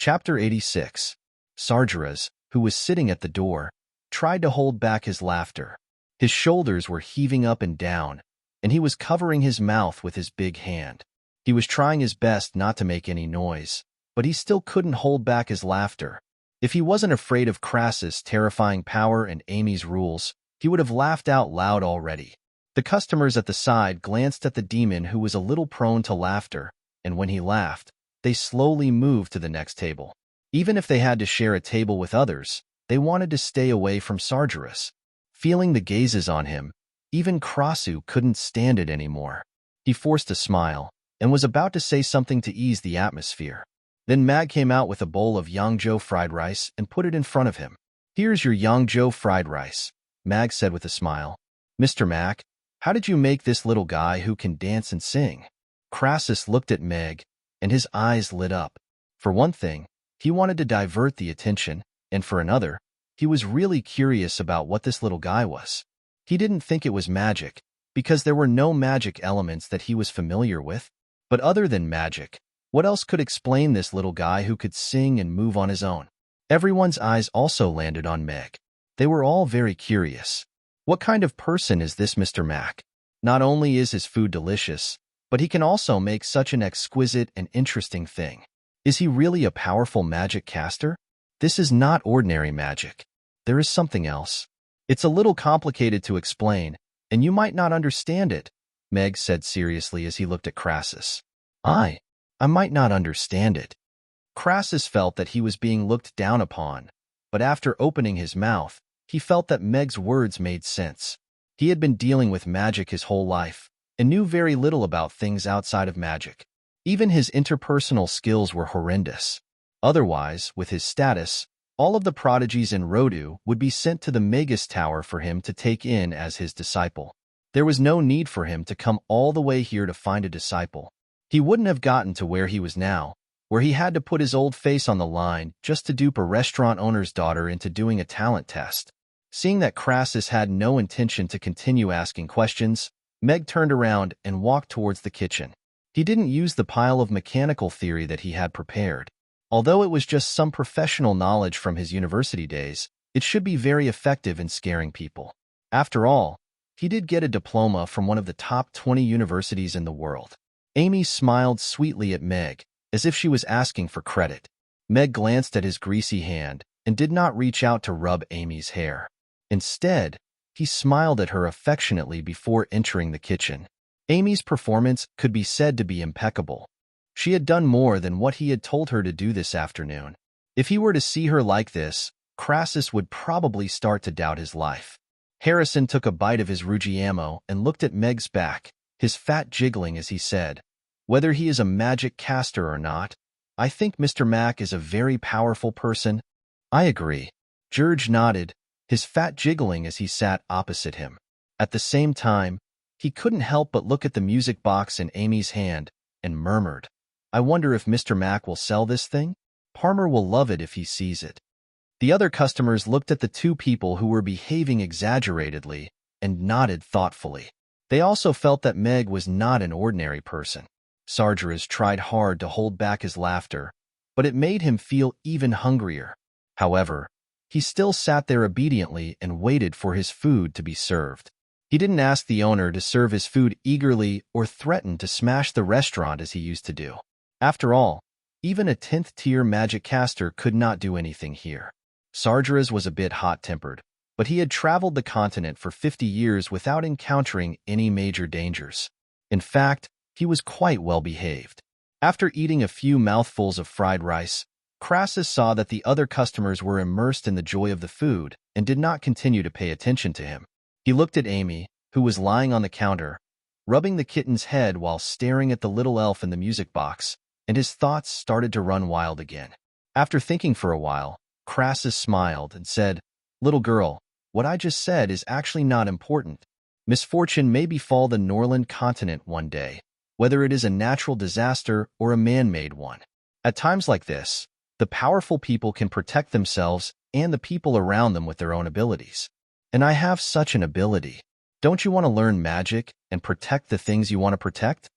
Chapter 86. Sargeras, who was sitting at the door, tried to hold back his laughter. His shoulders were heaving up and down, and he was covering his mouth with his big hand. He was trying his best not to make any noise, but he still couldn't hold back his laughter. If he wasn't afraid of Crassus' terrifying power and Amy's rules, he would have laughed out loud already. The customers at the side glanced at the demon, who was a little prone to laughter, and when he laughed, they slowly moved to the next table. Even if they had to share a table with others, they wanted to stay away from Sargeras. Feeling the gazes on him, even Crassus couldn't stand it anymore. He forced a smile, and was about to say something to ease the atmosphere. Then Mag came out with a bowl of Yangzhou fried rice and put it in front of him. "Here's your Yangzhou fried rice," Mag said with a smile. "Mr. Mac, how did you make this little guy who can dance and sing?" Crassus looked at Meg, and his eyes lit up. For one thing, he wanted to divert the attention, and for another, he was really curious about what this little guy was. He didn't think it was magic, because there were no magic elements that he was familiar with. But other than magic, what else could explain this little guy who could sing and move on his own? Everyone's eyes also landed on Meg. They were all very curious. What kind of person is this Mr. Mac? Not only is his food delicious, but he can also make such an exquisite and interesting thing. Is he really a powerful magic caster? This is not ordinary magic. There is something else. It's a little complicated to explain, and you might not understand it, Meg said seriously as he looked at Crassus. I might not understand it. Crassus felt that he was being looked down upon, but after opening his mouth, he felt that Meg's words made sense. He had been dealing with magic his whole life, and knew very little about things outside of magic. Even his interpersonal skills were horrendous. Otherwise, with his status, all of the prodigies in Rodu would be sent to the Magus Tower for him to take in as his disciple. There was no need for him to come all the way here to find a disciple. He wouldn't have gotten to where he was now, where he had to put his old face on the line just to dupe a restaurant owner's daughter into doing a talent test. Seeing that Crassus had no intention to continue asking questions, Meg turned around and walked towards the kitchen. He didn't use the pile of mechanical theory that he had prepared. Although it was just some professional knowledge from his university days, it should be very effective in scaring people. After all, he did get a diploma from one of the top 20 universities in the world. Amy smiled sweetly at Meg, as if she was asking for credit. Meg glanced at his greasy hand and did not reach out to rub Amy's hair. Instead, he smiled at her affectionately before entering the kitchen. Amy's performance could be said to be impeccable. She had done more than what he had told her to do this afternoon. If he were to see her like this, Crassus would probably start to doubt his life. Harrison took a bite of his Ruggiamo and looked at Meg's back, his fat jiggling as he said, "Whether he is a magic caster or not, I think Mr. Mac is a very powerful person." "I agree." George nodded, his fat jiggling as he sat opposite him. At the same time, he couldn't help but look at the music box in Amy's hand and murmured, "I wonder if Mr. Mac will sell this thing? Palmer will love it if he sees it." The other customers looked at the two people who were behaving exaggeratedly and nodded thoughtfully. They also felt that Meg was not an ordinary person. Sargeras tried hard to hold back his laughter, but it made him feel even hungrier. However, he still sat there obediently and waited for his food to be served. He didn't ask the owner to serve his food eagerly or threaten to smash the restaurant as he used to do. After all, even a 10th-tier magic caster could not do anything here. Sargeras was a bit hot-tempered, but he had traveled the continent for 50 years without encountering any major dangers. In fact, he was quite well-behaved. After eating a few mouthfuls of fried rice, Crassus saw that the other customers were immersed in the joy of the food and did not continue to pay attention to him. He looked at Amy, who was lying on the counter, rubbing the kitten's head while staring at the little elf in the music box, and his thoughts started to run wild again. After thinking for a while, Crassus smiled and said, "Little girl, what I just said is actually not important. Misfortune may befall the Norland continent one day, whether it is a natural disaster or a man-made one. At times like this, the powerful people can protect themselves and the people around them with their own abilities. And I have such an ability. Don't you want to learn magic and protect the things you want to protect?"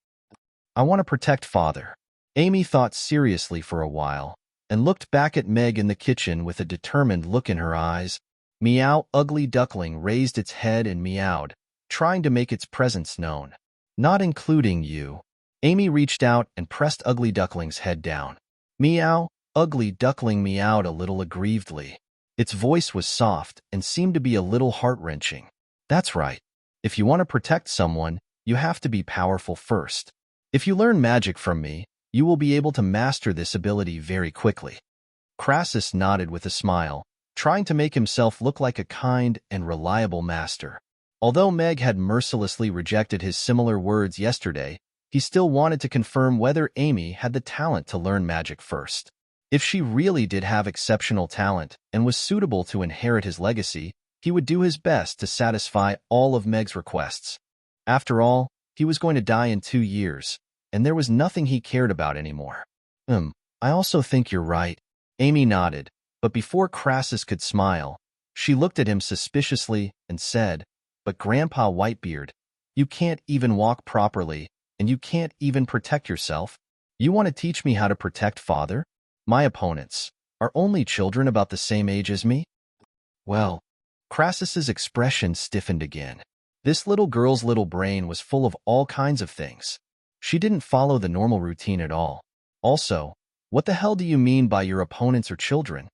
"I want to protect Father." Amy thought seriously for a while, and looked back at Meg in the kitchen with a determined look in her eyes. Meow, Ugly Duckling raised its head and meowed, trying to make its presence known. Not including you. Amy reached out and pressed Ugly Duckling's head down. Meow, Ugly Duckling meowed a little aggrievedly. Its voice was soft and seemed to be a little heart-wrenching. That's right. If you want to protect someone, you have to be powerful first. If you learn magic from me, you will be able to master this ability very quickly. Crassus nodded with a smile, trying to make himself look like a kind and reliable master. Although Meg had mercilessly rejected his similar words yesterday, he still wanted to confirm whether Amy had the talent to learn magic first. If she really did have exceptional talent and was suitable to inherit his legacy, he would do his best to satisfy all of Meg's requests. After all, he was going to die in 2 years, and there was nothing he cared about anymore. I also think you're right. Amy nodded, but before Crassus could smile, she looked at him suspiciously and said, "But Grandpa Whitebeard, you can't even walk properly, and you can't even protect yourself. You want to teach me how to protect Father? My opponents are only children about the same age as me?" Well, Crassus's expression stiffened again. This little girl's little brain was full of all kinds of things. She didn't follow the normal routine at all. Also, what the hell do you mean by your opponents are children?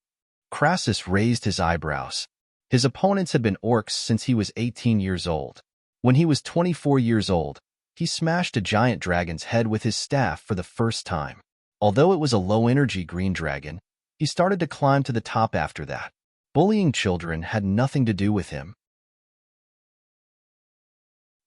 Crassus raised his eyebrows. His opponents had been orcs since he was 18 years old. When he was 24 years old, he smashed a giant dragon's head with his staff for the first time. Although it was a low-energy green dragon, he started to climb to the top after that. Bullying children had nothing to do with him.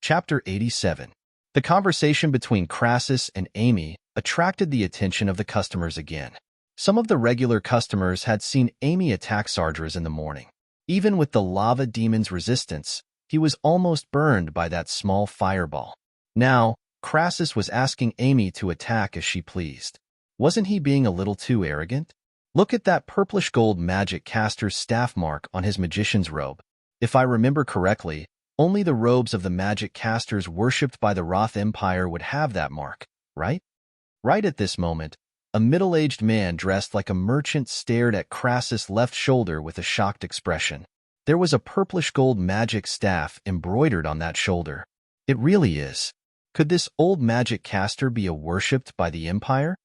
Chapter 87. The conversation between Crassus and Amy attracted the attention of the customers again. Some of the regular customers had seen Amy attack Sardras in the morning. Even with the lava demon's resistance, he was almost burned by that small fireball. Now, Crassus was asking Amy to attack as she pleased. Wasn't he being a little too arrogant? Look at that purplish gold magic caster's staff mark on his magician's robe. If I remember correctly, only the robes of the magic casters worshipped by the Roth Empire would have that mark, right? Right at this moment, a middle-aged man dressed like a merchant stared at Crassus' left shoulder with a shocked expression. There was a purplish gold magic staff embroidered on that shoulder. It really is. Could this old magic caster be worshipped by the Empire?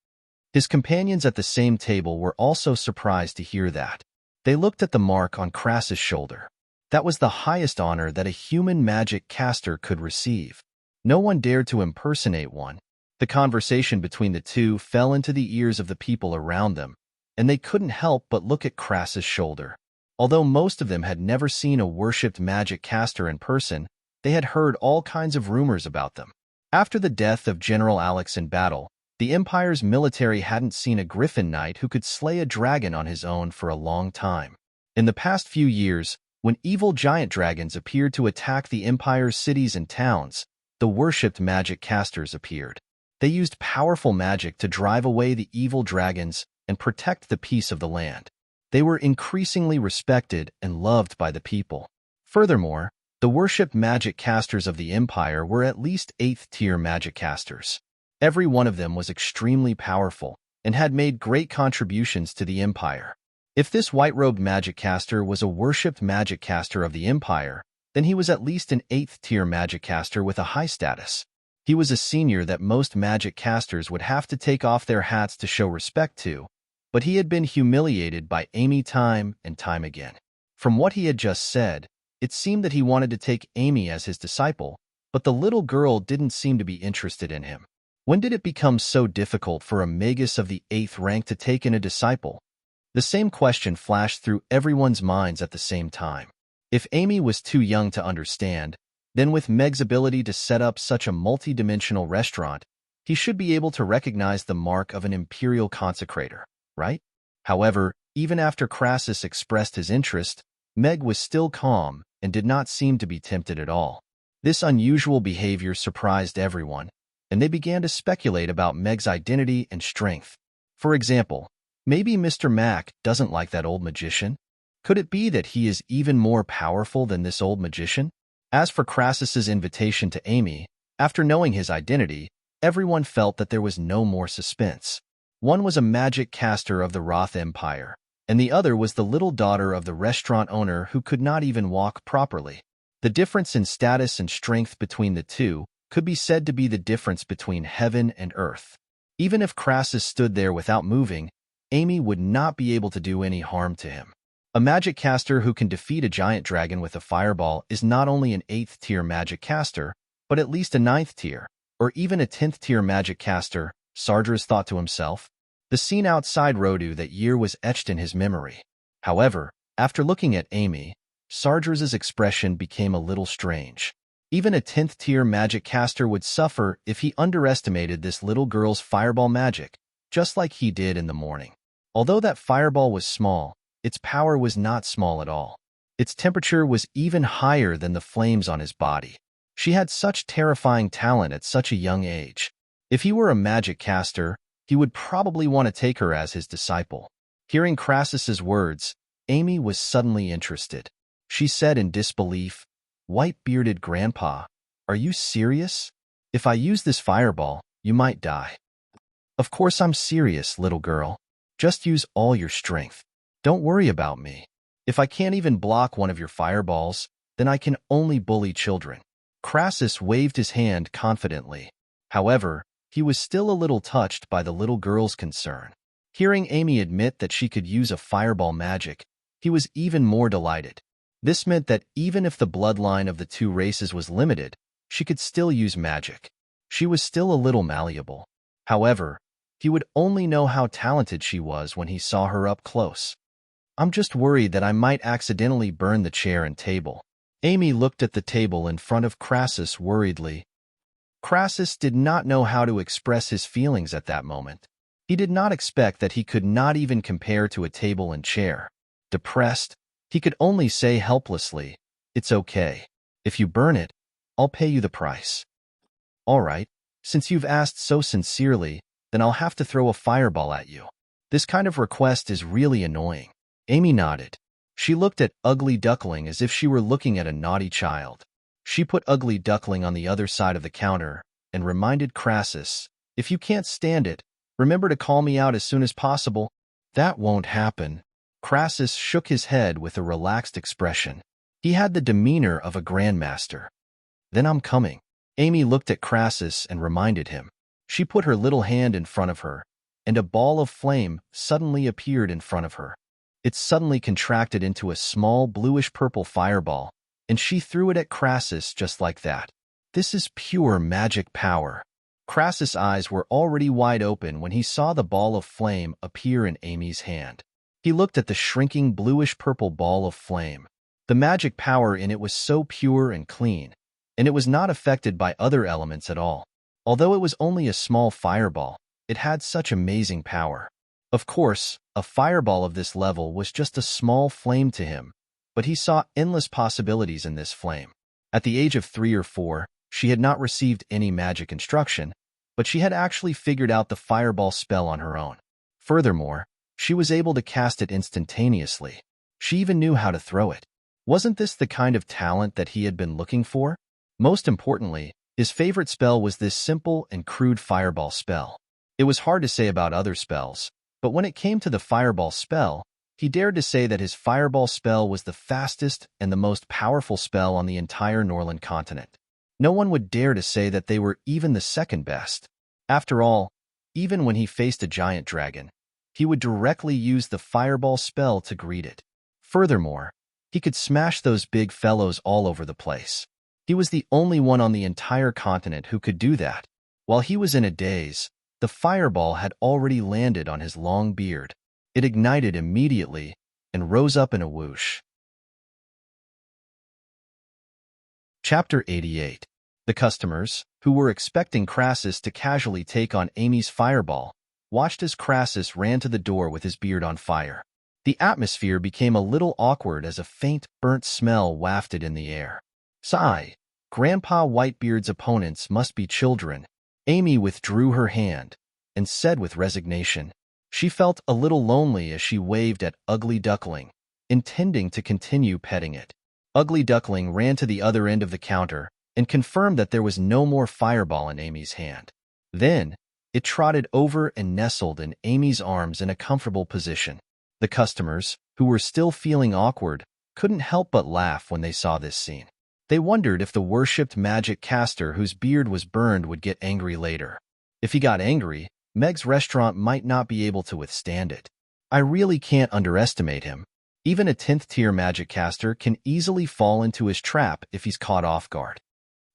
His companions at the same table were also surprised to hear that. They looked at the mark on Crassus' shoulder. That was the highest honor that a human magic caster could receive. No one dared to impersonate one. The conversation between the two fell into the ears of the people around them, and they couldn't help but look at Crassus' shoulder. Although most of them had never seen a worshipped magic caster in person, they had heard all kinds of rumors about them. After the death of General Alex in battle, the Empire's military hadn't seen a griffin knight who could slay a dragon on his own for a long time. In the past few years, when evil giant dragons appeared to attack the Empire's cities and towns, the worshipped magic casters appeared. They used powerful magic to drive away the evil dragons and protect the peace of the land. They were increasingly respected and loved by the people. Furthermore, the worshipped magic casters of the Empire were at least 8th-tier magic casters. Every one of them was extremely powerful and had made great contributions to the Empire. If this white-robed magic caster was a worshipped magic caster of the Empire, then he was at least an 8th-tier magic caster with a high status. He was a senior that most magic casters would have to take off their hats to show respect to, but he had been humiliated by Amy time and time again. From what he had just said, it seemed that he wanted to take Amy as his disciple, but the little girl didn't seem to be interested in him. When did it become so difficult for a magus of the 8th rank to take in a disciple? The same question flashed through everyone's minds at the same time. If Amy was too young to understand, then with Meg's ability to set up such a multi-dimensional restaurant, he should be able to recognize the mark of an imperial consecrator, right? However, even after Crassus expressed his interest, Meg was still calm and did not seem to be tempted at all. This unusual behavior surprised everyone, and they began to speculate about Meg's identity and strength. For example, maybe Mr. Mac doesn't like that old magician? Could it be that he is even more powerful than this old magician? As for Crassus's invitation to Amy, after knowing his identity, everyone felt that there was no more suspense. One was a magic caster of the Roth Empire, and the other was the little daughter of the restaurant owner who could not even walk properly. The difference in status and strength between the two could be said to be the difference between heaven and earth. Even if Crassus stood there without moving, Amy would not be able to do any harm to him. A magic caster who can defeat a giant dragon with a fireball is not only an 8th-tier magic caster, but at least a 9th-tier, or even a 10th-tier magic caster, Sardras thought to himself. The scene outside Rodu that year was etched in his memory. However, after looking at Amy, Sardras's expression became a little strange. Even a 10th-tier magic caster would suffer if he underestimated this little girl's fireball magic, just like he did in the morning. Although that fireball was small, its power was not small at all. Its temperature was even higher than the flames on his body. She had such terrifying talent at such a young age. If he were a magic caster, he would probably want to take her as his disciple. Hearing Crassus's words, Amy was suddenly interested. She said in disbelief, "White-bearded grandpa, are you serious? If I use this fireball, you might die." "Of course I'm serious, little girl. Just use all your strength. Don't worry about me. If I can't even block one of your fireballs, then I can only bully children." Crassus waved his hand confidently. However, he was still a little touched by the little girl's concern. Hearing Amy admit that she could use a fireball magic, he was even more delighted. This meant that even if the bloodline of the two races was limited, she could still use magic. She was still a little malleable. However, he would only know how talented she was when he saw her up close. "I'm just worried that I might accidentally burn the chair and table." Amy looked at the table in front of Crassus worriedly. Crassus did not know how to express his feelings at that moment. He did not expect that he could not even compare to a table and chair. Depressed, he could only say helplessly, "It's okay. If you burn it, I'll pay you the price." "All right, since you've asked so sincerely, then I'll have to throw a fireball at you. This kind of request is really annoying." Amy nodded. She looked at Ugly Duckling as if she were looking at a naughty child. She put Ugly Duckling on the other side of the counter and reminded Crassus, "If you can't stand it, remember to call me out as soon as possible." "That won't happen." Crassus shook his head with a relaxed expression. He had the demeanor of a grandmaster. "Then I'm coming." Amy looked at Crassus and reminded him. She put her little hand in front of her, and a ball of flame suddenly appeared in front of her. It suddenly contracted into a small bluish-purple fireball, and she threw it at Crassus just like that. This is pure magic power. Crassus' eyes were already wide open when he saw the ball of flame appear in Amy's hand. He looked at the shrinking bluish-purple ball of flame. The magic power in it was so pure and clean, and it was not affected by other elements at all. Although it was only a small fireball, it had such amazing power. Of course, a fireball of this level was just a small flame to him, but he saw endless possibilities in this flame. At the age of 3 or 4, she had not received any magic instruction, but she had actually figured out the fireball spell on her own. Furthermore, she was able to cast it instantaneously. She even knew how to throw it. Wasn't this the kind of talent that he had been looking for? Most importantly, his favorite spell was this simple and crude fireball spell. It was hard to say about other spells, but when it came to the fireball spell, he dared to say that his fireball spell was the fastest and the most powerful spell on the entire Norland continent. No one would dare to say that they were even the second best. After all, even when he faced a giant dragon, he would directly use the fireball spell to greet it. Furthermore, he could smash those big fellows all over the place. He was the only one on the entire continent who could do that. While he was in a daze, the fireball had already landed on his long beard. It ignited immediately and rose up in a whoosh. Chapter 88. The customers, who were expecting Crassus to casually take on Amy's fireball, watched as Crassus ran to the door with his beard on fire. The atmosphere became a little awkward as a faint, burnt smell wafted in the air. Sigh. Grandpa Whitebeard's opponents must be children. Amy withdrew her hand and said with resignation. She felt a little lonely as she waved at Ugly Duckling, intending to continue petting it. Ugly Duckling ran to the other end of the counter and confirmed that there was no more fireball in Amy's hand. Then, It trotted over and nestled in Amy's arms in a comfortable position. The customers, who were still feeling awkward, couldn't help but laugh when they saw this scene. They wondered if the worshipped magic caster whose beard was burned would get angry later. If he got angry, Meg's restaurant might not be able to withstand it. I really can't underestimate him. Even a 10th-tier magic caster can easily fall into his trap if he's caught off guard.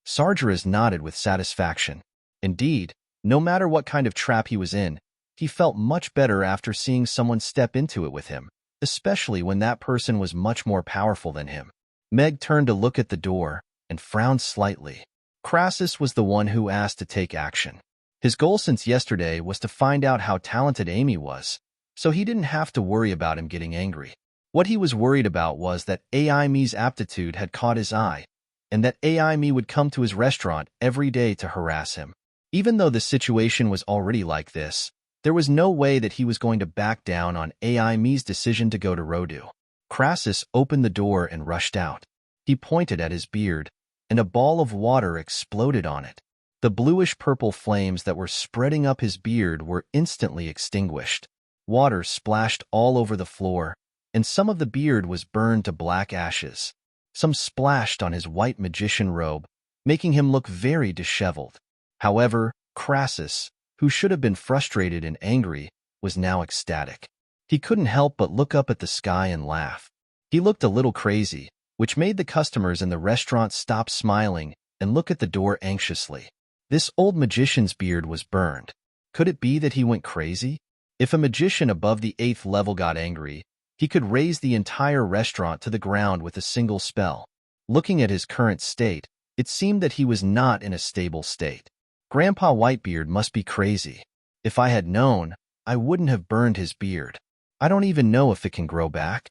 Sargeras nodded with satisfaction. Indeed, no matter what kind of trap he was in, he felt much better after seeing someone step into it with him, especially when that person was much more powerful than him. Meg turned to look at the door and frowned slightly. Crassus was the one who asked to take action. His goal since yesterday was to find out how talented Amy was, so he didn't have to worry about him getting angry. What he was worried about was that AI Me's aptitude had caught his eye, and that AI Me would come to his restaurant every day to harass him. Even though the situation was already like this, there was no way that he was going to back down on AI Me's decision to go to Rendezvous. Crassus opened the door and rushed out. He pointed at his beard, and a ball of water exploded on it. The bluish-purple flames that were spreading up his beard were instantly extinguished. Water splashed all over the floor, and some of the beard was burned to black ashes. Some splashed on his white magician robe, making him look very disheveled. However, Crassus, who should have been frustrated and angry, was now ecstatic. He couldn't help but look up at the sky and laugh. He looked a little crazy, which made the customers in the restaurant stop smiling and look at the door anxiously. This old magician's beard was burned. Could it be that he went crazy? If a magician above the 8th level got angry, he could raise the entire restaurant to the ground with a single spell. Looking at his current state, it seemed that he was not in a stable state. Grandpa Whitebeard must be crazy. If I had known, I wouldn't have burned his beard. I don't even know if it can grow back.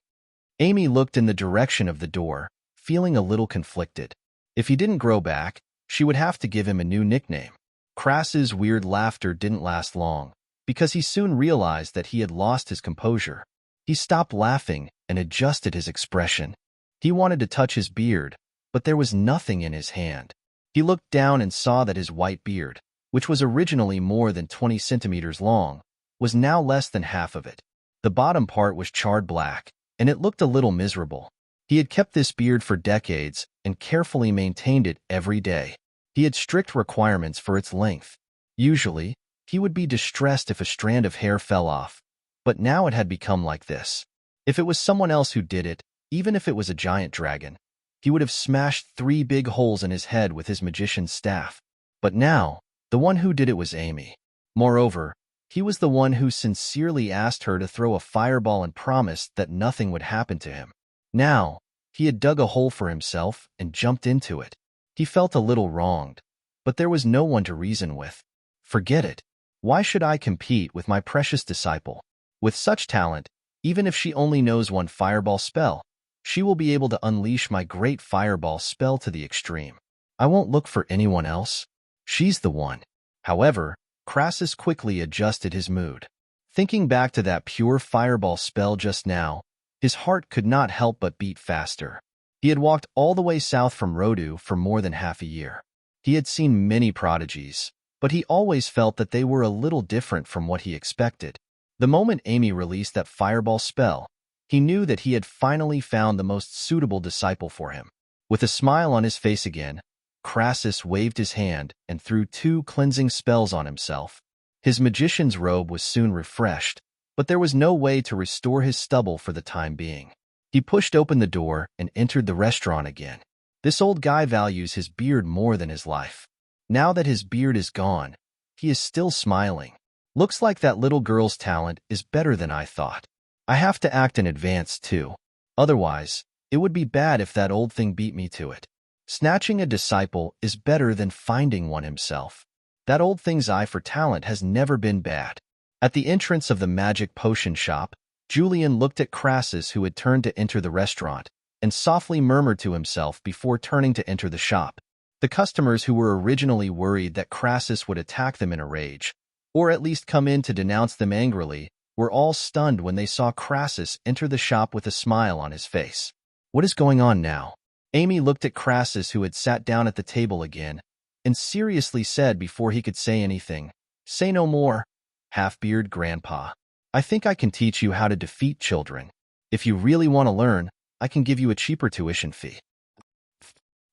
Amy looked in the direction of the door, feeling a little conflicted. If he didn't grow back, she would have to give him a new nickname. Crassus's weird laughter didn't last long, because he soon realized that he had lost his composure. He stopped laughing and adjusted his expression. He wanted to touch his beard, but there was nothing in his hand. He looked down and saw that his white beard, which was originally more than 20 centimeters long, was now less than half of it. The bottom part was charred black, and it looked a little miserable. He had kept this beard for decades and carefully maintained it every day. He had strict requirements for its length. Usually, he would be distressed if a strand of hair fell off, but now it had become like this. If it was someone else who did it, even if it was a giant dragon, he would have smashed 3 big holes in his head with his magician's staff. But now, the one who did it was Amy. Moreover, he was the one who sincerely asked her to throw a fireball and promised that nothing would happen to him. Now, he had dug a hole for himself and jumped into it. He felt a little wronged, but there was no one to reason with. Forget it. Why should I compete with my precious disciple? With such talent, even if she only knows one fireball spell, she will be able to unleash my great fireball spell to the extreme. I won't look for anyone else. She's the one. However, Crassus quickly adjusted his mood. Thinking back to that pure fireball spell just now, his heart could not help but beat faster. He had walked all the way south from Rendezvous for more than half a year. He had seen many prodigies, but he always felt that they were a little different from what he expected. The moment Amy released that fireball spell, he knew that he had finally found the most suitable disciple for him. With a smile on his face again, Crassus waved his hand and threw 2 cleansing spells on himself. His magician's robe was soon refreshed, but there was no way to restore his stubble for the time being. He pushed open the door and entered the restaurant again. This old guy values his beard more than his life. Now that his beard is gone, he is still smiling. Looks like that little girl's talent is better than I thought. I have to act in advance, too. Otherwise, it would be bad if that old thing beat me to it. Snatching a disciple is better than finding one himself. That old thing's eye for talent has never been bad. At the entrance of the magic potion shop, Julian looked at Crassus, who had turned to enter the restaurant, and softly murmured to himself before turning to enter the shop. The customers who were originally worried that Crassus would attack them in a rage, or at least come in to denounce them angrily, were all stunned when they saw Crassus enter the shop with a smile on his face. What is going on now? Amy looked at Crassus, who had sat down at the table again, and seriously said before he could say anything, Say no more, half-beard grandpa. I think I can teach you how to defeat children. If you really want to learn, I can give you a cheaper tuition fee.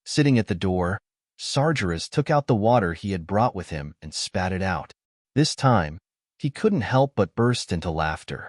Sitting at the door, Sargeras took out the water he had brought with him and spat it out. This time, he couldn't help but burst into laughter.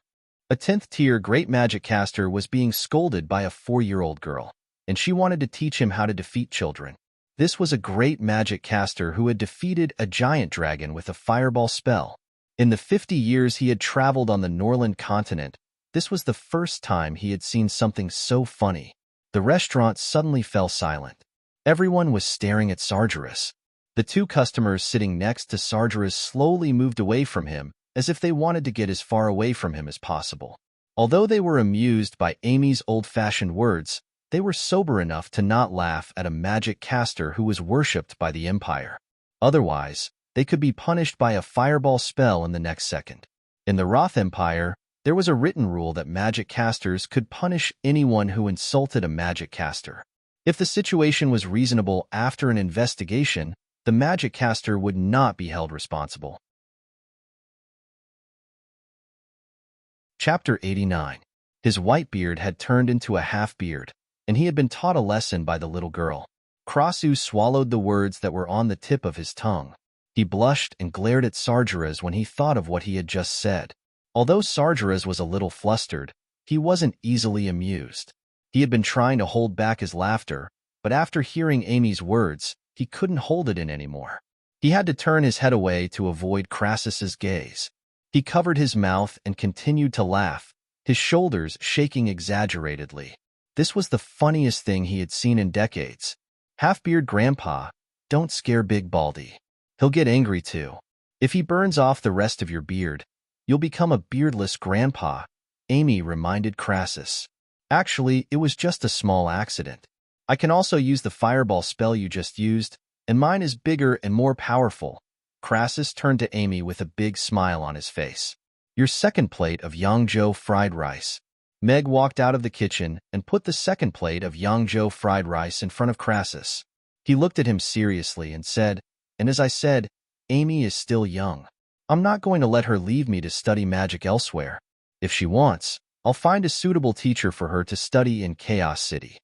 A 10th-tier great magic caster was being scolded by a 4-year-old girl, and she wanted to teach him how to defeat children. This was a great magic caster who had defeated a giant dragon with a fireball spell. In the 50 years he had traveled on the Norland continent, this was the first time he had seen something so funny. The restaurant suddenly fell silent. Everyone was staring at Sargeras. The 2 customers sitting next to Sargeras slowly moved away from him, as if they wanted to get as far away from him as possible. Although they were amused by Amy's old-fashioned words, they were sober enough to not laugh at a magic caster who was worshipped by the Empire. Otherwise, they could be punished by a fireball spell in the next second. In the Roth Empire, there was a written rule that magic casters could punish anyone who insulted a magic caster. If the situation was reasonable after an investigation, the magic caster would not be held responsible. Chapter 89. His white beard had turned into a half-beard, and he had been taught a lesson by the little girl. Krasu swallowed the words that were on the tip of his tongue. He blushed and glared at Sargeras when he thought of what he had just said. Although Sargeras was a little flustered, he wasn't easily amused. He had been trying to hold back his laughter, but after hearing Amy's words, he couldn't hold it in anymore. He had to turn his head away to avoid Krasus's gaze. He covered his mouth and continued to laugh, his shoulders shaking exaggeratedly. This was the funniest thing he had seen in decades. Half-beard grandpa, don't scare Big Baldy. He'll get angry too. If he burns off the rest of your beard, you'll become a beardless grandpa, Amy reminded Krasus. Actually, it was just a small accident. I can also use the fireball spell you just used, and mine is bigger and more powerful. Krasus turned to Amy with a big smile on his face. Your second plate of Yangzhou fried rice. Meg walked out of the kitchen and put the second plate of Yangzhou fried rice in front of Krasus. He looked at him seriously and said, and as I said, Amy is still young. I'm not going to let her leave me to study magic elsewhere. If she wants, I'll find a suitable teacher for her to study in Chaos City.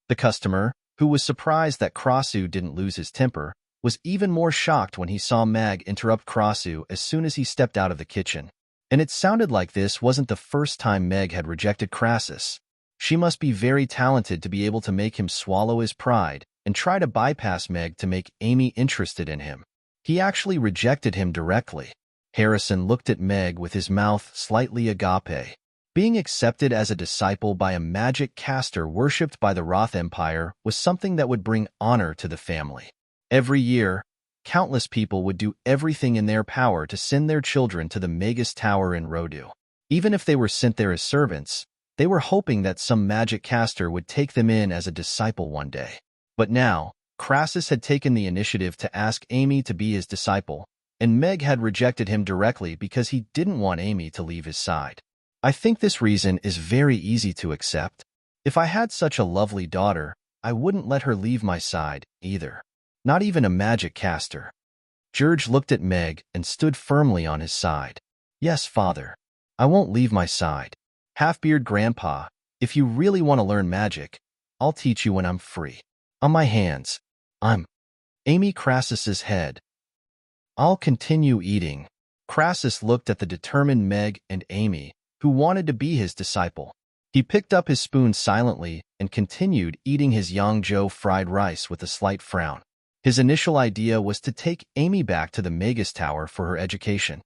The customer, who was surprised that Krasu didn't lose his temper, was even more shocked when he saw Meg interrupt Krasu as soon as he stepped out of the kitchen. And it sounded like this wasn't the first time Meg had rejected Krasus. She must be very talented to be able to make him swallow his pride and try to bypass Meg to make Amy interested in him. He actually rejected him directly. Harrison looked at Meg with his mouth slightly agape. Being accepted as a disciple by a magic caster worshipped by the Roth Empire was something that would bring honor to the family. Every year, countless people would do everything in their power to send their children to the Magus Tower in Rodu. Even if they were sent there as servants, they were hoping that some magic caster would take them in as a disciple one day. But now, Krasus had taken the initiative to ask Amy to be his disciple, and Meg had rejected him directly because he didn't want Amy to leave his side. I think this reason is very easy to accept. If I had such a lovely daughter, I wouldn't let her leave my side, either. Not even a magic caster. George looked at Meg and stood firmly on his side. Yes, father. I won't leave my side. Half-beard grandpa, if you really want to learn magic, I'll teach you when I'm free. On my hands. Amy Krasus's head. I'll continue eating. Krasus looked at the determined Meg and Amy, who wanted to be his disciple. He picked up his spoon silently and continued eating his Yangzhou fried rice with a slight frown. His initial idea was to take Amy back to the Magus Tower for her education.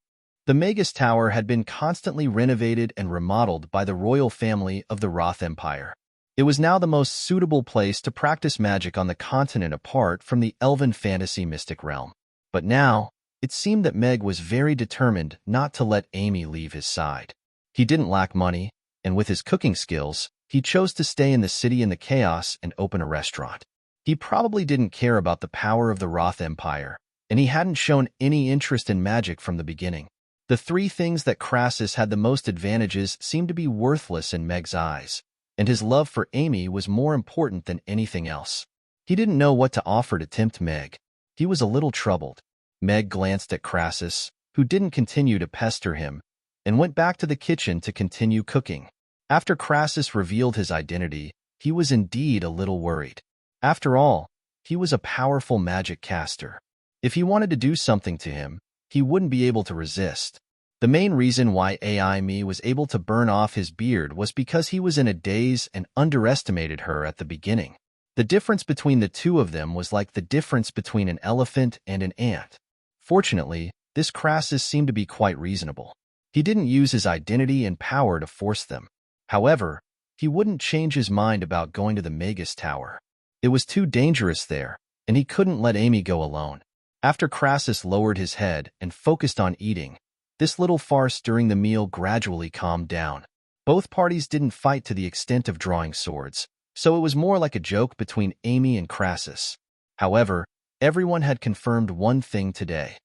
The Magus Tower had been constantly renovated and remodeled by the royal family of the Roth Empire. It was now the most suitable place to practice magic on the continent apart from the elven fantasy mystic realm. But now, it seemed that Meg was very determined not to let Amy leave his side. He didn't lack money, and with his cooking skills, he chose to stay in the city in the chaos and open a restaurant. He probably didn't care about the power of the Roth Empire, and he hadn't shown any interest in magic from the beginning. The 3 things that Krasus had the most advantages seemed to be worthless in Meg's eyes, and his love for Amy was more important than anything else. He didn't know what to offer to tempt Meg. He was a little troubled. Meg glanced at Krasus, who didn't continue to pester him, and went back to the kitchen to continue cooking. After Crassus revealed his identity, he was indeed a little worried. After all, he was a powerful magic caster. If he wanted to do something to him, he wouldn't be able to resist. The main reason why AI Me was able to burn off his beard was because he was in a daze and underestimated her at the beginning. The difference between the two of them was like the difference between an elephant and an ant. Fortunately, this Crassus seemed to be quite reasonable. He didn't use his identity and power to force them. However, he wouldn't change his mind about going to the Magus Tower. It was too dangerous there, and he couldn't let Amy go alone. After Crassus lowered his head and focused on eating, this little farce during the meal gradually calmed down. Both parties didn't fight to the extent of drawing swords, so it was more like a joke between Amy and Crassus. However, everyone had confirmed one thing today.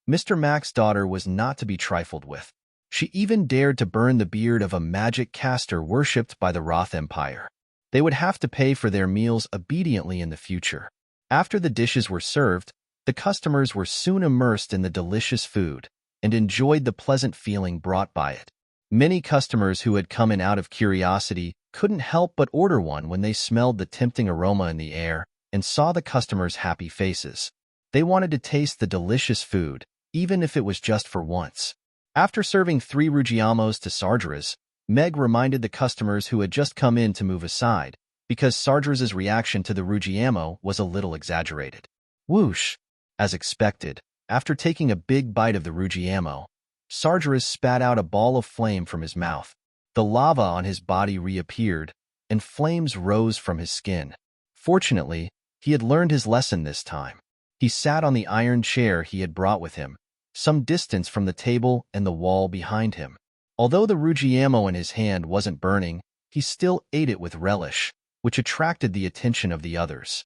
Mr. Mac's daughter was not to be trifled with. She even dared to burn the beard of a magic caster worshipped by the Roth Empire. They would have to pay for their meals obediently in the future. After the dishes were served, the customers were soon immersed in the delicious food and enjoyed the pleasant feeling brought by it. Many customers who had come in out of curiosity couldn't help but order one when they smelled the tempting aroma in the air and saw the customers' happy faces. They wanted to taste the delicious food, even if it was just for once. After serving 3 Ruggiamos to Sargeras, Meg reminded the customers who had just come in to move aside, because Sargeras' reaction to the Ruggiamo was a little exaggerated. Whoosh! As expected, after taking a big bite of the Ruggiamo, Sargeras spat out a ball of flame from his mouth. The lava on his body reappeared, and flames rose from his skin. Fortunately, he had learned his lesson this time. He sat on the iron chair he had brought with him, some distance from the table and the wall behind him. Although the Ruggiamo in his hand wasn't burning, he still ate it with relish, which attracted the attention of the others.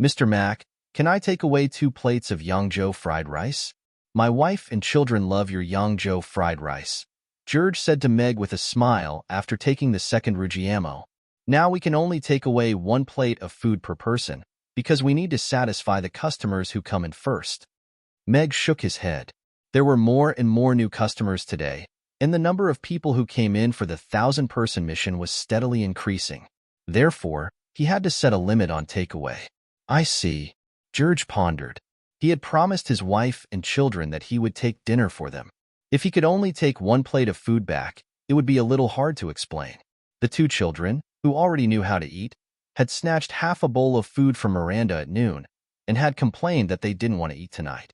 "Mr. Mac, can I take away 2 plates of Yangzhou fried rice? My wife and children love your Yangzhou fried rice," George said to Meg with a smile after taking the second Ruggiamo. "Now we can only take away 1 plate of food per person, because we need to satisfy the customers who come in first." Meg shook his head. There were more and more new customers today, and the number of people who came in for the 1,000-person mission was steadily increasing. Therefore, he had to set a limit on takeaway. "I see," George pondered. He had promised his wife and children that he would take dinner for them. If he could only take 1 plate of food back, it would be a little hard to explain. The 2 children, who already knew how to eat, had snatched half a bowl of food from Miranda at noon and had complained that they didn't want to eat tonight.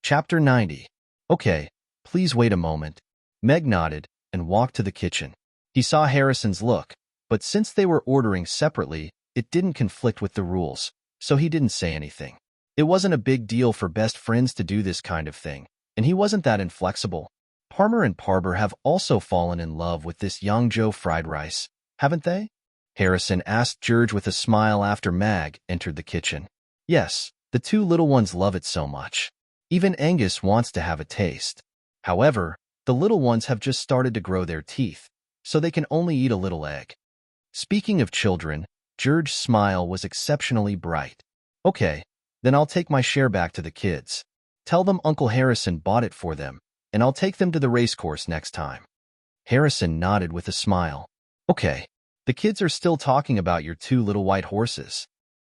Chapter 90. "Okay, please wait a moment." Meg nodded and walked to the kitchen. He saw Harrison's look, but since they were ordering separately, it didn't conflict with the rules, so he didn't say anything. It wasn't a big deal for best friends to do this kind of thing, and he wasn't that inflexible. Parmer and Parber have also fallen in love with this Yangzhou fried rice, haven't they? Harrison asked George with a smile after Mag entered the kitchen. "Yes, the 2 little ones love it so much. Even Angus wants to have a taste. However, the little ones have just started to grow their teeth, so they can only eat a little egg." Speaking of children, George's smile was exceptionally bright. "Okay, then I'll take my share back to the kids. Tell them Uncle Harrison bought it for them, and I'll take them to the racecourse next time." Harrison nodded with a smile. "Okay, the kids are still talking about your 2 little white horses."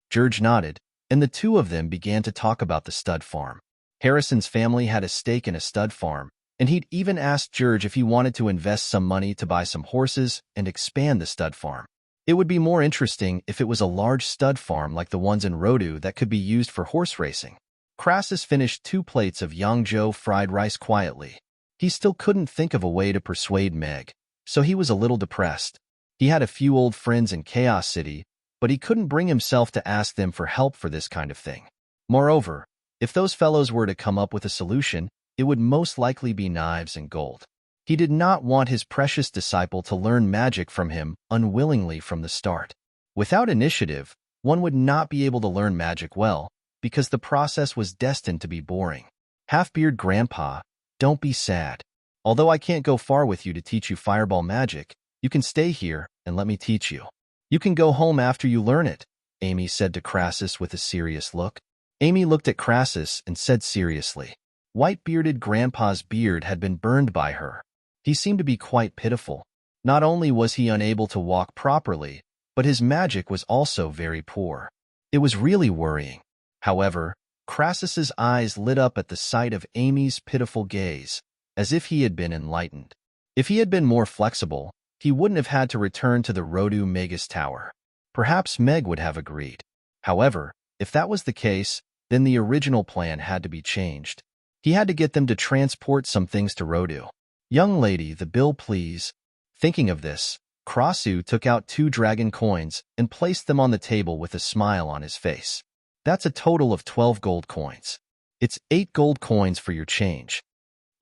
George nodded, and the 2 of them began to talk about the stud farm. Harrison's family had a stake in a stud farm, and he'd even asked George if he wanted to invest some money to buy some horses and expand the stud farm. It would be more interesting if it was a large stud farm like the ones in Rodu that could be used for horse racing. Crassus finished 2 plates of Yangzhou fried rice quietly. He still couldn't think of a way to persuade Meg, so he was a little depressed. He had a few old friends in Chaos City, but he couldn't bring himself to ask them for help for this kind of thing. Moreover, if those fellows were to come up with a solution, it would most likely be knives and gold. He did not want his precious disciple to learn magic from him unwillingly from the start. Without initiative, one would not be able to learn magic well, because the process was destined to be boring. Half-beard Grandpa, don't be sad. Although I can't go far with you to teach you fireball magic, you can stay here and let me teach you. You can go home after you learn it, Amy said to Crassus with a serious look. Amy looked at Crassus and said seriously. White-bearded Grandpa's beard had been burned by her. He seemed to be quite pitiful. Not only was he unable to walk properly, but his magic was also very poor. It was really worrying. However, Crassus's eyes lit up at the sight of Amy's pitiful gaze, as if he had been enlightened. If he had been more flexible, he wouldn't have had to return to the Rodu Magus Tower. Perhaps Meg would have agreed. However, if that was the case, then the original plan had to be changed. He had to get them to transport some things to Rodu. Young lady, the bill please. Thinking of this, Crassus took out 2 dragon coins and placed them on the table with a smile on his face. That's a total of 12 gold coins. It's 8 gold coins for your change.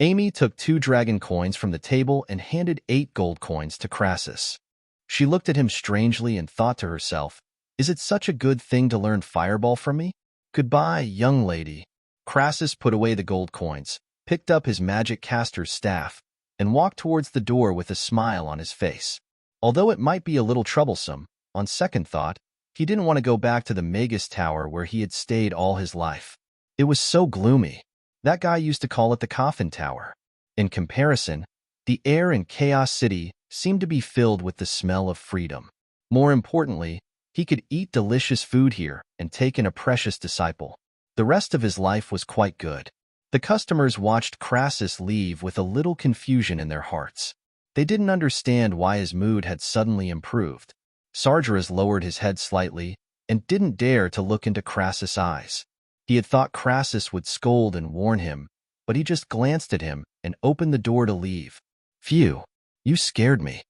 Amy took 2 dragon coins from the table and handed 8 gold coins to Crassus. She looked at him strangely and thought to herself, is it such a good thing to learn fireball from me? Goodbye, young lady. Crassus put away the gold coins, picked up his magic caster's staff, and walked towards the door with a smile on his face. Although it might be a little troublesome, on second thought, he didn't want to go back to the Magus Tower where he had stayed all his life. It was so gloomy. That guy used to call it the Coffin Tower. In comparison, the air in Chaos City seemed to be filled with the smell of freedom. More importantly, he could eat delicious food here and take in a precious disciple. The rest of his life was quite good. The customers watched Crassus leave with a little confusion in their hearts. They didn't understand why his mood had suddenly improved. Sargeras lowered his head slightly and didn't dare to look into Crassus' eyes. He had thought Crassus would scold and warn him, but he just glanced at him and opened the door to leave. Phew, you scared me.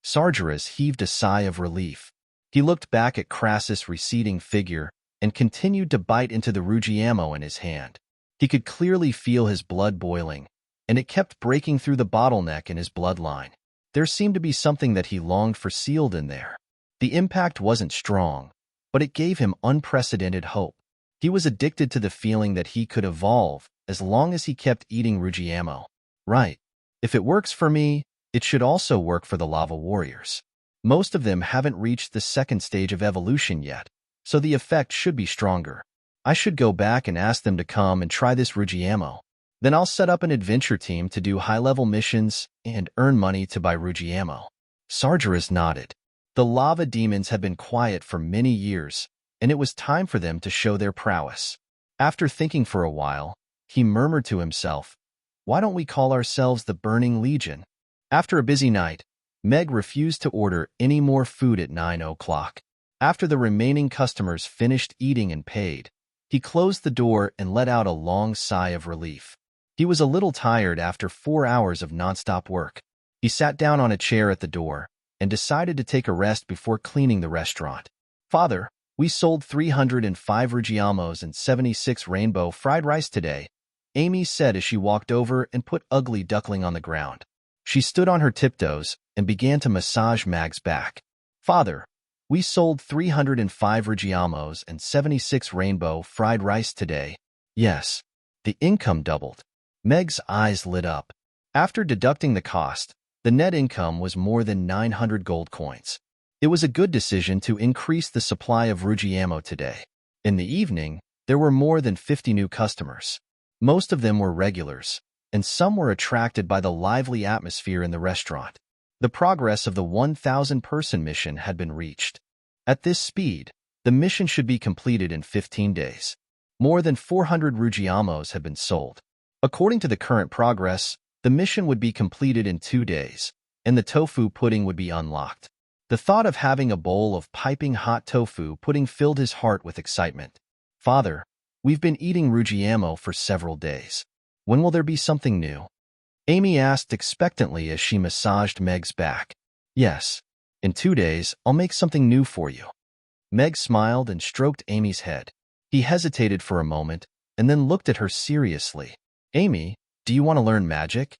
Sargeras heaved a sigh of relief. He looked back at Crassus' receding figure and continued to bite into the Ruggiamo in his hand. He could clearly feel his blood boiling, and it kept breaking through the bottleneck in his bloodline. There seemed to be something that he longed for sealed in there. The impact wasn't strong, but it gave him unprecedented hope. He was addicted to the feeling that he could evolve as long as he kept eating Ruggiamo. Right. If it works for me, it should also work for the lava warriors. Most of them haven't reached the second stage of evolution yet, so the effect should be stronger. I should go back and ask them to come and try this Ruggiamo. Then I'll set up an adventure team to do high-level missions and earn money to buy Ruggiamo. Sargeras nodded. The lava demons had been quiet for many years, and it was time for them to show their prowess. After thinking for a while, he murmured to himself, why don't we call ourselves the Burning Legion? After a busy night, Meg refused to order any more food at 9 o'clock. After the remaining customers finished eating and paid, he closed the door and let out a long sigh of relief. He was a little tired after 4 hours of nonstop work. He sat down on a chair at the door and decided to take a rest before cleaning the restaurant. Father, we sold 305 Ruggiamos and 76 rainbow fried rice today, Amy said as she walked over and put Ugly Duckling on the ground. She stood on her tiptoes and began to massage Mag's back. Father, we sold 305 Ruggiamos and 76 rainbow fried rice today. Yes. The income doubled. Meg's eyes lit up. After deducting the cost, the net income was more than 900 gold coins. It was a good decision to increase the supply of Ruggiamo today. In the evening, there were more than 50 new customers. Most of them were regulars, and some were attracted by the lively atmosphere in the restaurant. The progress of the 1,000-person mission had been reached. At this speed, the mission should be completed in 15 days. More than 400 Ruggiamos had been sold. According to the current progress, the mission would be completed in 2 days, and the tofu pudding would be unlocked. The thought of having a bowl of piping hot tofu pudding filled his heart with excitement. Father, we've been eating Ruggiamo for several days. When will there be something new? Amy asked expectantly as she massaged Meg's back. Yes. In 2 days, I'll make something new for you. Meg smiled and stroked Amy's head. He hesitated for a moment and then looked at her seriously. Amy, do you want to learn magic?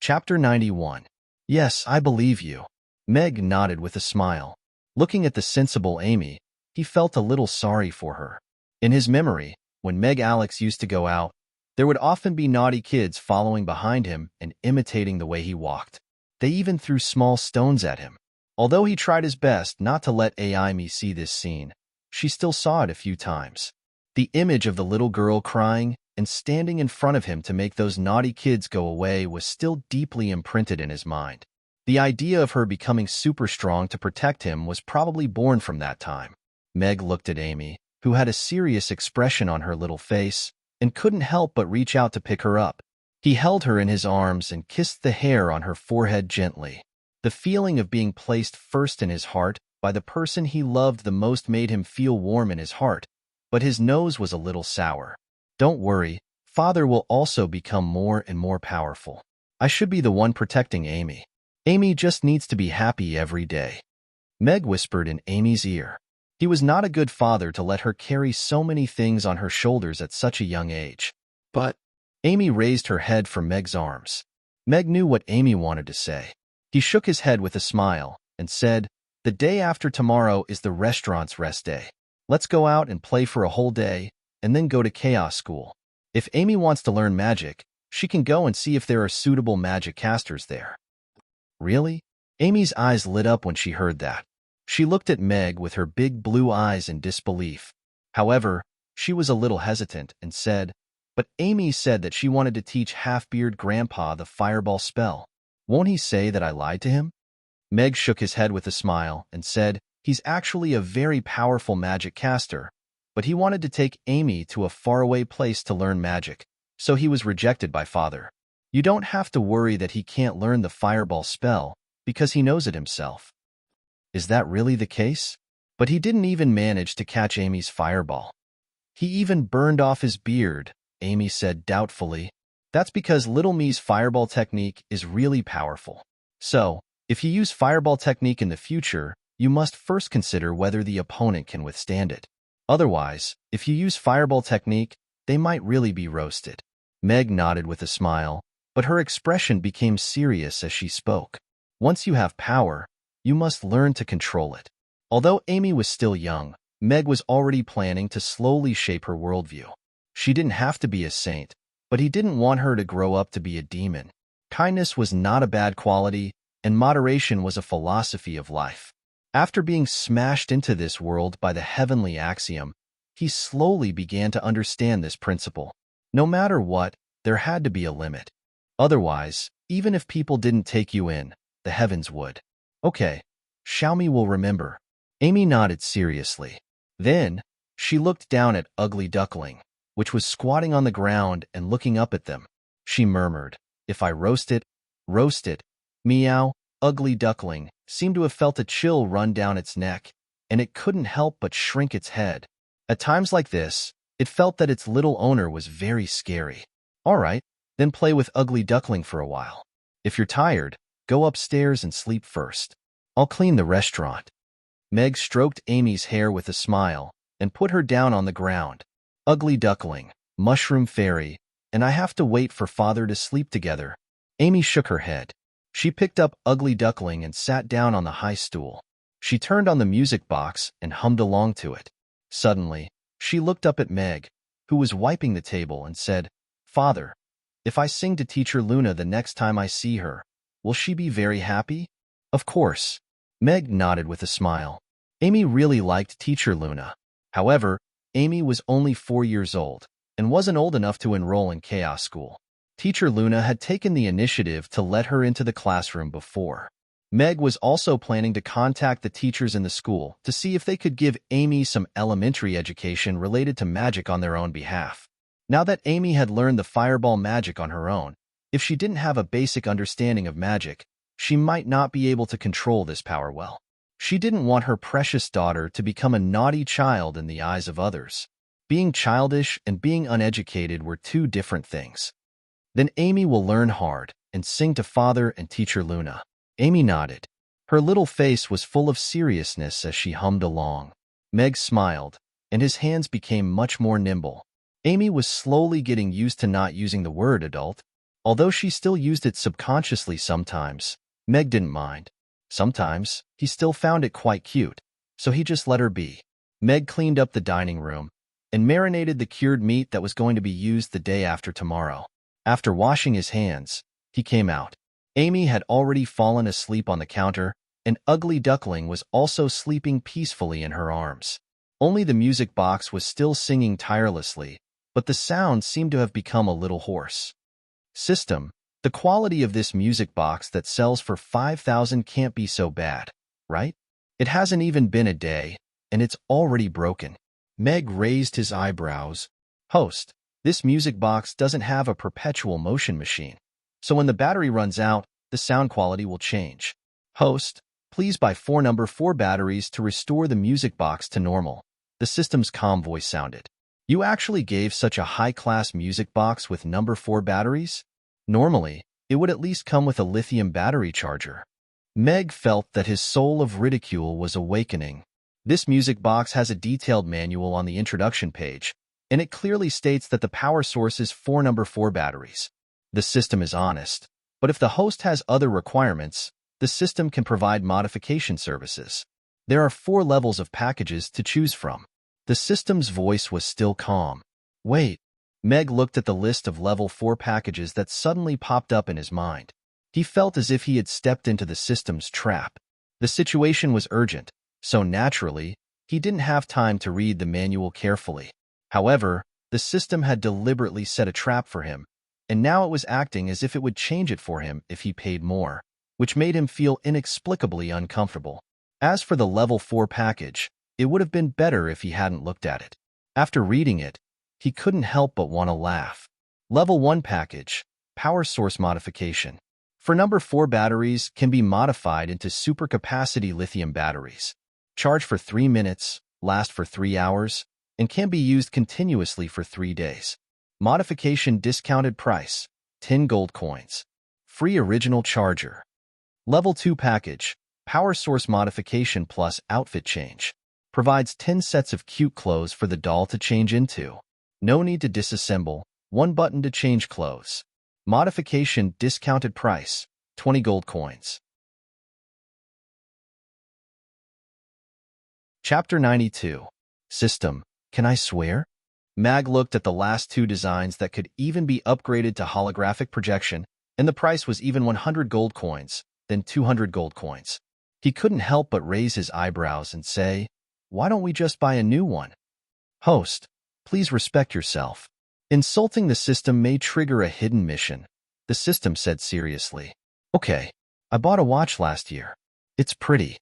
Chapter 91. Yes, I believe you. Meg nodded with a smile. Looking at the sensible Amy, he felt a little sorry for her. In his memory, when Meg Alex used to go out, there would often be naughty kids following behind him and imitating the way he walked. They even threw small stones at him. Although he tried his best not to let Amy see this scene, she still saw it a few times. The image of the little girl crying and standing in front of him to make those naughty kids go away was still deeply imprinted in his mind. The idea of her becoming super strong to protect him was probably born from that time. Meg looked at Amy, who had a serious expression on her little face, and couldn't help but reach out to pick her up. He held her in his arms and kissed the hair on her forehead gently. The feeling of being placed first in his heart by the person he loved the most made him feel warm in his heart, but his nose was a little sour. Don't worry, Father will also become more and more powerful. I should be the one protecting Amy. Amy just needs to be happy every day. Meg whispered in Amy's ear. He was not a good father to let her carry so many things on her shoulders at such a young age. But Amy raised her head from Meg's arms. Meg knew what Amy wanted to say. He shook his head with a smile and said, "The day after tomorrow is the restaurant's rest day. Let's go out and play for a whole day, and then go to chaos school. If Amy wants to learn magic, she can go and see if there are suitable magic casters there." Really? Amy's eyes lit up when she heard that. She looked at Meg with her big blue eyes in disbelief. However, she was a little hesitant and said, "But Amy said that she wanted to teach half-beard Grandpa the fireball spell. Won't he say that I lied to him?" Meg shook his head with a smile and said, "He's actually a very powerful magic caster, but he wanted to take Amy to a faraway place to learn magic, so he was rejected by Father. You don't have to worry that he can't learn the fireball spell, because he knows it himself." Is that really the case? But he didn't even manage to catch Amy's fireball. He even burned off his beard, Amy said doubtfully. That's because little me's fireball technique is really powerful. So, if you use fireball technique in the future, you must first consider whether the opponent can withstand it. Otherwise, if you use fireball technique, they might really be roasted. Meg nodded with a smile, but her expression became serious as she spoke. Once you have power, you must learn to control it. Although Amy was still young, Meg was already planning to slowly shape her worldview. She didn't have to be a saint, but he didn't want her to grow up to be a demon. Kindness was not a bad quality, and moderation was a philosophy of life. After being smashed into this world by the heavenly axiom, he slowly began to understand this principle. No matter what, there had to be a limit. Otherwise, even if people didn't take you in, the heavens would. Okay, Xiaomi will remember. Amy nodded seriously. Then, she looked down at Ugly Duckling, which was squatting on the ground and looking up at them. She murmured, "If I roast it, roast it." Meow. Ugly Duckling seemed to have felt a chill run down its neck, and it couldn't help but shrink its head. At times like this, it felt that its little owner was very scary. All right, then play with Ugly Duckling for a while. If you're tired, go upstairs and sleep first. I'll clean the restaurant. Meg stroked Amy's hair with a smile and put her down on the ground. Ugly Duckling, Mushroom Fairy, and I have to wait for Father to sleep together. Amy shook her head. She picked up Ugly Duckling and sat down on the high stool. She turned on the music box and hummed along to it. Suddenly, she looked up at Meg, who was wiping the table, and said, "Father, if I sing to Teacher Luna the next time I see her, will she be very happy?" "Of course." Meg nodded with a smile. Amy really liked Teacher Luna. However, Amy was only 4 years old and wasn't old enough to enroll in Chaos School. Teacher Luna had taken the initiative to let her into the classroom before. Meg was also planning to contact the teachers in the school to see if they could give Amy some elementary education related to magic on their own behalf. Now that Amy had learned the fireball magic on her own, if she didn't have a basic understanding of magic, she might not be able to control this power well. She didn't want her precious daughter to become a naughty child in the eyes of others. Being childish and being uneducated were two different things. Then Amy will learn hard and sing to Father and Teacher Luna. Amy nodded. Her little face was full of seriousness as she hummed along. Meg smiled, and his hands became much more nimble. Amy was slowly getting used to not using the word adult. Although she still used it subconsciously sometimes, Meg didn't mind. Sometimes, he still found it quite cute, so he just let her be. Meg cleaned up the dining room and marinated the cured meat that was going to be used the day after tomorrow. After washing his hands, he came out. Amy had already fallen asleep on the counter, An ugly duckling was also sleeping peacefully in her arms. Only the music box was still singing tirelessly, but the sound seemed to have become a little hoarse. System, the quality of this music box that sells for 5,000 can't be so bad, right? It hasn't even been a day, and it's already broken. Meg raised his eyebrows. Host, this music box doesn't have a perpetual motion machine, so when the battery runs out, the sound quality will change. Host, please buy 4 number 4 batteries to restore the music box to normal. The system's calm voice sounded. You actually gave such a high-class music box with number 4 batteries? Normally, it would at least come with a lithium battery charger. Meg felt that his soul of ridicule was awakening. This music box has a detailed manual on the introduction page, and it clearly states that the power source is 4 number 4 batteries. The system is honest, but if the host has other requirements, the system can provide modification services. There are 4 levels of packages to choose from. The system's voice was still calm. Wait. Meg looked at the list of level 4 packages that suddenly popped up in his mind. He felt as if he had stepped into the system's trap. The situation was urgent, so naturally, he didn't have time to read the manual carefully. However, the system had deliberately set a trap for him, and now it was acting as if it would change it for him if he paid more, which made him feel inexplicably uncomfortable. As for the level 4 package, it would have been better if he hadn't looked at it. After reading it, he couldn't help but want to laugh. Level 1 package, power source modification. For number 4 batteries can be modified into supercapacity lithium batteries. Charge for 3 minutes, last for 3 hours, and can be used continuously for 3 days. Modification discounted price, 10 gold coins. Free original charger. Level 2 package, power source modification plus outfit change. Provides 10 sets of cute clothes for the doll to change into. No need to disassemble, 1 button to change clothes. Modification discounted price, 20 gold coins. Chapter 92. System, can I swear? Mag looked at the last 2 designs that could even be upgraded to holographic projection, and the price was even 100 gold coins, then 200 gold coins. He couldn't help but raise his eyebrows and say, why don't we just buy a new one? Host, please respect yourself. Insulting the system may trigger a hidden mission, the system said seriously. Okay, I bought a watch last year. It's pretty.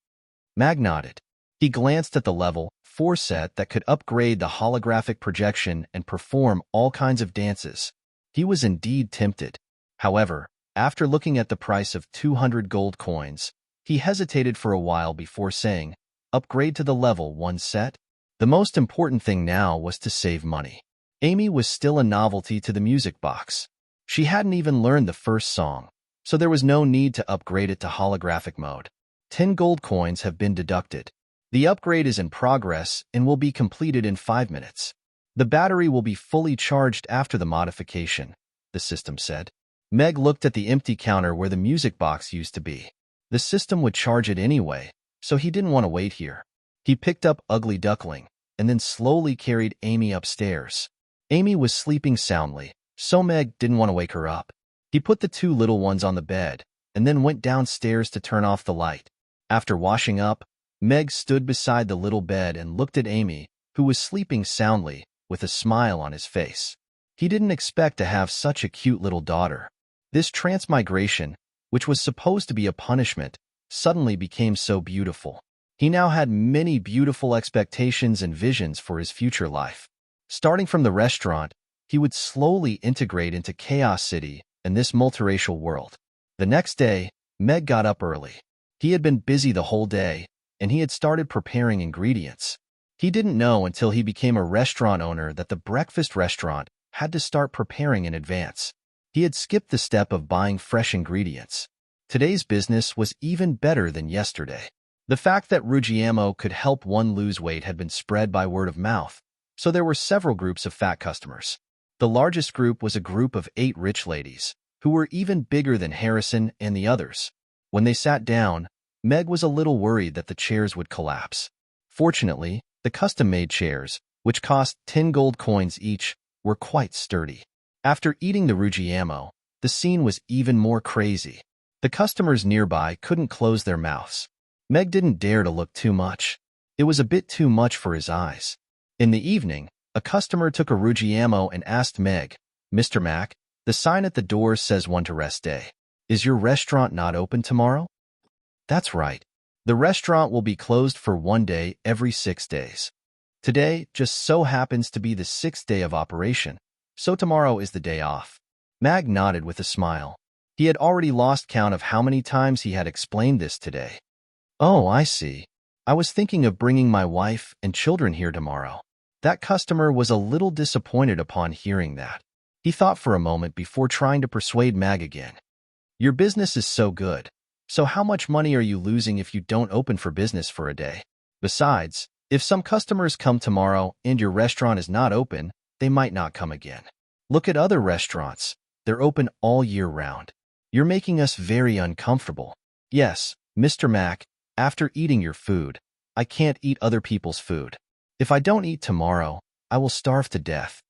Mag nodded. He glanced at the level 4 set that could upgrade the holographic projection and perform all kinds of dances. He was indeed tempted. However, after looking at the price of 200 gold coins, he hesitated for a while before saying, upgrade to the level 1 set? The most important thing now was to save money. Amy was still a novelty to the music box. She hadn't even learned the first song, so there was no need to upgrade it to holographic mode. 10 gold coins have been deducted. The upgrade is in progress and will be completed in 5 minutes. The battery will be fully charged after the modification, the system said. Meg looked at the empty counter where the music box used to be. The system would charge it anyway, so he didn't want to wait here. He picked up Ugly Duckling and then slowly carried Amy upstairs. Amy was sleeping soundly, so Meg didn't want to wake her up. He put the 2 little ones on the bed and then went downstairs to turn off the light. After washing up, Meg stood beside the little bed and looked at Amy, who was sleeping soundly, with a smile on his face. He didn't expect to have such a cute little daughter. This transmigration, which was supposed to be a punishment, suddenly became so beautiful. He now had many beautiful expectations and visions for his future life. Starting from the restaurant, he would slowly integrate into Chaos City and this multiracial world. The next day, Meg got up early. He had been busy the whole day, and he had started preparing ingredients. He didn't know until he became a restaurant owner that the breakfast restaurant had to start preparing in advance. He had skipped the step of buying fresh ingredients. Today's business was even better than yesterday. The fact that Ruggiemo could help one lose weight had been spread by word of mouth, so there were several groups of fat customers. The largest group was a group of 8 rich ladies, who were even bigger than Harrison and the others. When they sat down, Meg was a little worried that the chairs would collapse. Fortunately, the custom-made chairs, which cost 10 gold coins each, were quite sturdy. After eating the Ruggiemo, the scene was even more crazy. The customers nearby couldn't close their mouths. Meg didn't dare to look too much. It was a bit too much for his eyes. In the evening, a customer took a Ruggiamo and asked Meg, "Mr. Mac, the sign at the door says 1 to rest day. Is your restaurant not open tomorrow?" "That's right. The restaurant will be closed for 1 day every 6 days. Today just so happens to be the 6th day of operation, so tomorrow is the day off." Mag nodded with a smile. He had already lost count of how many times he had explained this today. "Oh, I see. I was thinking of bringing my wife and children here tomorrow." That customer was a little disappointed upon hearing that. He thought for a moment before trying to persuade Mag again. "Your business is so good. So how much money are you losing if you don't open for business for a day? Besides, if some customers come tomorrow and your restaurant is not open, they might not come again. Look at other restaurants. They're open all year round. You're making us very uncomfortable." "Yes, Mr. Mac, after eating your food, I can't eat other people's food. If I don't eat tomorrow, I will starve to death."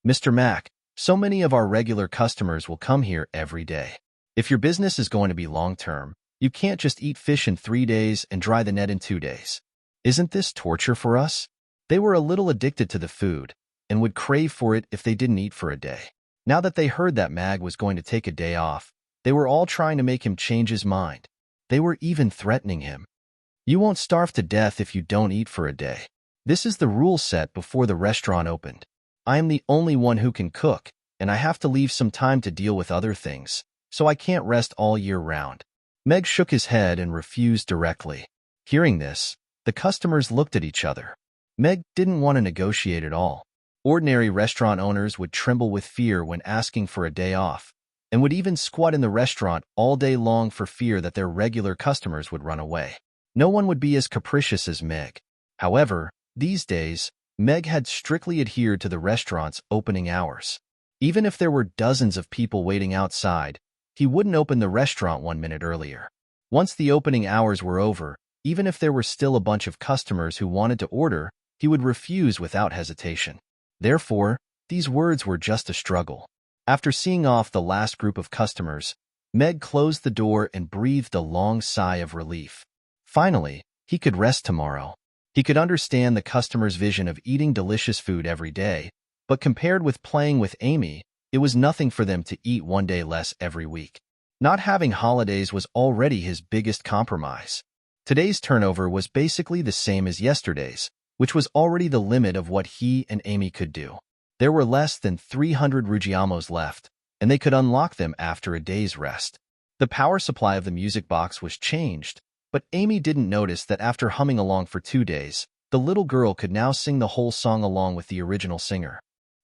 "Mr. Mac, so many of our regular customers will come here every day. If your business is going to be long-term, you can't just eat fish in 3 days and dry the net in 2 days. Isn't this torture for us?" They were a little addicted to the food and would crave for it if they didn't eat for a day. Now that they heard that Mag was going to take a day off, they were all trying to make him change his mind. They were even threatening him. "You won't starve to death if you don't eat for a day. This is the rule set before the restaurant opened. I am the only one who can cook, and I have to leave some time to deal with other things, so I can't rest all year round." Meg shook his head and refused directly. Hearing this, the customers looked at each other. Meg didn't want to negotiate at all. Ordinary restaurant owners would tremble with fear when asking for a day off, and would even squat in the restaurant all day long for fear that their regular customers would run away. No one would be as capricious as Meg. However, these days, Meg had strictly adhered to the restaurant's opening hours. Even if there were dozens of people waiting outside, he wouldn't open the restaurant 1 minute earlier. Once the opening hours were over, even if there were still a bunch of customers who wanted to order, he would refuse without hesitation. Therefore, these words were just a struggle. After seeing off the last group of customers, Meg closed the door and breathed a long sigh of relief. Finally, he could rest tomorrow. He could understand the customer's vision of eating delicious food every day, but compared with playing with Amy, it was nothing for them to eat 1 day less every week. Not having holidays was already his biggest compromise. Today's turnover was basically the same as yesterday's, which was already the limit of what he and Amy could do. There were less than 300 Ruggiamos left, and they could unlock them after a day's rest. The power supply of the music box was changed, but Amy didn't notice that after humming along for 2 days, the little girl could now sing the whole song along with the original singer.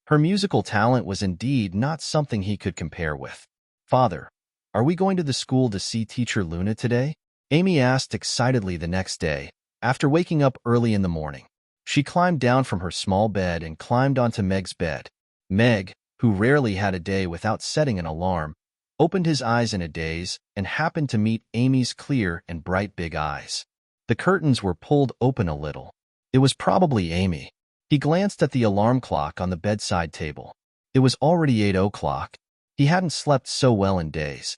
Her musical talent was indeed not something he could compare with. "Father, are we going to the school to see Teacher Luna today?" Amy asked excitedly the next day, after waking up early in the morning. She climbed down from her small bed and climbed onto Meg's bed. Meg, who rarely had a day without setting an alarm, opened his eyes in a daze and happened to meet Amy's clear and bright big eyes. The curtains were pulled open a little. It was probably Amy. He glanced at the alarm clock on the bedside table. It was already 8 o'clock. He hadn't slept so well in days.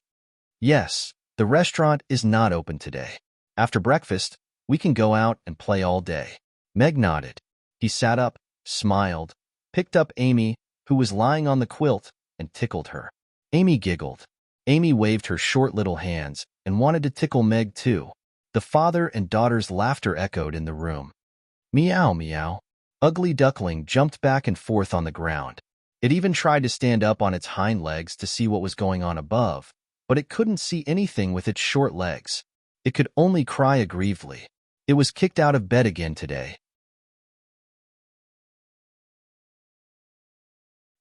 "Yes, the restaurant is not open today. After breakfast, we can go out and play all day." Meg nodded. He sat up, smiled, picked up Amy, who was lying on the quilt, and tickled her. Amy giggled. Amy waved her short little hands and wanted to tickle Meg too. The father and daughter's laughter echoed in the room. "Meow, meow." Ugly Duckling jumped back and forth on the ground. It even tried to stand up on its hind legs to see what was going on above, but it couldn't see anything with its short legs. It could only cry aggrievedly. It was kicked out of bed again today.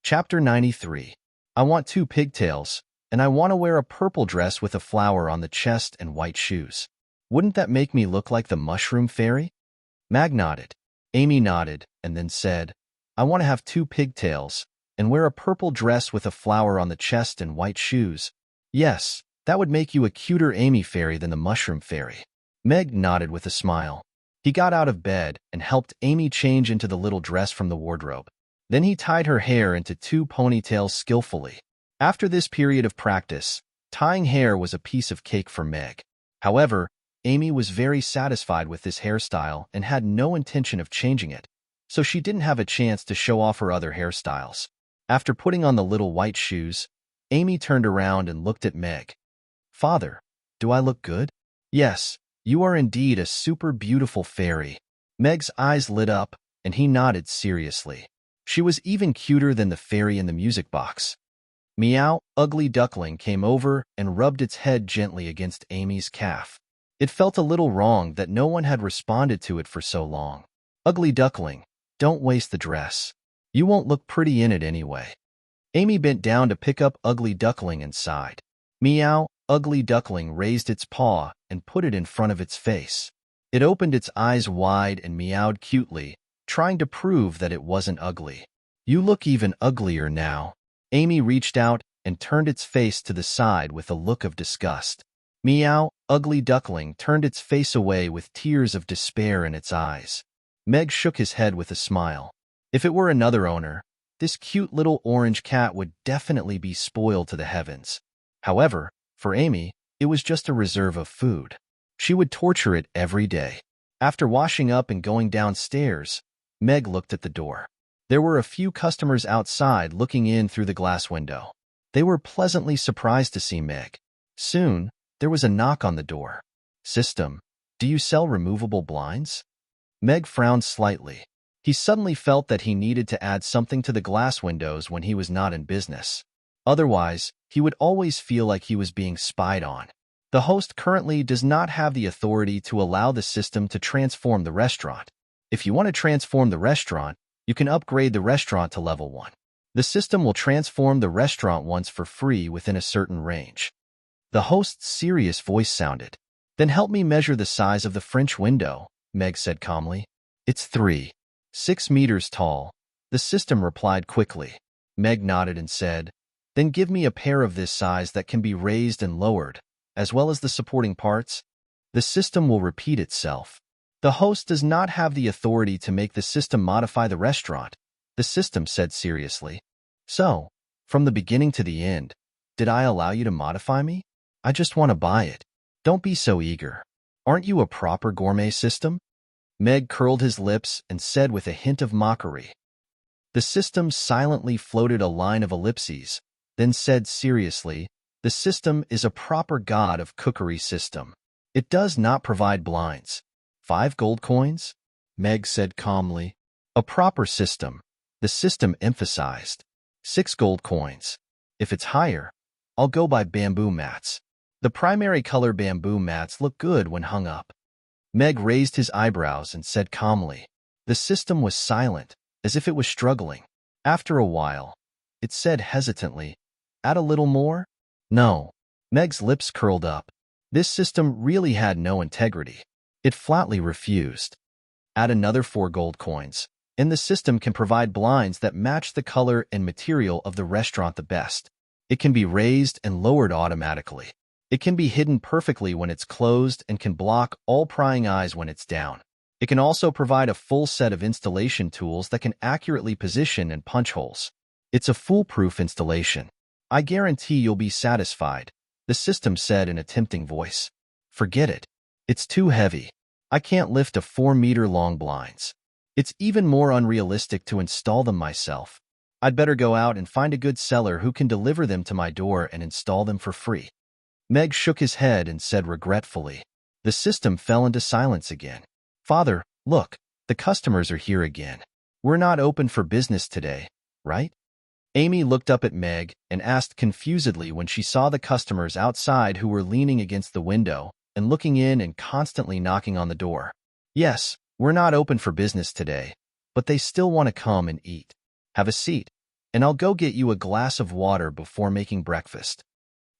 Chapter 93. I want 2 pigtails, and I want to wear a purple dress with a flower on the chest and white shoes. Wouldn't that make me look like the mushroom fairy? Mag nodded. Amy nodded, and then said, "I want to have 2 pigtails, and wear a purple dress with a flower on the chest and white shoes. Yes, that would make you a cuter Amy fairy than the mushroom fairy." Meg nodded with a smile. He got out of bed and helped Amy change into the little dress from the wardrobe. Then he tied her hair into 2 ponytails skillfully. After this period of practice, tying hair was a piece of cake for Meg. However, Amy was very satisfied with this hairstyle and had no intention of changing it, so she didn't have a chance to show off her other hairstyles. After putting on the little white shoes, Amy turned around and looked at Meg. "Father, do I look good?" "Yes, you are indeed a super beautiful fairy." Meg's eyes lit up, and he nodded seriously. She was even cuter than the fairy in the music box. Meow, Ugly Duckling came over and rubbed its head gently against Amy's calf. It felt a little wrong that no one had responded to it for so long. "Ugly Duckling, don't waste the dress. You won't look pretty in it anyway." Amy bent down to pick up Ugly Duckling and sighed. Meow, Ugly Duckling raised its paw and put it in front of its face. It opened its eyes wide and meowed cutely, trying to prove that it wasn't ugly. "You look even uglier now." Amy reached out and turned its face to the side with a look of disgust. Meow, Ugly Duckling turned its face away with tears of despair in its eyes. Meg shook his head with a smile. If it were another owner, this cute little orange cat would definitely be spoiled to the heavens. However, for Amy, it was just a reserve of food. She would torture it every day. After washing up and going downstairs, Meg looked at the door. There were a few customers outside looking in through the glass window. They were pleasantly surprised to see Meg. Soon, there was a knock on the door. "System, do you sell removable blinds?" Meg frowned slightly. He suddenly felt that he needed to add something to the glass windows when he was not in business. Otherwise, he would always feel like he was being spied on. The host currently does not have the authority to allow the system to transform the restaurant. If you want to transform the restaurant, you can upgrade the restaurant to level 1. The system will transform the restaurant once for free within a certain range. The host's serious voice sounded. "Then help me measure the size of the French window," Meg said calmly. "It's 3.6 meters tall." The system replied quickly. Meg nodded and said, "Then give me a pair of this size that can be raised and lowered, as well as the supporting parts." The system will repeat itself. The host does not have the authority to make the system modify the restaurant, the system said seriously. "So, from the beginning to the end, did I allow you to modify me? I just want to buy it. Don't be so eager. Aren't you a proper gourmet system?" Meg curled his lips and said with a hint of mockery. The system silently floated a line of ellipses, then said seriously, "The system is a proper god of cookery system. It does not provide blinds." 5 gold coins? Meg said calmly. "A proper system," the system emphasized. 6 gold coins. If it's higher, I'll go buy bamboo mats. The primary color bamboo mats look good when hung up. Meg raised his eyebrows and said calmly. The system was silent, as if it was struggling. After a while, it said hesitantly, "Add a little more?" "No." Meg's lips curled up. This system really had no integrity. It flatly refused. "Add another 4 gold coins, and the system can provide blinds that match the color and material of the restaurant the best. It can be raised and lowered automatically. It can be hidden perfectly when it's closed and can block all prying eyes when it's down. It can also provide a full set of installation tools that can accurately position and punch holes. It's a foolproof installation. I guarantee you'll be satisfied," the system said in a tempting voice. "Forget it. It's too heavy. I can't lift a 4-meter-long blinds. It's even more unrealistic to install them myself. I'd better go out and find a good seller who can deliver them to my door and install them for free." Meg shook his head and said regretfully. The system fell into silence again. "Father, look, the customers are here again. We're not open for business today, right?" Amy looked up at Meg and asked confusedly when she saw the customers outside who were leaning against the window and looking in and constantly knocking on the door. "Yes, we're not open for business today, but they still want to come and eat. Have a seat, and I'll go get you a glass of water before making breakfast."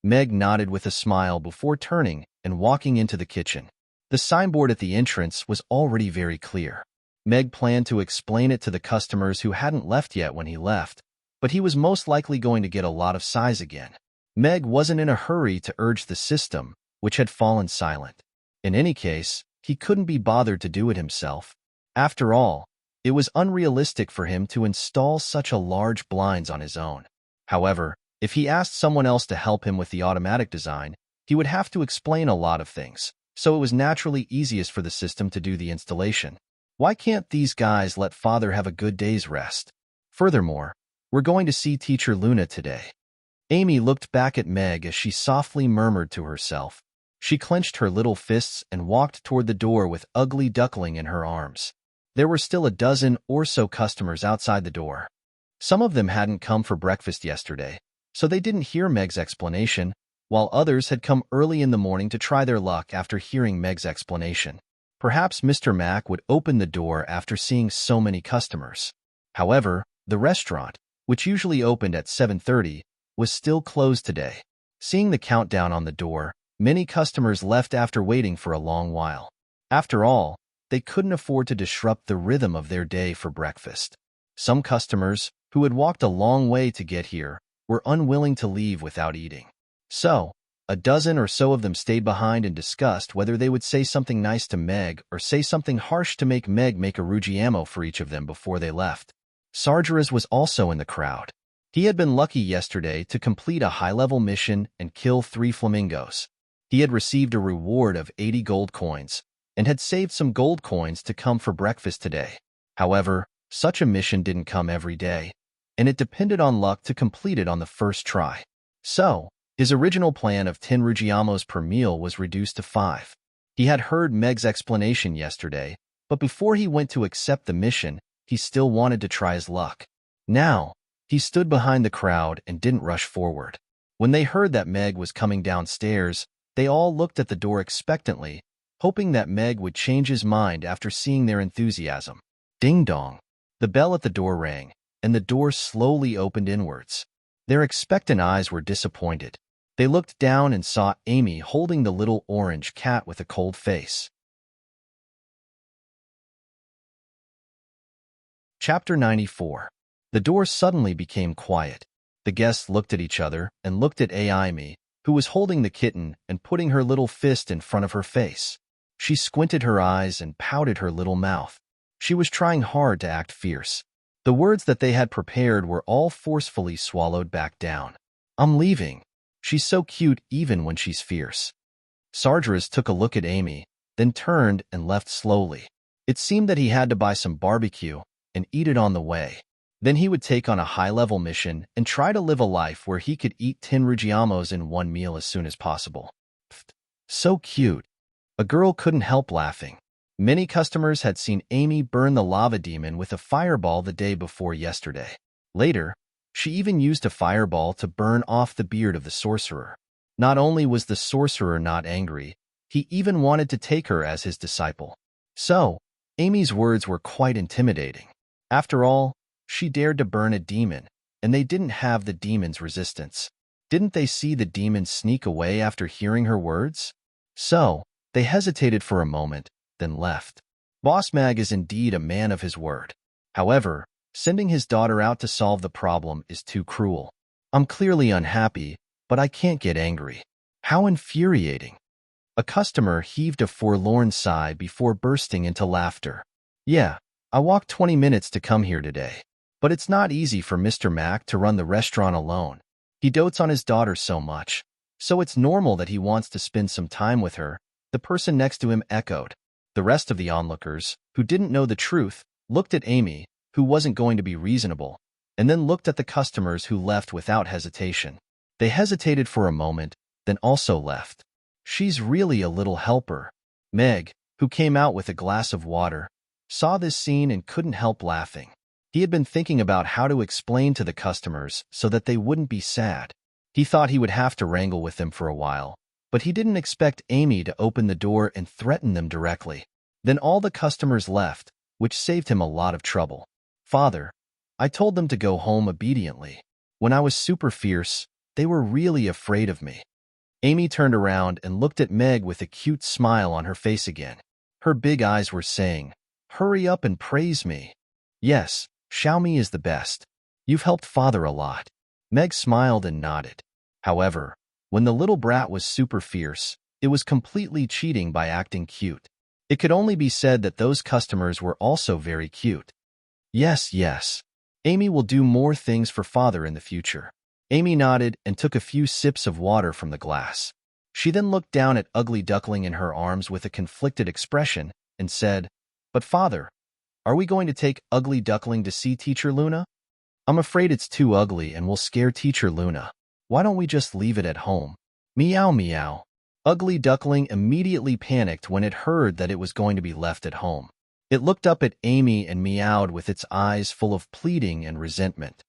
Meg nodded with a smile before turning and walking into the kitchen. The signboard at the entrance was already very clear. Meg planned to explain it to the customers who hadn't left yet when he left, but he was most likely going to get a lot of sighs again. Meg wasn't in a hurry to urge the system, which had fallen silent. In any case, he couldn't be bothered to do it himself. After all, it was unrealistic for him to install such a large blinds on his own. However, if he asked someone else to help him with the automatic design, he would have to explain a lot of things, so it was naturally easiest for the system to do the installation. Why can't these guys let Father have a good day's rest? Furthermore, we're going to see Teacher Luna today. Amy looked back at Meg as she softly murmured to herself. She clenched her little fists and walked toward the door with Ugly Duckling in her arms. There were still a dozen or so customers outside the door. Some of them hadn't come for breakfast yesterday, so they didn't hear Meg's explanation, while others had come early in the morning to try their luck after hearing Meg's explanation. Perhaps Mr. Mack would open the door after seeing so many customers. However, the restaurant, which usually opened at 7:30, was still closed today. Seeing the countdown on the door, many customers left after waiting for a long while. After all, they couldn't afford to disrupt the rhythm of their day for breakfast. Some customers, who had walked a long way to get here, were unwilling to leave without eating. So, a dozen or so of them stayed behind and discussed whether they would say something nice to Meg or say something harsh to make Meg make a Ruggiamo for each of them before they left. Sargeras was also in the crowd. He had been lucky yesterday to complete a high-level mission and kill 3 flamingos. He had received a reward of 80 gold coins and had saved some gold coins to come for breakfast today. However, such a mission didn't come every day, and it depended on luck to complete it on the first try. So, his original plan of 10 Ruggiamos per meal was reduced to 5. He had heard Meg's explanation yesterday, but before he went to accept the mission, he still wanted to try his luck. Now, he stood behind the crowd and didn't rush forward. When they heard that Meg was coming downstairs, they all looked at the door expectantly, hoping that Meg would change his mind after seeing their enthusiasm. Ding-dong. The bell at the door rang, and the door slowly opened inwards. Their expectant eyes were disappointed. They looked down and saw Amy holding the little orange cat with a cold face. Chapter 94. The door suddenly became quiet. The guests looked at each other and looked at Amy, who was holding the kitten and putting her little fist in front of her face. She squinted her eyes and pouted her little mouth. She was trying hard to act fierce. The words that they had prepared were all forcefully swallowed back down. I'm leaving. She's so cute even when she's fierce. Sargeras took a look at Amy, then turned and left slowly. It seemed that he had to buy some barbecue and eat it on the way. Then he would take on a high-level mission and try to live a life where he could eat 10 Ruggiamos in one meal as soon as possible. So cute. A girl couldn't help laughing. Many customers had seen Amy burn the lava demon with a fireball the day before yesterday. Later, she even used a fireball to burn off the beard of the sorcerer. Not only was the sorcerer not angry, he even wanted to take her as his disciple. So, Amy's words were quite intimidating. After all, she dared to burn a demon, and they didn't have the demon's resistance. Didn't they see the demon sneak away after hearing her words? So, they hesitated for a moment, then left. Boss Mag is indeed a man of his word. However, sending his daughter out to solve the problem is too cruel. I'm clearly unhappy, but I can't get angry. How infuriating. A customer heaved a forlorn sigh before bursting into laughter. Yeah, I walked 20 minutes to come here today. But it's not easy for Mr. Mack to run the restaurant alone. He dotes on his daughter so much. So it's normal that he wants to spend some time with her, the person next to him echoed. The rest of the onlookers, who didn't know the truth, looked at Amy, who wasn't going to be reasonable, and then looked at the customers who left without hesitation. They hesitated for a moment, then also left. She's really a little helper. Meg, who came out with a glass of water, saw this scene and couldn't help laughing. He had been thinking about how to explain to the customers so that they wouldn't be sad. He thought he would have to wrangle with them for a while, but he didn't expect Amy to open the door and threaten them directly. Then all the customers left, which saved him a lot of trouble. Father, I told them to go home obediently. When I was super fierce, they were really afraid of me. Amy turned around and looked at Meg with a cute smile on her face again. Her big eyes were saying, hurry up and praise me. Yes, Xiaomi is the best. You've helped Father a lot. Meg smiled and nodded. However, when the little brat was super fierce, it was completely cheating by acting cute. It could only be said that those customers were also very cute. Yes. Amy will do more things for Father in the future. Amy nodded and took a few sips of water from the glass. She then looked down at Ugly Duckling in her arms with a conflicted expression and said, "But father, are we going to take Ugly Duckling to see Teacher Luna? I'm afraid it's too ugly and will scare Teacher Luna. Why don't we just leave it at home?" Meow meow. Ugly Duckling immediately panicked when it heard that it was going to be left at home. It looked up at Amy and meowed with its eyes full of pleading and resentment.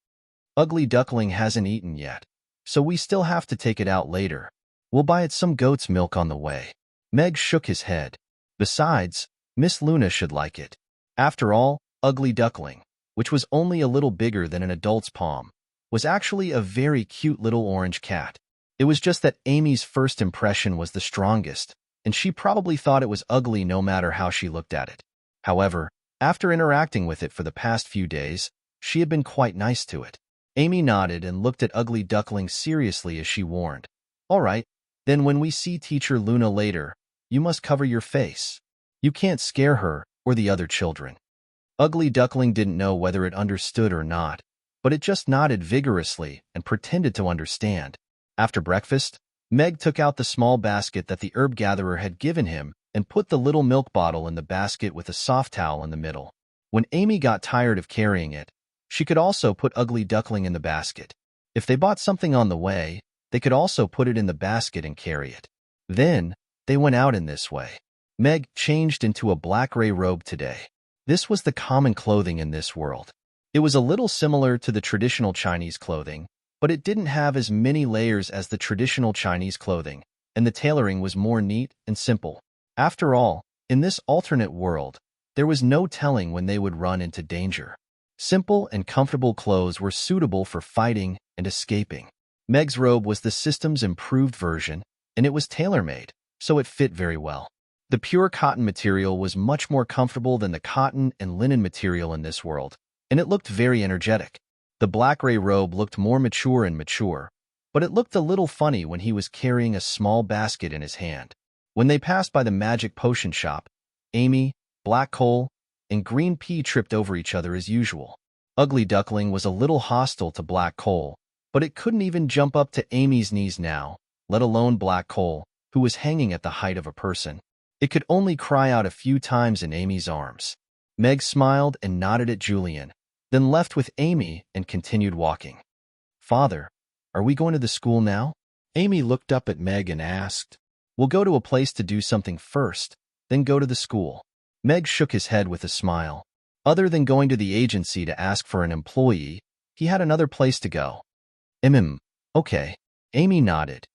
Ugly Duckling hasn't eaten yet, so we still have to take it out later. We'll buy it some goat's milk on the way. Meg shook his head. Besides, Miss Luna should like it. After all, Ugly Duckling, which was only a little bigger than an adult's palm, was actually a very cute little orange cat. It was just that Amy's first impression was the strongest, and she probably thought it was ugly no matter how she looked at it. However, after interacting with it for the past few days, she had been quite nice to it. Amy nodded and looked at Ugly Duckling seriously as she warned, "All right, then when we see Teacher Luna later, you must cover your face. You can't scare her or the other children." Ugly Duckling didn't know whether it understood or not, but it just nodded vigorously and pretended to understand. After breakfast, Meg took out the small basket that the herb gatherer had given him and put the little milk bottle in the basket with a soft towel in the middle. When Amy got tired of carrying it, she could also put Ugly Duckling in the basket. If they bought something on the way, they could also put it in the basket and carry it. Then, they went out in this way. Meg changed into a black-gray robe today. This was the common clothing in this world. It was a little similar to the traditional Chinese clothing, but it didn't have as many layers as the traditional Chinese clothing, and the tailoring was more neat and simple. After all, in this alternate world, there was no telling when they would run into danger. Simple and comfortable clothes were suitable for fighting and escaping. Meg's robe was the system's improved version, and it was tailor-made, so it fit very well. The pure cotton material was much more comfortable than the cotton and linen material in this world, and it looked very energetic. The black-gray robe looked more mature, but it looked a little funny when he was carrying a small basket in his hand. When they passed by the magic potion shop, Amy, Black Coal, and Green Pea tripped over each other as usual. Ugly Duckling was a little hostile to Black Coal, but it couldn't even jump up to Amy's knees now, let alone Black Coal, who was hanging at the height of a person. It could only cry out a few times in Amy's arms. Meg smiled and nodded at Julian, then left with Amy and continued walking. "Father, are we going to the school now?" Amy looked up at Meg and asked. "We'll go to a place to do something first, then go to the school." Meg shook his head with a smile. Other than going to the agency to ask for an employee, he had another place to go. Okay. Amy nodded.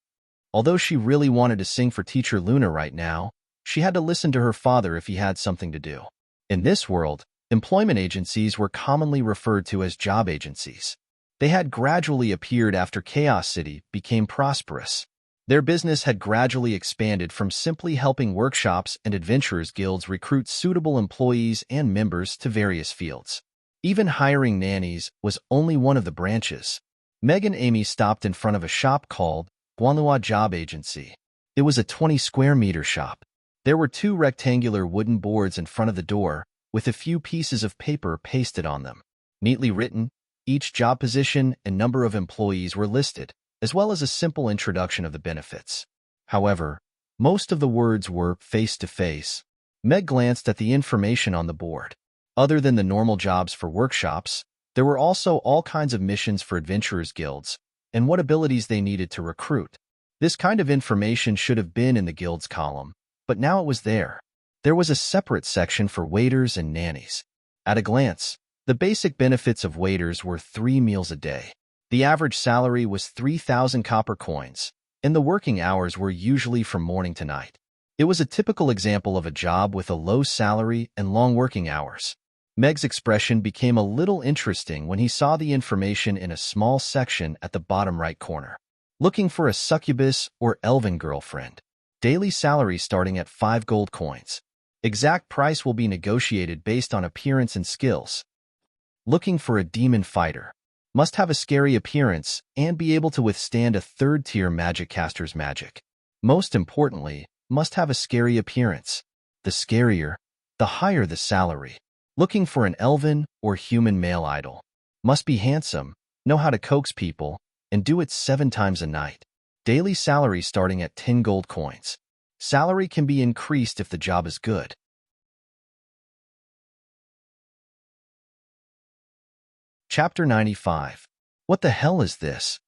Although she really wanted to sing for Teacher Luna right now, she had to listen to her father if he had something to do. In this world, employment agencies were commonly referred to as job agencies. They had gradually appeared after Chaos City became prosperous. Their business had gradually expanded from simply helping workshops and adventurers guilds recruit suitable employees and members to various fields. Even hiring nannies was only one of the branches. Meg and Amy stopped in front of a shop called Guanlua Job Agency. It was a 20-square-meter shop. There were 2 rectangular wooden boards in front of the door, with a few pieces of paper pasted on them. Neatly written, each job position and number of employees were listed, as well as a simple introduction of the benefits. However, most of the words were face-to-face. Meg glanced at the information on the board. Other than the normal jobs for workshops, there were also all kinds of missions for adventurers guilds, and what abilities they needed to recruit. This kind of information should have been in the guilds column, but now it was there. There was a separate section for waiters and nannies. At a glance, the basic benefits of waiters were 3 meals a day. The average salary was 3,000 copper coins, and the working hours were usually from morning to night. It was a typical example of a job with a low salary and long working hours. Meg's expression became a little interesting when he saw the information in a small section at the bottom right corner. Looking for a succubus or elven girlfriend. Daily salary starting at 5 gold coins. Exact price will be negotiated based on appearance and skills. Looking for a demon fighter. Must have a scary appearance and be able to withstand a 3rd-tier magic caster's magic. Most importantly, must have a scary appearance. The scarier, the higher the salary. Looking for an elven or human male idol. Must be handsome, know how to coax people, and do it 7 times a night. Daily salary starting at 10 gold coins. Salary can be increased if the job is good. Chapter 95. What the hell is this?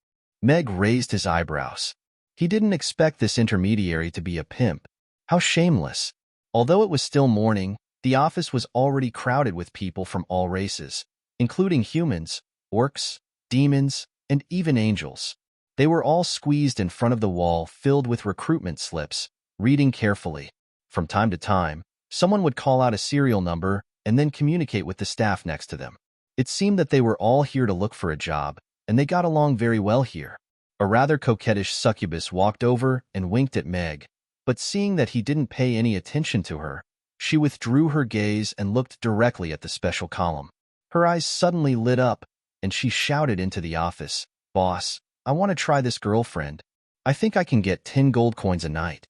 Meg raised his eyebrows. He didn't expect this intermediary to be a pimp. How shameless. Although it was still morning, the office was already crowded with people from all races, including humans, orcs, demons, and even angels. They were all squeezed in front of the wall filled with recruitment slips, reading carefully. From time to time, someone would call out a serial number and then communicate with the staff next to them. It seemed that they were all here to look for a job, and they got along very well here. A rather coquettish succubus walked over and winked at Meg, but seeing that he didn't pay any attention to her, she withdrew her gaze and looked directly at the special column. Her eyes suddenly lit up, and she shouted into the office, "Boss, I want to try this girlfriend. I think I can get 10 gold coins a night."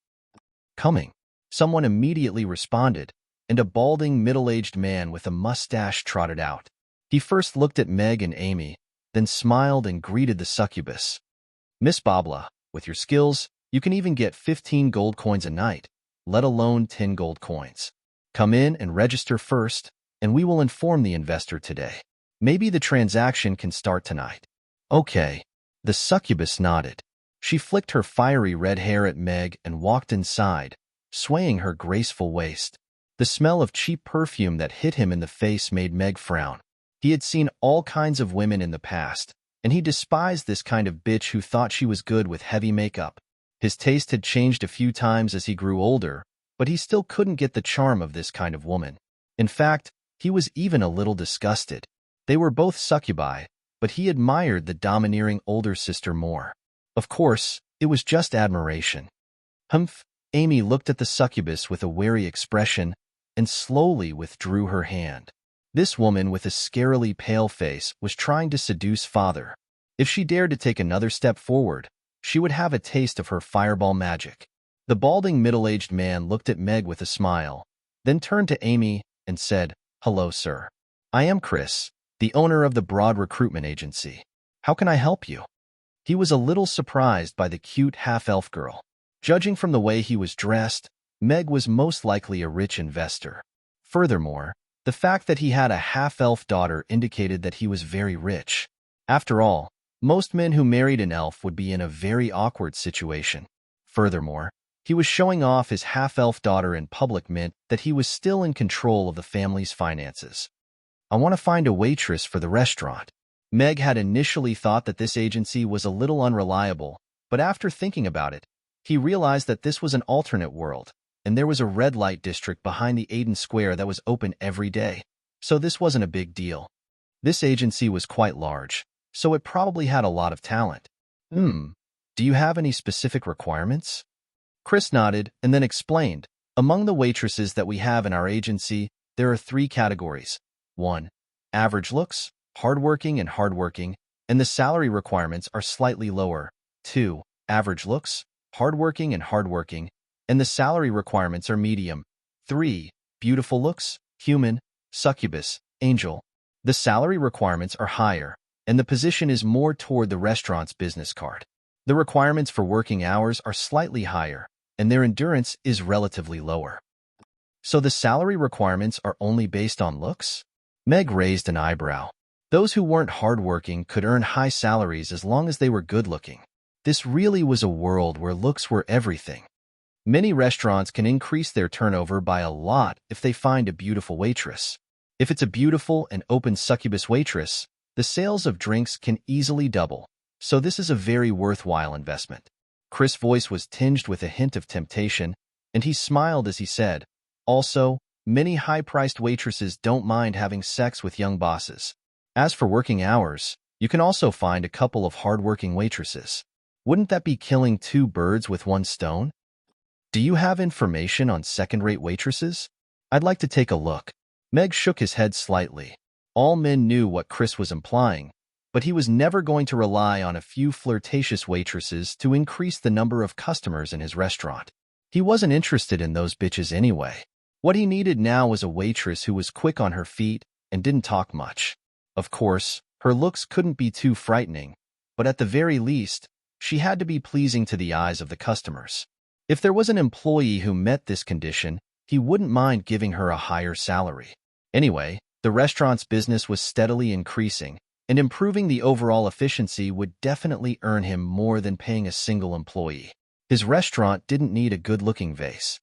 Coming. Someone immediately responded, and a balding, middle-aged man with a mustache trotted out. He first looked at Meg and Amy, then smiled and greeted the succubus. "Miss Babla, with your skills, you can even get 15 gold coins a night, let alone 10 gold coins. Come in and register first, and we will inform the investor today. Maybe the transaction can start tonight." "Okay." The succubus nodded. She flicked her fiery red hair at Meg and walked inside, swaying her graceful waist. The smell of cheap perfume that hit him in the face made Meg frown. He had seen all kinds of women in the past, and he despised this kind of bitch who thought she was good with heavy makeup. His taste had changed a few times as he grew older, but he still couldn't get the charm of this kind of woman. In fact, he was even a little disgusted. They were both succubi, but he admired the domineering older sister more. Of course, it was just admiration. Humph! Amy looked at the succubus with a wary expression and slowly withdrew her hand. This woman with a scarily pale face was trying to seduce father. If she dared to take another step forward, she would have a taste of her fireball magic. The balding middle-aged man looked at Meg with a smile, then turned to Amy and said, "Hello, sir. I am Chris, the owner of the Broad Recruitment Agency. How can I help you?" He was a little surprised by the cute half-elf girl. Judging from the way he was dressed, Meg was most likely a rich investor. Furthermore, the fact that he had a half-elf daughter indicated that he was very rich. After all, most men who married an elf would be in a very awkward situation. Furthermore, he was showing off his half-elf daughter in public meant that he was still in control of the family's finances. "I want to find a waitress for the restaurant." Meg had initially thought that this agency was a little unreliable, but after thinking about it, he realized that this was an alternate world, and there was a red light district behind the Aiden Square that was open every day, so this wasn't a big deal. This agency was quite large, so it probably had a lot of talent. Do you have any specific requirements?" Chris nodded and then explained, "Among the waitresses that we have in our agency, there are 3 categories. 1. Average looks, hardworking, and the salary requirements are slightly lower. 2. Average looks, hardworking, and the salary requirements are medium. 3. Beautiful looks, human, succubus, angel. The salary requirements are higher, and the position is more toward the restaurant's business card. The requirements for working hours are slightly higher, and their endurance is relatively lower." "So the salary requirements are only based on looks?" Meg raised an eyebrow. Those who weren't hardworking could earn high salaries as long as they were good-looking. This really was a world where looks were everything. Many restaurants can increase their turnover by a lot if they find a beautiful waitress. If it's a beautiful and open succubus waitress, the sales of drinks can easily double, so this is a very worthwhile investment. Chris' voice was tinged with a hint of temptation, and he smiled as he said, "Also, many high-priced waitresses don't mind having sex with young bosses. As for working hours, you can also find a couple of hard-working waitresses. Wouldn't that be killing 2 birds with 1 stone? Do you have information on second-rate waitresses? I'd like to take a look." Meg shook his head slightly. All men knew what Chris was implying, but he was never going to rely on a few flirtatious waitresses to increase the number of customers in his restaurant. He wasn't interested in those bitches anyway. What he needed now was a waitress who was quick on her feet and didn't talk much. Of course, her looks couldn't be too frightening, but at the very least, She had to be pleasing to the eyes of the customers. If there was an employee who met this condition, he wouldn't mind giving her a higher salary. Anyway, the restaurant's business was steadily increasing, and improving the overall efficiency would definitely earn him more than paying a single employee. His restaurant didn't need a good-looking vase.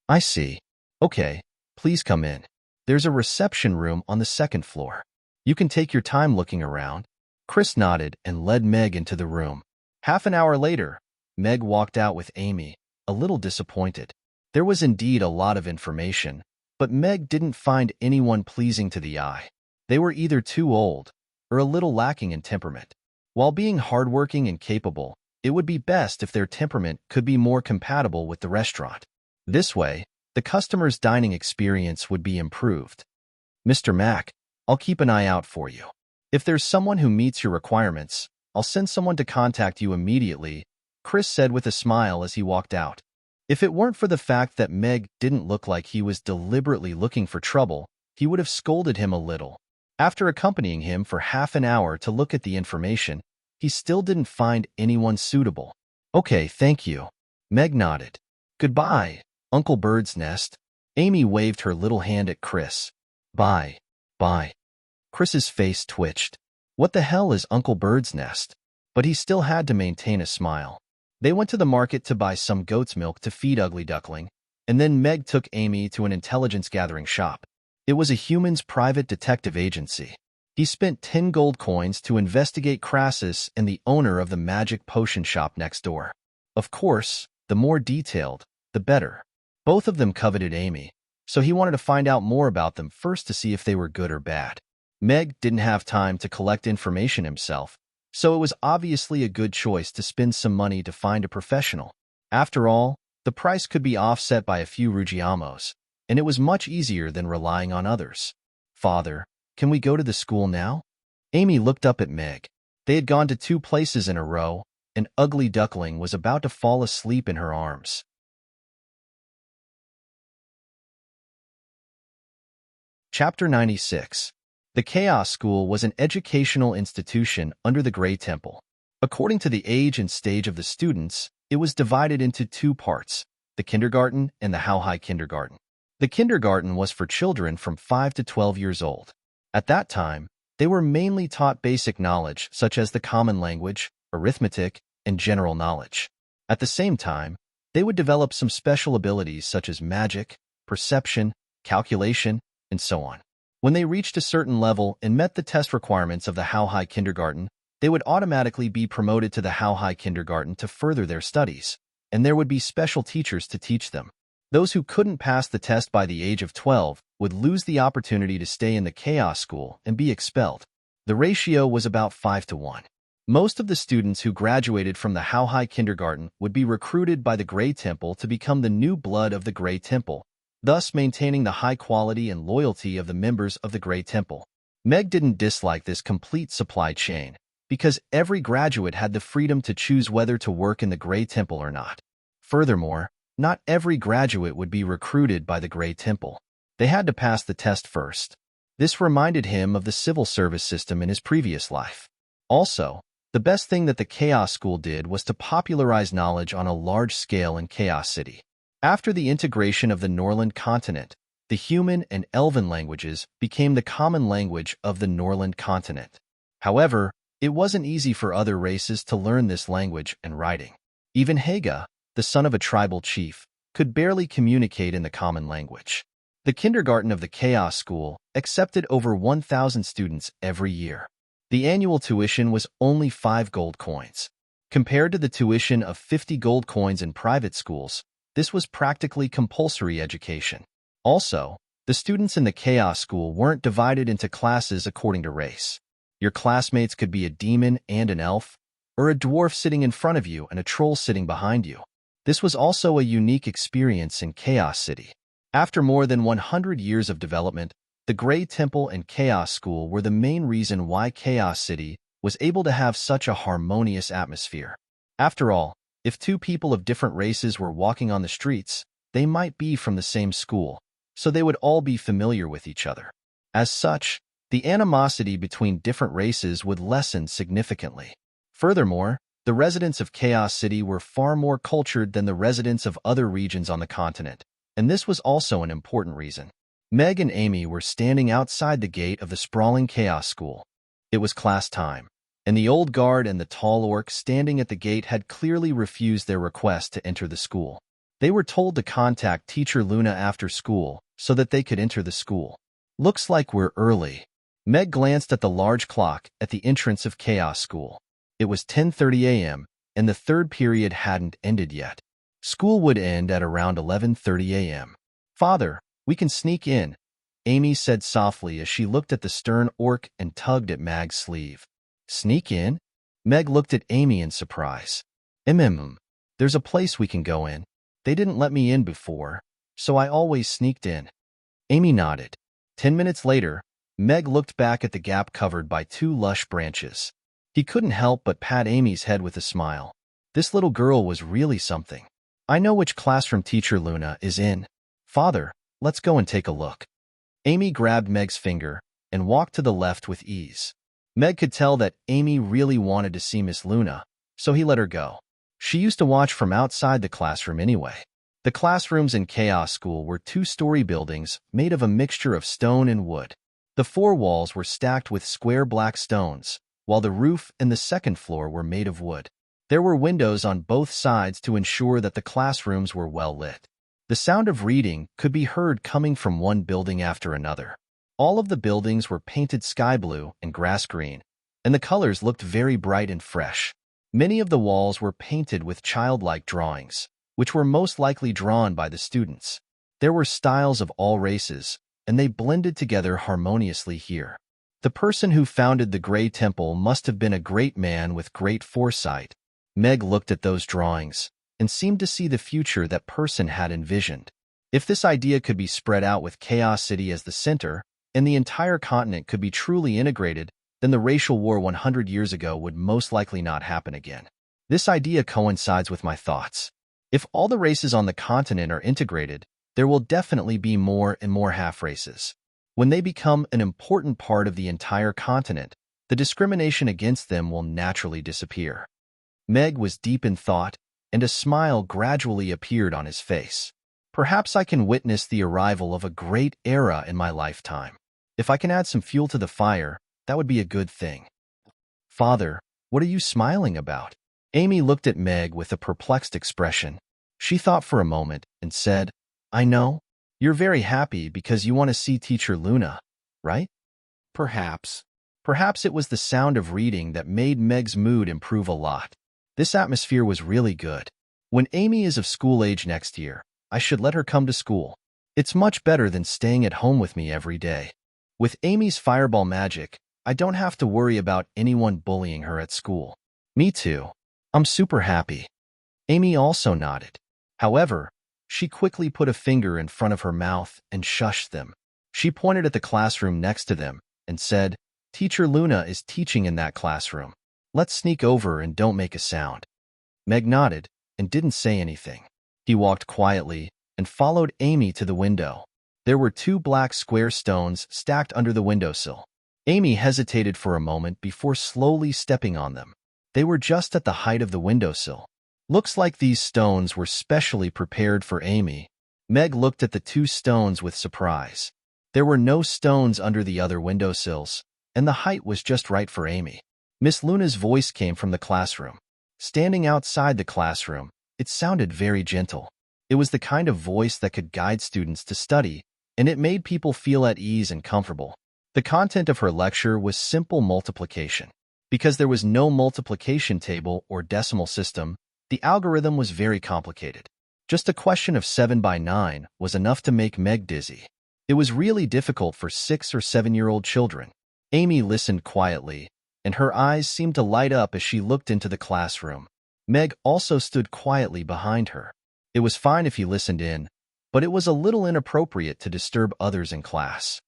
I see. Okay, please come in. There's a reception room on the second floor. You can take your time looking around. Chris nodded and led Meg into the room. Half an hour later, Meg walked out with Amy, a little disappointed. There was indeed a lot of information, but Meg didn't find anyone pleasing to the eye. They were either too old or a little lacking in temperament. While being hardworking and capable, it would be best if their temperament could be more compatible with the restaurant. This way, the customer's dining experience would be improved. Mr. Mack, I'll keep an eye out for you. If there's someone who meets your requirements, I'll send someone to contact you immediately, Chris said with a smile as he walked out. If it weren't for the fact that Meg didn't look like he was deliberately looking for trouble, he would have scolded him a little. After accompanying him for half an hour to look at the information, he still didn't find anyone suitable. Okay, thank you. Meg nodded. Goodbye, Uncle Bird's Nest. Amy waved her little hand at Chris. Bye. Bye. Chris's face twitched. What the hell is Uncle Bird's Nest? But he still had to maintain a smile. They went to the market to buy some goat's milk to feed Ugly Duckling, and then Meg took Amy to an intelligence-gathering shop. It was a human's private detective agency. He spent 10 gold coins to investigate Crassus and the owner of the magic potion shop next door. Of course, the more detailed, the better. Both of them coveted Amy, so he wanted to find out more about them first to see if they were good or bad. Meg didn't have time to collect information himself, so it was obviously a good choice to spend some money to find a professional. After all, the price could be offset by a few Rugiamos, and it was much easier than relying on others. Father, can we go to the school now? Amy looked up at Meg. They had gone to 2 places in a row, and Ugly Duckling was about to fall asleep in her arms. Chapter 96. The Chaos School was an educational institution under the Grey Temple. According to the age and stage of the students, it was divided into 2 parts, the kindergarten and the How High Kindergarten. The kindergarten was for children from 5 to 12 years old. At that time, they were mainly taught basic knowledge such as the common language, arithmetic, and general knowledge. At the same time, they would develop some special abilities such as magic, perception, calculation, and so on. When they reached a certain level and met the test requirements of the How High Kindergarten, they would automatically be promoted to the How High Kindergarten to further their studies, and there would be special teachers to teach them. Those who couldn't pass the test by the age of 12 would lose the opportunity to stay in the Chaos School and be expelled. The ratio was about 5 to 1. Most of the students who graduated from the How High Kindergarten would be recruited by the Grey Temple to become the new blood of the Grey Temple, thus maintaining the high quality and loyalty of the members of the Grey Temple. Meg didn't dislike this complete supply chain, because every graduate had the freedom to choose whether to work in the Grey Temple or not. Furthermore, not every graduate would be recruited by the Grey Temple. They had to pass the test first. This reminded him of the civil service system in his previous life. Also, the best thing that the Chaos School did was to popularize knowledge on a large scale in Chaos City. After the integration of the Norland continent, the human and elven languages became the common language of the Norland continent. However, it wasn't easy for other races to learn this language and writing. Even Haga, the son of a tribal chief, could barely communicate in the common language. The kindergarten of the Chaos School accepted over 1,000 students every year. The annual tuition was only 5 gold coins. Compared to the tuition of 50 gold coins in private schools, this was practically compulsory education. Also, the students in the Chaos School weren't divided into classes according to race. Your classmates could be a demon and an elf, or a dwarf sitting in front of you and a troll sitting behind you. This was also a unique experience in Chaos City. After more than 100 years of development, the Grey Temple and Chaos School were the main reason why Chaos City was able to have such a harmonious atmosphere. After all, if 2 people of different races were walking on the streets, they might be from the same school, so they would all be familiar with each other. As such, the animosity between different races would lessen significantly. Furthermore, The residents of Chaos City were far more cultured than the residents of other regions on the continent, and this was also an important reason. Meg and Amy were standing outside the gate of the sprawling Chaos School. It was class time, and the old guard and the tall orc standing at the gate had clearly refused their request to enter the school. They were told to contact Teacher Luna after school so that they could enter the school. Looks like we're early. Meg glanced at the large clock at the entrance of Chaos School. It was 10:30 a.m., and the third period hadn't ended yet. School would end at around 11:30 a.m. "Father, we can sneak in," Amy said softly as she looked at the stern orc and tugged at Meg's sleeve. "Sneak in?" Meg looked at Amy in surprise. There's a place we can go in. They didn't let me in before, so I always sneaked in." Amy nodded. 10 minutes later, Meg looked back at the gap covered by 2 lush branches. He couldn't help but pat Amy's head with a smile. This little girl was really something. "I know which classroom Teacher Luna is in. Father, let's go and take a look." Amy grabbed Meg's finger and walked to the left with ease. Meg could tell that Amy really wanted to see Miss Luna, so he let her go. She used to watch from outside the classroom anyway. The classrooms in Chaos School were 2-story buildings made of a mixture of stone and wood. The 4 walls were stacked with square black stones, while the roof and the second floor were made of wood. There were windows on both sides to ensure that the classrooms were well lit. The sound of reading could be heard coming from one building after another. All of the buildings were painted sky blue and grass green, and the colors looked very bright and fresh. Many of the walls were painted with childlike drawings, which were most likely drawn by the students. There were styles of all races, and they blended together harmoniously here. The person who founded the Grey Temple must have been a great man with great foresight. Meg looked at those drawings and seemed to see the future that person had envisioned. If this idea could be spread out with Chaos City as the center, and the entire continent could be truly integrated, then the racial war 100 years ago would most likely not happen again. This idea coincides with my thoughts. If all the races on the continent are integrated, there will definitely be more and more half-races. When they become an important part of the entire continent, the discrimination against them will naturally disappear. Meg was deep in thought, and a smile gradually appeared on his face. Perhaps I can witness the arrival of a great era in my lifetime. If I can add some fuel to the fire, that would be a good thing. "Father, what are you smiling about?" Amy looked at Meg with a perplexed expression. She thought for a moment and said, "I know. You're very happy because you want to see Teacher Luna, right?" Perhaps. Perhaps it was the sound of reading that made Meg's mood improve a lot. This atmosphere was really good. When Amy is of school age next year, I should let her come to school. It's much better than staying at home with me every day. With Amy's fireball magic, I don't have to worry about anyone bullying her at school. Me too. I'm super happy. Amy also nodded. However, she quickly put a finger in front of her mouth and shushed them. She pointed at the classroom next to them and said, "Teacher Luna is teaching in that classroom. Let's sneak over and don't make a sound." Meg nodded and didn't say anything. He walked quietly and followed Amy to the window. There were 2 black square stones stacked under the windowsill. Amy hesitated for a moment before slowly stepping on them. They were just at the height of the windowsill. Looks like these stones were specially prepared for Amy. Meg looked at the 2 stones with surprise. There were no stones under the other windowsills, and the height was just right for Amy. Miss Luna's voice came from the classroom. Standing outside the classroom, it sounded very gentle. It was the kind of voice that could guide students to study, and it made people feel at ease and comfortable. The content of her lecture was simple multiplication. Because there was no multiplication table or decimal system, the algorithm was very complicated. Just a question of 7 by 9 was enough to make Meg dizzy. It was really difficult for 6 or 7-year-old children. Amy listened quietly, and her eyes seemed to light up as she looked into the classroom. Meg also stood quietly behind her. It was fine if he listened in, but it was a little inappropriate to disturb others in class.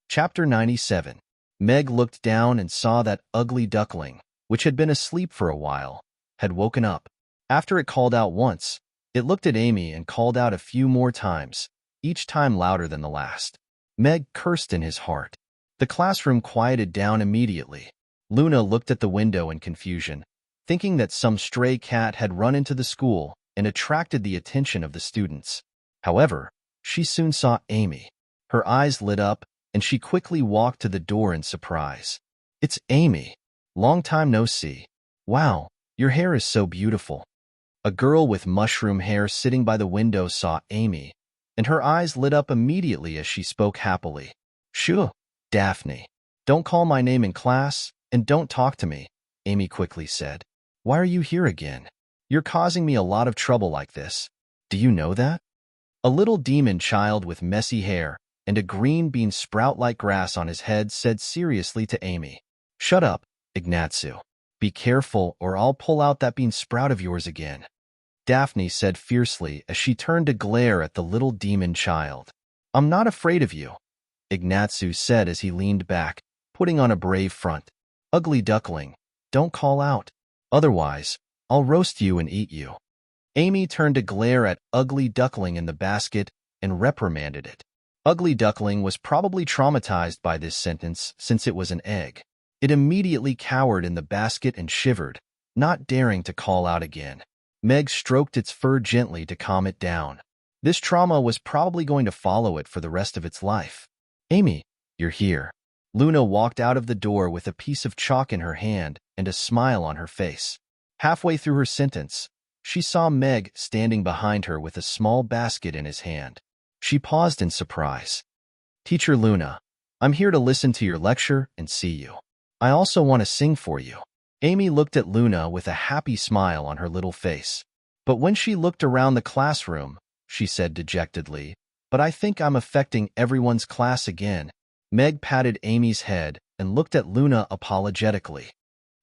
Chapter 97. Meg looked down and saw that ugly duckling, which had been asleep for a while, had woken up. After it called out once, it looked at Amy and called out a few more times, each time louder than the last. Meg cursed in his heart. The classroom quieted down immediately. Luna looked at the window in confusion, thinking that some stray cat had run into the school and attracted the attention of the students. However, she soon saw Amy. Her eyes lit up, and she quickly walked to the door in surprise. "It's Amy. Long time no see. Wow, your hair is so beautiful." A girl with mushroom hair sitting by the window saw Amy, and her eyes lit up immediately as she spoke happily. "Shoo, Daphne. Don't call my name in class, and don't talk to me," Amy quickly said. "Why are you here again? You're causing me a lot of trouble like this. Do you know that?" A little demon child with messy hair and a green bean sprout like grass on his head said seriously to Amy, "Shut up, Ignatsu. Be careful or I'll pull out that bean sprout of yours again," Daphne said fiercely as she turned to glare at the little demon child. "I'm not afraid of you," Ignatsu said as he leaned back, putting on a brave front. "Ugly duckling, don't call out. Otherwise, I'll roast you and eat you." Amy turned to glare at Ugly Duckling in the basket and reprimanded it. Ugly Duckling was probably traumatized by this sentence since it was an egg. It immediately cowered in the basket and shivered, not daring to call out again. Meg stroked its fur gently to calm it down. This trauma was probably going to follow it for the rest of its life. "Amy, you're here." Luna walked out of the door with a piece of chalk in her hand and a smile on her face. Halfway through her sentence, she saw Meg standing behind her with a small basket in his hand. She paused in surprise. "Teacher Luna, I'm here to listen to your lecture and see you. I also want to sing for you." Amy looked at Luna with a happy smile on her little face. But when she looked around the classroom, she said dejectedly, "But I think I'm affecting everyone's class again." Meg patted Amy's head and looked at Luna apologetically.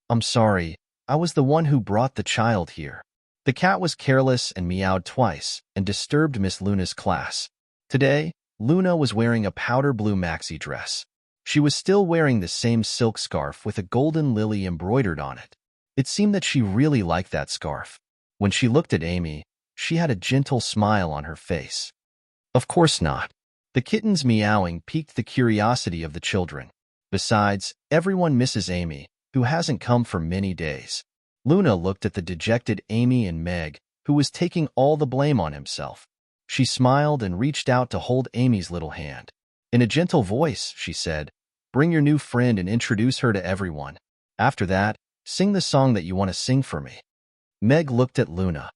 "I'm sorry, I was the one who brought the child here." The cat was careless and meowed twice and disturbed Miss Luna's class. Today, Luna was wearing a powder blue maxi dress. She was still wearing the same silk scarf with a golden lily embroidered on it. It seemed that she really liked that scarf. When she looked at Amy, she had a gentle smile on her face. Of course not. The kitten's meowing piqued the curiosity of the children. Besides, everyone misses Amy, who hasn't come for many days. Luna looked at the dejected Amy and Meg, who was taking all the blame on himself. She smiled and reached out to hold Amy's little hand. In a gentle voice, she said, "Bring your new friend and introduce her to everyone. After that, sing the song that you want to sing for me." Meg looked at Luna.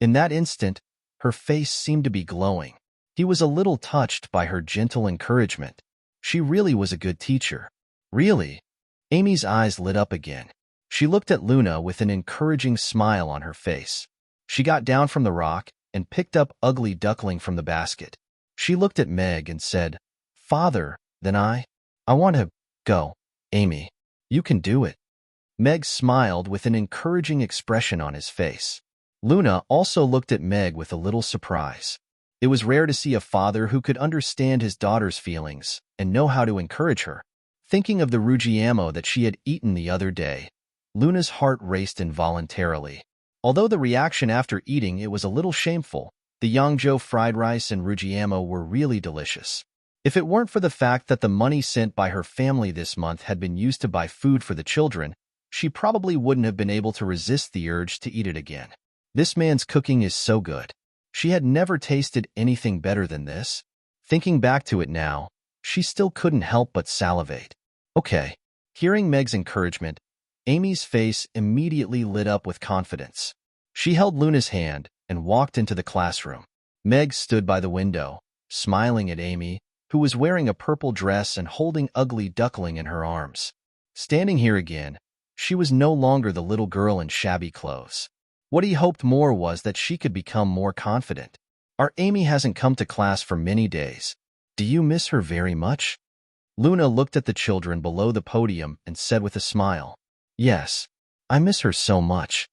In that instant, her face seemed to be glowing. He was a little touched by her gentle encouragement. She really was a good teacher. "Really?" Amy's eyes lit up again. She looked at Luna with an encouraging smile on her face. She got down from the rock and picked up Ugly Duckling from the basket. She looked at Meg and said, "Father, then I want to go. Amy, you can do it." Meg smiled with an encouraging expression on his face. Luna also looked at Meg with a little surprise. It was rare to see a father who could understand his daughter's feelings and know how to encourage her. Thinking of the Ruggiamo that she had eaten the other day, Luna's heart raced involuntarily. Although the reaction after eating it was a little shameful, the Yangzhou fried rice and Ruggiamo were really delicious. If it weren't for the fact that the money sent by her family this month had been used to buy food for the children, she probably wouldn't have been able to resist the urge to eat it again. This man's cooking is so good. She had never tasted anything better than this. Thinking back to it now, she still couldn't help but salivate. Okay. Hearing Meg's encouragement, Amy's face immediately lit up with confidence. She held Luna's hand and walked into the classroom. Meg stood by the window, smiling at Amy, who was wearing a purple dress and holding Ugly Duckling in her arms. Standing here again, she was no longer the little girl in shabby clothes. What he hoped more was that she could become more confident. Our Amy hasn't come to class for many days. Do you miss her very much? Luna looked at the children below the podium and said with a smile, "Yes, I miss her so much."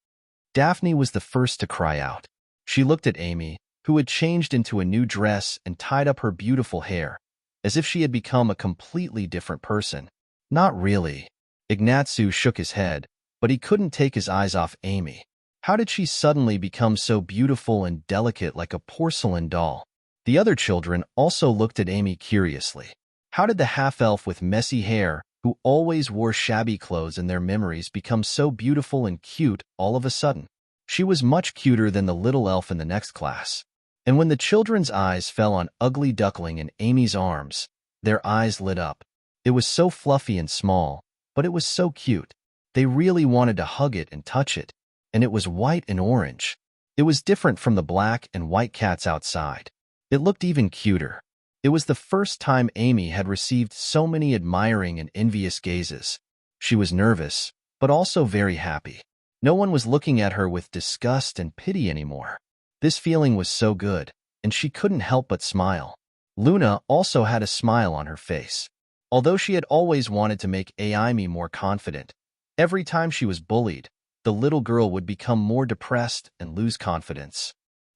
Daphne was the first to cry out. She looked at Amy, who had changed into a new dress and tied up her beautiful hair, as if she had become a completely different person. Not really. Ignatsu shook his head, but he couldn't take his eyes off Amy. How did she suddenly become so beautiful and delicate like a porcelain doll? The other children also looked at Amy curiously. How did the half-elf with messy hair, who always wore shabby clothes in their memories, become so beautiful and cute all of a sudden? She was much cuter than the little elf in the next class. And when the children's eyes fell on Ugly Duckling in Amy's arms, their eyes lit up. It was so fluffy and small, but it was so cute. They really wanted to hug it and touch it, and it was white and orange. It was different from the black and white cats outside. It looked even cuter. It was the first time Amy had received so many admiring and envious gazes. She was nervous, but also very happy. No one was looking at her with disgust and pity anymore. This feeling was so good, and she couldn't help but smile. Luna also had a smile on her face. Although she had always wanted to make Amy more confident, every time she was bullied, the little girl would become more depressed and lose confidence.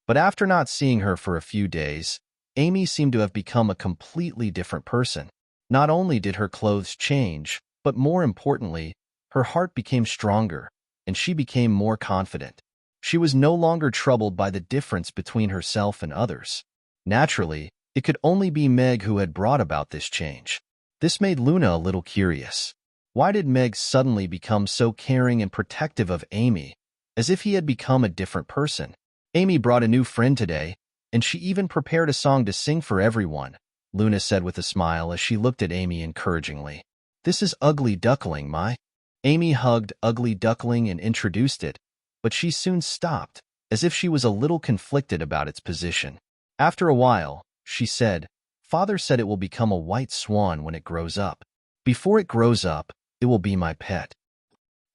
But after not seeing her for a few days, Amy seemed to have become a completely different person. Not only did her clothes change, but more importantly, her heart became stronger, and she became more confident. She was no longer troubled by the difference between herself and others. Naturally, it could only be Meg who had brought about this change. This made Luna a little curious. Why did Meg suddenly become so caring and protective of Amy, as if he had become a different person? Amy brought a new friend today, and she even prepared a song to sing for everyone, Luna said with a smile as she looked at Amy encouragingly. This is Ugly Duckling, my. Amy hugged Ugly Duckling and introduced it, but she soon stopped, as if she was a little conflicted about its position. After a while, she said, Father said it will become a white swan when it grows up. Before it grows up, it will be my pet.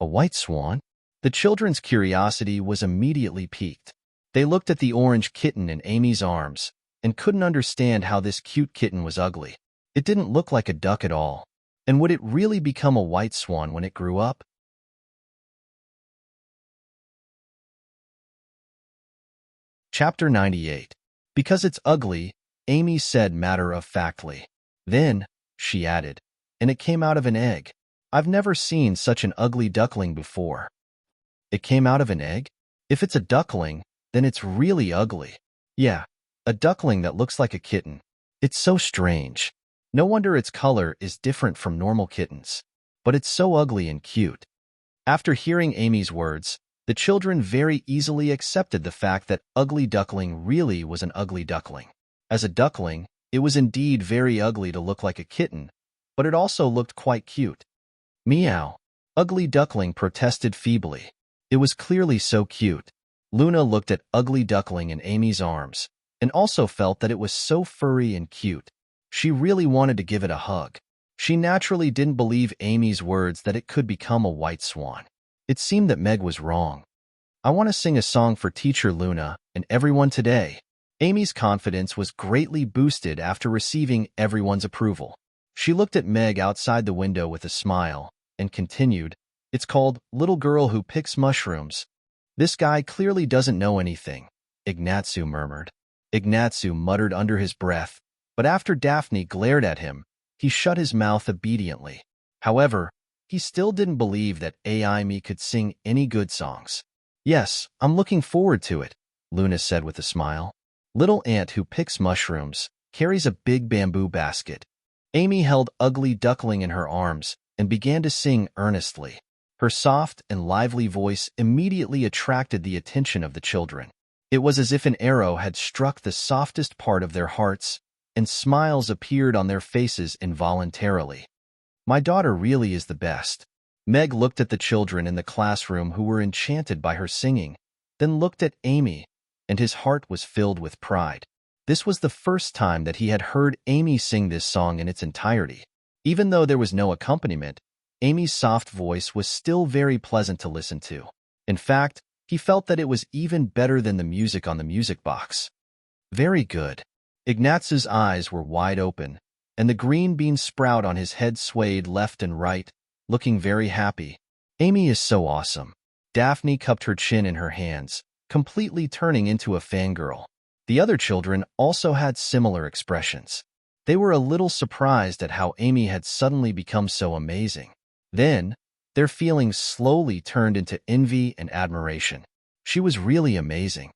A white swan? The children's curiosity was immediately piqued. They looked at the orange kitten in Amy's arms and couldn't understand how this cute kitten was ugly. It didn't look like a duck at all. And would it really become a white swan when it grew up? Chapter 98. Because it's ugly, Amy said matter-of-factly. Then, she added, and it came out of an egg. I've never seen such an ugly duckling before. It came out of an egg? If it's a duckling, then it's really ugly. Yeah, a duckling that looks like a kitten. It's so strange. No wonder its color is different from normal kittens. But it's so ugly and cute. After hearing Amy's words, the children very easily accepted the fact that Ugly Duckling really was an ugly duckling. As a duckling, it was indeed very ugly to look like a kitten, but it also looked quite cute. Meow. Ugly Duckling protested feebly. It was clearly so cute. Luna looked at Ugly Duckling in Amy's arms, and also felt that it was so furry and cute. She really wanted to give it a hug. She naturally didn't believe Amy's words that it could become a white swan. It seemed that Meg was wrong. I want to sing a song for Teacher Luna and everyone today. Amy's confidence was greatly boosted after receiving everyone's approval. She looked at Meg outside the window with a smile and continued, It's called Little Girl Who Picks Mushrooms. This guy clearly doesn't know anything, Ignatzu murmured. Ignatzu muttered under his breath, but after Daphne glared at him, he shut his mouth obediently. However, he still didn't believe that Amy could sing any good songs. Yes, I'm looking forward to it, Luna said with a smile. Little Ant Who Picks Mushrooms carries a big bamboo basket. Amy held Ugly Duckling in her arms and began to sing earnestly. Her soft and lively voice immediately attracted the attention of the children. It was as if an arrow had struck the softest part of their hearts, and smiles appeared on their faces involuntarily. My daughter really is the best. Meg looked at the children in the classroom who were enchanted by her singing, then looked at Amy, and his heart was filled with pride. This was the first time that he had heard Amy sing this song in its entirety. Even though there was no accompaniment, Amy's soft voice was still very pleasant to listen to. In fact, he felt that it was even better than the music on the music box. Very good. Ignatzu's eyes were wide open, and the green bean sprout on his head swayed left and right, looking very happy. Amy is so awesome. Daphne cupped her chin in her hands, completely turning into a fangirl. The other children also had similar expressions. They were a little surprised at how Amy had suddenly become so amazing. Then, their feelings slowly turned into envy and admiration. She was really amazing.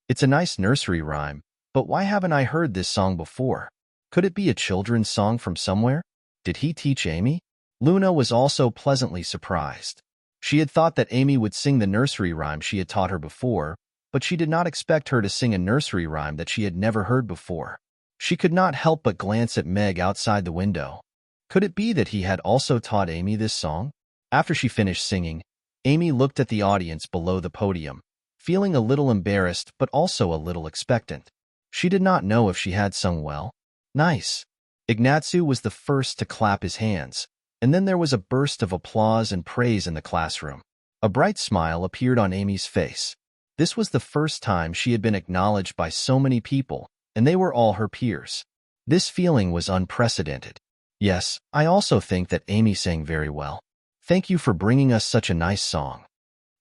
It's a nice nursery rhyme, but why haven't I heard this song before? Could it be a children's song from somewhere? Did he teach Amy? Luna was also pleasantly surprised. She had thought that Amy would sing the nursery rhyme she had taught her before, but she did not expect her to sing a nursery rhyme that she had never heard before. She could not help but glance at Meg outside the window. Could it be that he had also taught Amy this song? After she finished singing, Amy looked at the audience below the podium, feeling a little embarrassed but also a little expectant. She did not know if she had sung well. Nice. Ignatsu was the first to clap his hands, and then there was a burst of applause and praise in the classroom. A bright smile appeared on Amy's face. This was the first time she had been acknowledged by so many people, and they were all her peers. This feeling was unprecedented. Yes, I also think that Amy sang very well. Thank you for bringing us such a nice song.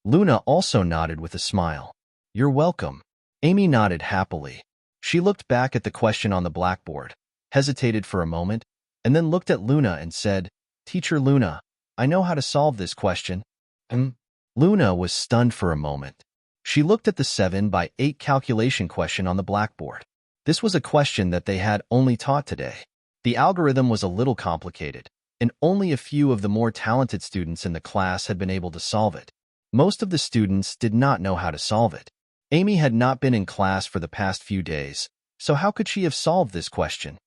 Luna also nodded with a smile. You're welcome. Amy nodded happily. She looked back at the question on the blackboard, hesitated for a moment, and then looked at Luna and said, Teacher Luna, I know how to solve this question. Luna was stunned for a moment. She looked at the 7 by 8 calculation question on the blackboard. This was a question that they had only taught today. The algorithm was a little complicated, and only a few of the more talented students in the class had been able to solve it. Most of the students did not know how to solve it. Amy had not been in class for the past few days, so how could she have solved this question?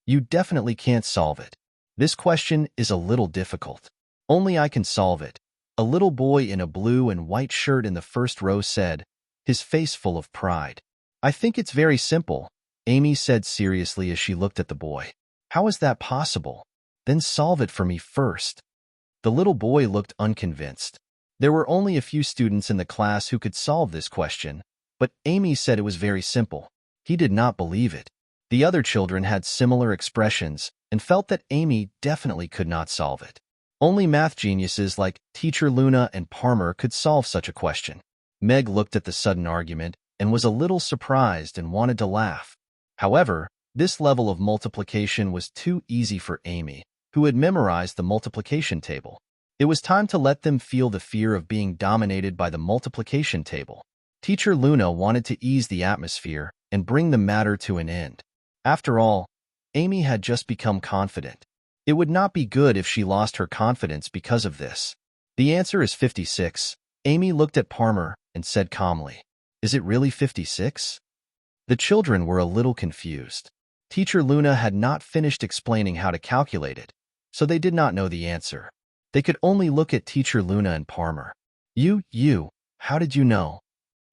You definitely can't solve it. This question is a little difficult. Only I can solve it. A little boy in a blue and white shirt in the first row said, his face full of pride. I think it's very simple, Amy said seriously as she looked at the boy. How is that possible? Then solve it for me first. The little boy looked unconvinced. There were only a few students in the class who could solve this question, but Amy said it was very simple. He did not believe it. The other children had similar expressions and felt that Amy definitely could not solve it. Only math geniuses like Teacher Luna and Palmer could solve such a question. Meg looked at the sudden argument and was a little surprised and wanted to laugh. However, this level of multiplication was too easy for Amy, who had memorized the multiplication table. It was time to let them feel the fear of being dominated by the multiplication table. Teacher Luna wanted to ease the atmosphere and bring the matter to an end. After all, Amy had just become confident. It would not be good if she lost her confidence because of this. The answer is 56. Amy looked at Palmer and said calmly, Is it really 56? The children were a little confused. Teacher Luna had not finished explaining how to calculate it, so they did not know the answer. They could only look at Teacher Luna and Palmer. How did you know?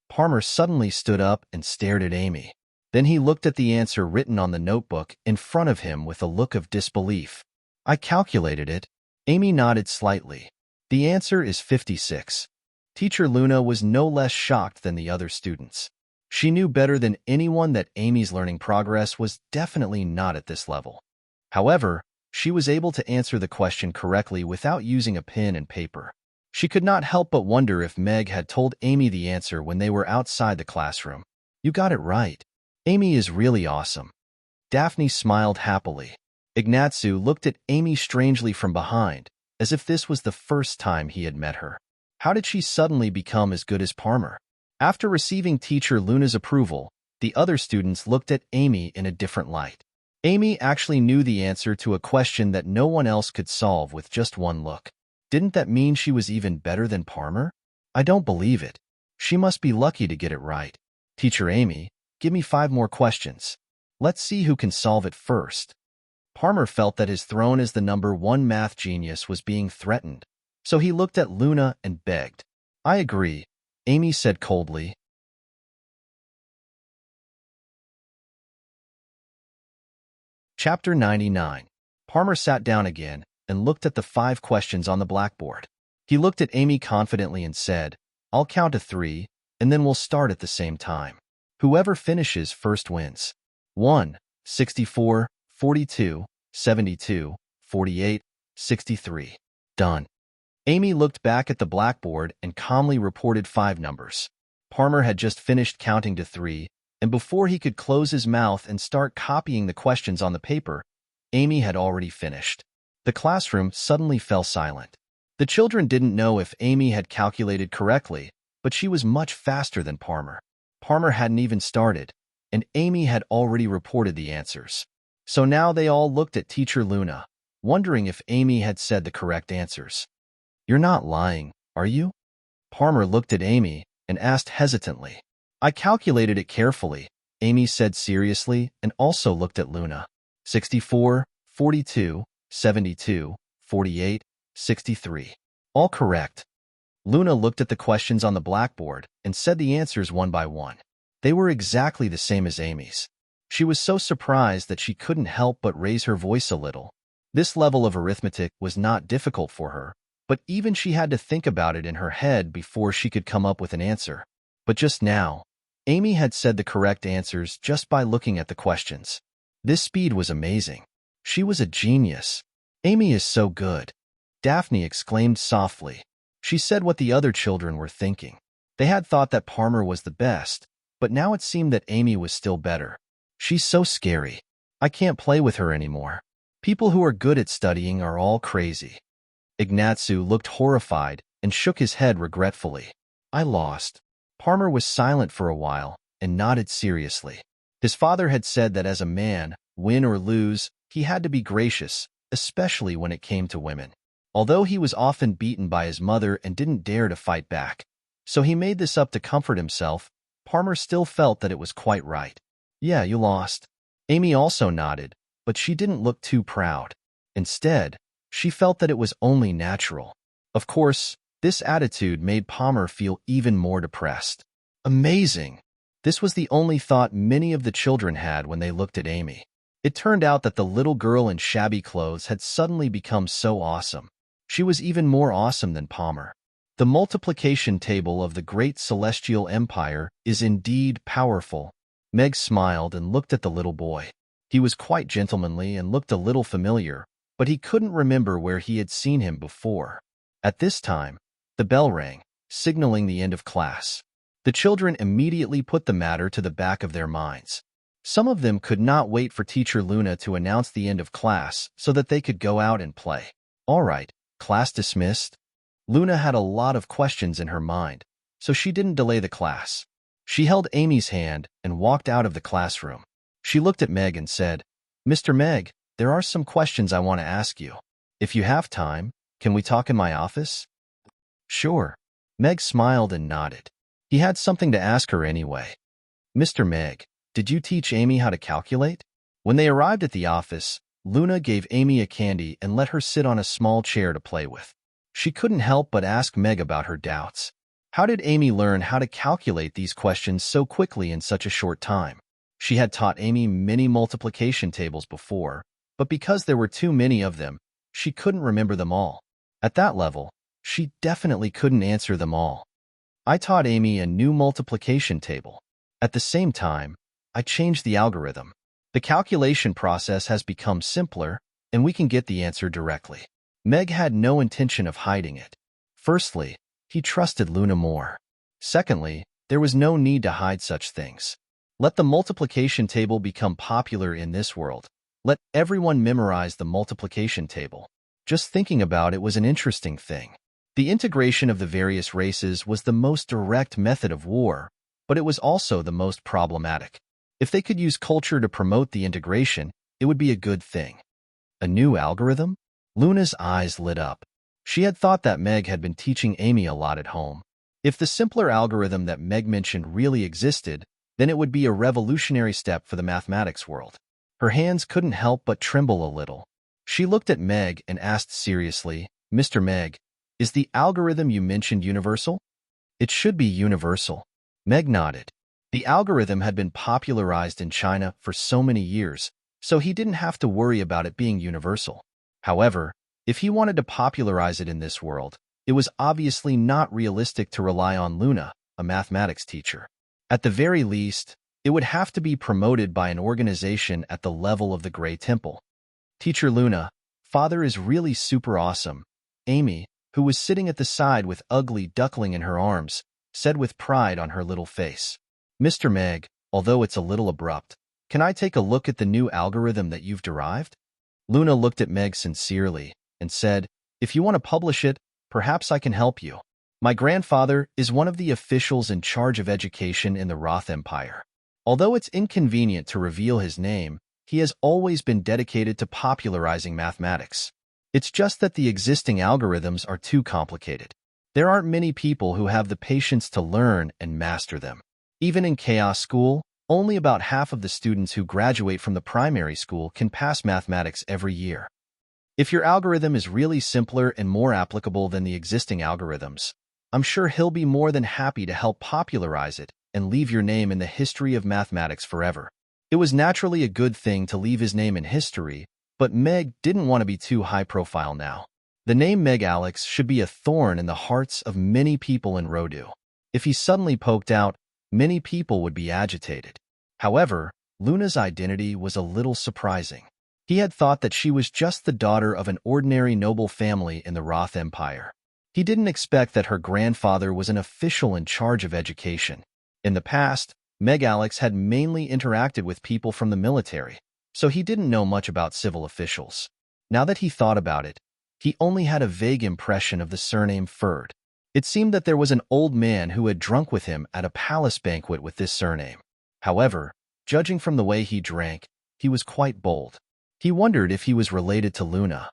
Palmer suddenly stood up and stared at Amy. Then he looked at the answer written on the notebook in front of him with a look of disbelief. I calculated it. Amy nodded slightly. The answer is 56. Teacher Luna was no less shocked than the other students. She knew better than anyone that Amy's learning progress was definitely not at this level. However, she was able to answer the question correctly without using a pen and paper. She could not help but wonder if Meg had told Amy the answer when they were outside the classroom. You got it right. Amy is really awesome. Daphne smiled happily. Ignatsu looked at Amy strangely from behind, as if this was the first time he had met her. How did she suddenly become as good as Palmer? After receiving Teacher Luna's approval, the other students looked at Amy in a different light. Amy actually knew the answer to a question that no one else could solve with just one look. Didn't that mean she was even better than Palmer? I don't believe it. She must be lucky to get it right. Teacher Amy, give me 5 more questions. Let's see who can solve it first. Palmer felt that his throne as the #1 math genius was being threatened, so he looked at Luna and begged. I agree, Amy said coldly. Chapter 99. Palmer sat down again and looked at the 5 questions on the blackboard. He looked at Amy confidently and said, I'll count to 3, and then we'll start at the same time. Whoever finishes first wins. 1, 64, 42, 72, 48, 63. Done. Amy looked back at the blackboard and calmly reported 5 numbers. Palmer had just finished counting to 3, and before he could close his mouth and start copying the questions on the paper, Amy had already finished. The classroom suddenly fell silent. The children didn't know if Amy had calculated correctly, but she was much faster than Palmer. Palmer hadn't even started, and Amy had already reported the answers. So now they all looked at Teacher Luna, wondering if Amy had said the correct answers. "You're not lying, are you?" Palmer looked at Amy and asked hesitantly. "I calculated it carefully," Amy said seriously and also looked at Luna. 64, 42, 72, 48, 63. All correct. Luna looked at the questions on the blackboard and said the answers one by one. They were exactly the same as Amy's. She was so surprised that she couldn't help but raise her voice a little. This level of arithmetic was not difficult for her, but even she had to think about it in her head before she could come up with an answer. But just now, Amy had said the correct answers just by looking at the questions. This speed was amazing. She was a genius. "Amy is so good," Daphne exclaimed softly. She said what the other children were thinking. They had thought that Palmer was the best, but now it seemed that Amy was still better. "She's so scary. I can't play with her anymore. People who are good at studying are all crazy." Ignatsu looked horrified and shook his head regretfully. "I lost." Palmer was silent for a while and nodded seriously. His father had said that as a man, win or lose, he had to be gracious, especially when it came to women. Although he was often beaten by his mother and didn't dare to fight back, so he made this up to comfort himself, Palmer still felt that it was quite right. "Yeah, you lost." Amy also nodded, but she didn't look too proud. Instead, she felt that it was only natural. Of course, this attitude made Palmer feel even more depressed. Amazing! This was the only thought many of the children had when they looked at Amy. It turned out that the little girl in shabby clothes had suddenly become so awesome. She was even more awesome than Palmer. The multiplication table of the great celestial empire is indeed powerful. Meg smiled and looked at the little boy. He was quite gentlemanly and looked a little familiar, but he couldn't remember where he had seen him before. At this time, the bell rang, signaling the end of class. The children immediately put the matter to the back of their minds. Some of them could not wait for Teacher Luna to announce the end of class so that they could go out and play. "All right, class dismissed." Luna had a lot of questions in her mind, so she didn't delay the class. She held Amy's hand and walked out of the classroom. She looked at Meg and said, "Mr. Meg, there are some questions I want to ask you. If you have time, can we talk in my office?" "Sure." Meg smiled and nodded. He had something to ask her anyway. "Mr. Meg, did you teach Amy how to calculate?" When they arrived at the office, Luna gave Amy a candy and let her sit on a small chair to play with. She couldn't help but ask Meg about her doubts. How did Amy learn how to calculate these questions so quickly in such a short time? She had taught Amy many multiplication tables before, but because there were too many of them, she couldn't remember them all. At that level, she definitely couldn't answer them all. "I taught Amy a new multiplication table. At the same time, I changed the algorithm. The calculation process has become simpler, and we can get the answer directly." Meg had no intention of hiding it. Firstly, he trusted Luna more. Secondly, there was no need to hide such things. Let the multiplication table become popular in this world. Let everyone memorize the multiplication table. Just thinking about it was an interesting thing. The integration of the various races was the most direct method of war, but it was also the most problematic. If they could use culture to promote the integration, it would be a good thing. A new algorithm? Luna's eyes lit up. She had thought that Meg had been teaching Amy a lot at home. If the simpler algorithm that Meg mentioned really existed, then it would be a revolutionary step for the mathematics world. Her hands couldn't help but tremble a little. She looked at Meg and asked seriously, "Mr. Meg, is the algorithm you mentioned universal?" "It should be universal." Meg nodded. The algorithm had been popularized in China for so many years, so he didn't have to worry about it being universal. However, if he wanted to popularize it in this world, it was obviously not realistic to rely on Luna, a mathematics teacher. At the very least, it would have to be promoted by an organization at the level of the Grey Temple. "Teacher Luna, Father is really super awesome," Amy, who was sitting at the side with ugly duckling in her arms, said with pride on her little face. "Mr. Meg, although it's a little abrupt, can I take a look at the new algorithm that you've derived?" Luna looked at Meg sincerely and said, "If you want to publish it, perhaps I can help you. My grandfather is one of the officials in charge of education in the Roth Empire. Although it's inconvenient to reveal his name, he has always been dedicated to popularizing mathematics. It's just that the existing algorithms are too complicated. There aren't many people who have the patience to learn and master them. Even in chaos school, only about half of the students who graduate from the primary school can pass mathematics every year. If your algorithm is really simpler and more applicable than the existing algorithms, I'm sure he'll be more than happy to help popularize it and leave your name in the history of mathematics forever. It was naturally a good thing to leave his name in history, but Meg didn't want to be too high-profile now. The name Meg Alex should be a thorn in the hearts of many people in Rodu. If he suddenly poked out, many people would be agitated. However, Luna's identity was a little surprising. He had thought that she was just the daughter of an ordinary noble family in the Roth Empire. He didn't expect that her grandfather was an official in charge of education. In the past, Meg Alex had mainly interacted with people from the military, so he didn't know much about civil officials. Now that he thought about it, he only had a vague impression of the surname Ferd. It seemed that there was an old man who had drunk with him at a palace banquet with this surname. However, judging from the way he drank, he was quite bold. He wondered if he was related to Luna.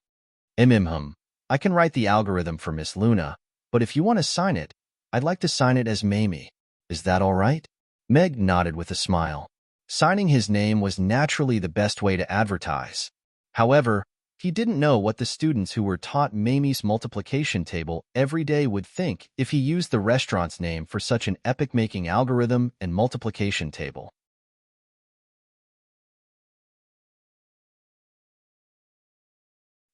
I can write the algorithm for Miss Luna, but if you want to sign it, I'd like to sign it as Mamie. Is that all right? Meg nodded with a smile. Signing his name was naturally the best way to advertise. However, he didn't know what the students who were taught Mamie's multiplication table every day would think if he used the restaurant's name for such an epic-making algorithm and multiplication table.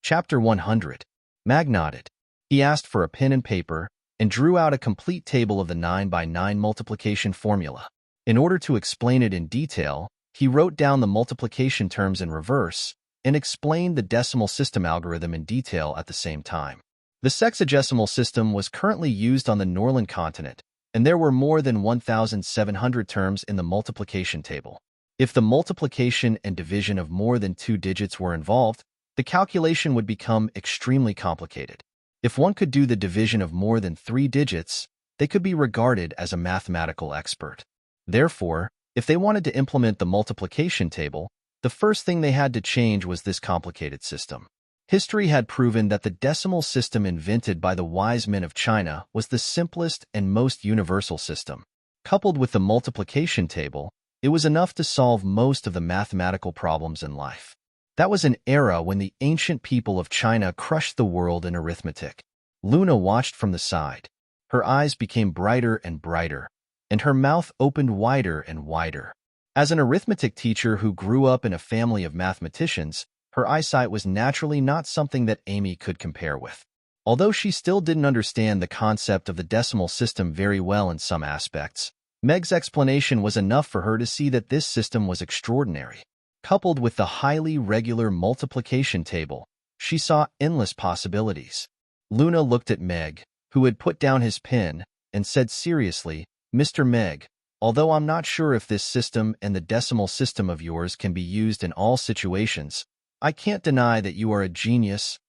Chapter 100. Mag nodded. He asked for a pen and paper and drew out a complete table of the 9 by 9 multiplication formula. In order to explain it in detail, he wrote down the multiplication terms in reverse and explained the decimal system algorithm in detail at the same time. The sexagesimal system was currently used on the Norland continent, and there were more than 1,700 terms in the multiplication table. If the multiplication and division of more than 2 digits were involved, the calculation would become extremely complicated. If one could do the division of more than 3 digits, they could be regarded as a mathematical expert. Therefore, if they wanted to implement the multiplication table, the first thing they had to change was this complicated system. History had proven that the decimal system invented by the wise men of China was the simplest and most universal system. Coupled with the multiplication table, it was enough to solve most of the mathematical problems in life. That was an era when the ancient people of China crushed the world in arithmetic. Luna watched from the side. Her eyes became brighter and brighter, and her mouth opened wider and wider. As an arithmetic teacher who grew up in a family of mathematicians, her eyesight was naturally not something that Amy could compare with. Although she still didn't understand the concept of the decimal system very well in some aspects, Meg's explanation was enough for her to see that this system was extraordinary. Coupled with the highly regular multiplication table, she saw endless possibilities. Luna looked at Meg, who had put down his pen, and said seriously, "Mr. Meg, although I'm not sure if this system and the decimal system of yours can be used in all situations, I can't deny that you are a genius."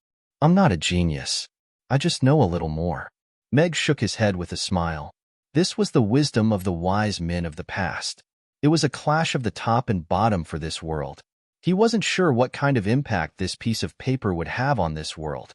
"I'm not a genius. I just know a little more." Meg shook his head with a smile. This was the wisdom of the wise men of the past. It was a clash of the top and bottom for this world. He wasn't sure what kind of impact this piece of paper would have on this world.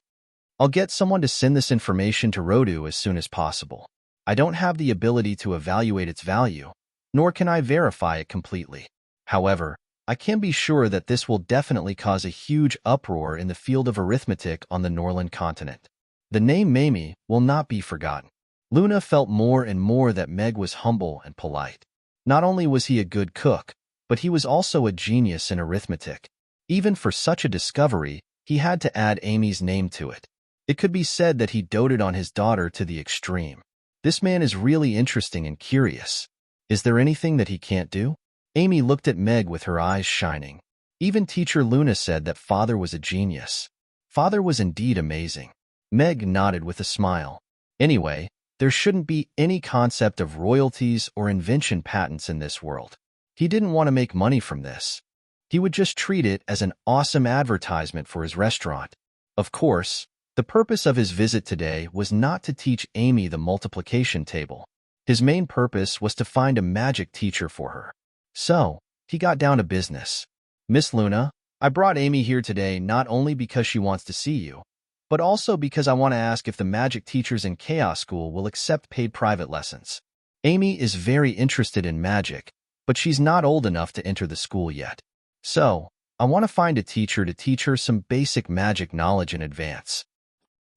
"I'll get someone to send this information to Rodu as soon as possible. I don't have the ability to evaluate its value, nor can I verify it completely. However, I can be sure that this will definitely cause a huge uproar in the field of arithmetic on the Norland continent. The name Mamie will not be forgotten." Luna felt more and more that Meg was humble and polite. Not only was he a good cook, but he was also a genius in arithmetic. Even for such a discovery, he had to add Amy's name to it. It could be said that he doted on his daughter to the extreme. This man is really interesting and curious. Is there anything that he can't do? Amy looked at Meg with her eyes shining. Even teacher Luna said that Father was a genius. Father was indeed amazing. Meg nodded with a smile. Anyway, there shouldn't be any concept of royalties or invention patents in this world. He didn't want to make money from this. He would just treat it as an awesome advertisement for his restaurant. Of course, the purpose of his visit today was not to teach Amy the multiplication table. His main purpose was to find a magic teacher for her. So, he got down to business. Miss Luna, I brought Amy here today not only because she wants to see you, but also because I want to ask if the magic teachers in Chaos School will accept paid private lessons. Amy is very interested in magic, but she's not old enough to enter the school yet. So, I want to find a teacher to teach her some basic magic knowledge in advance.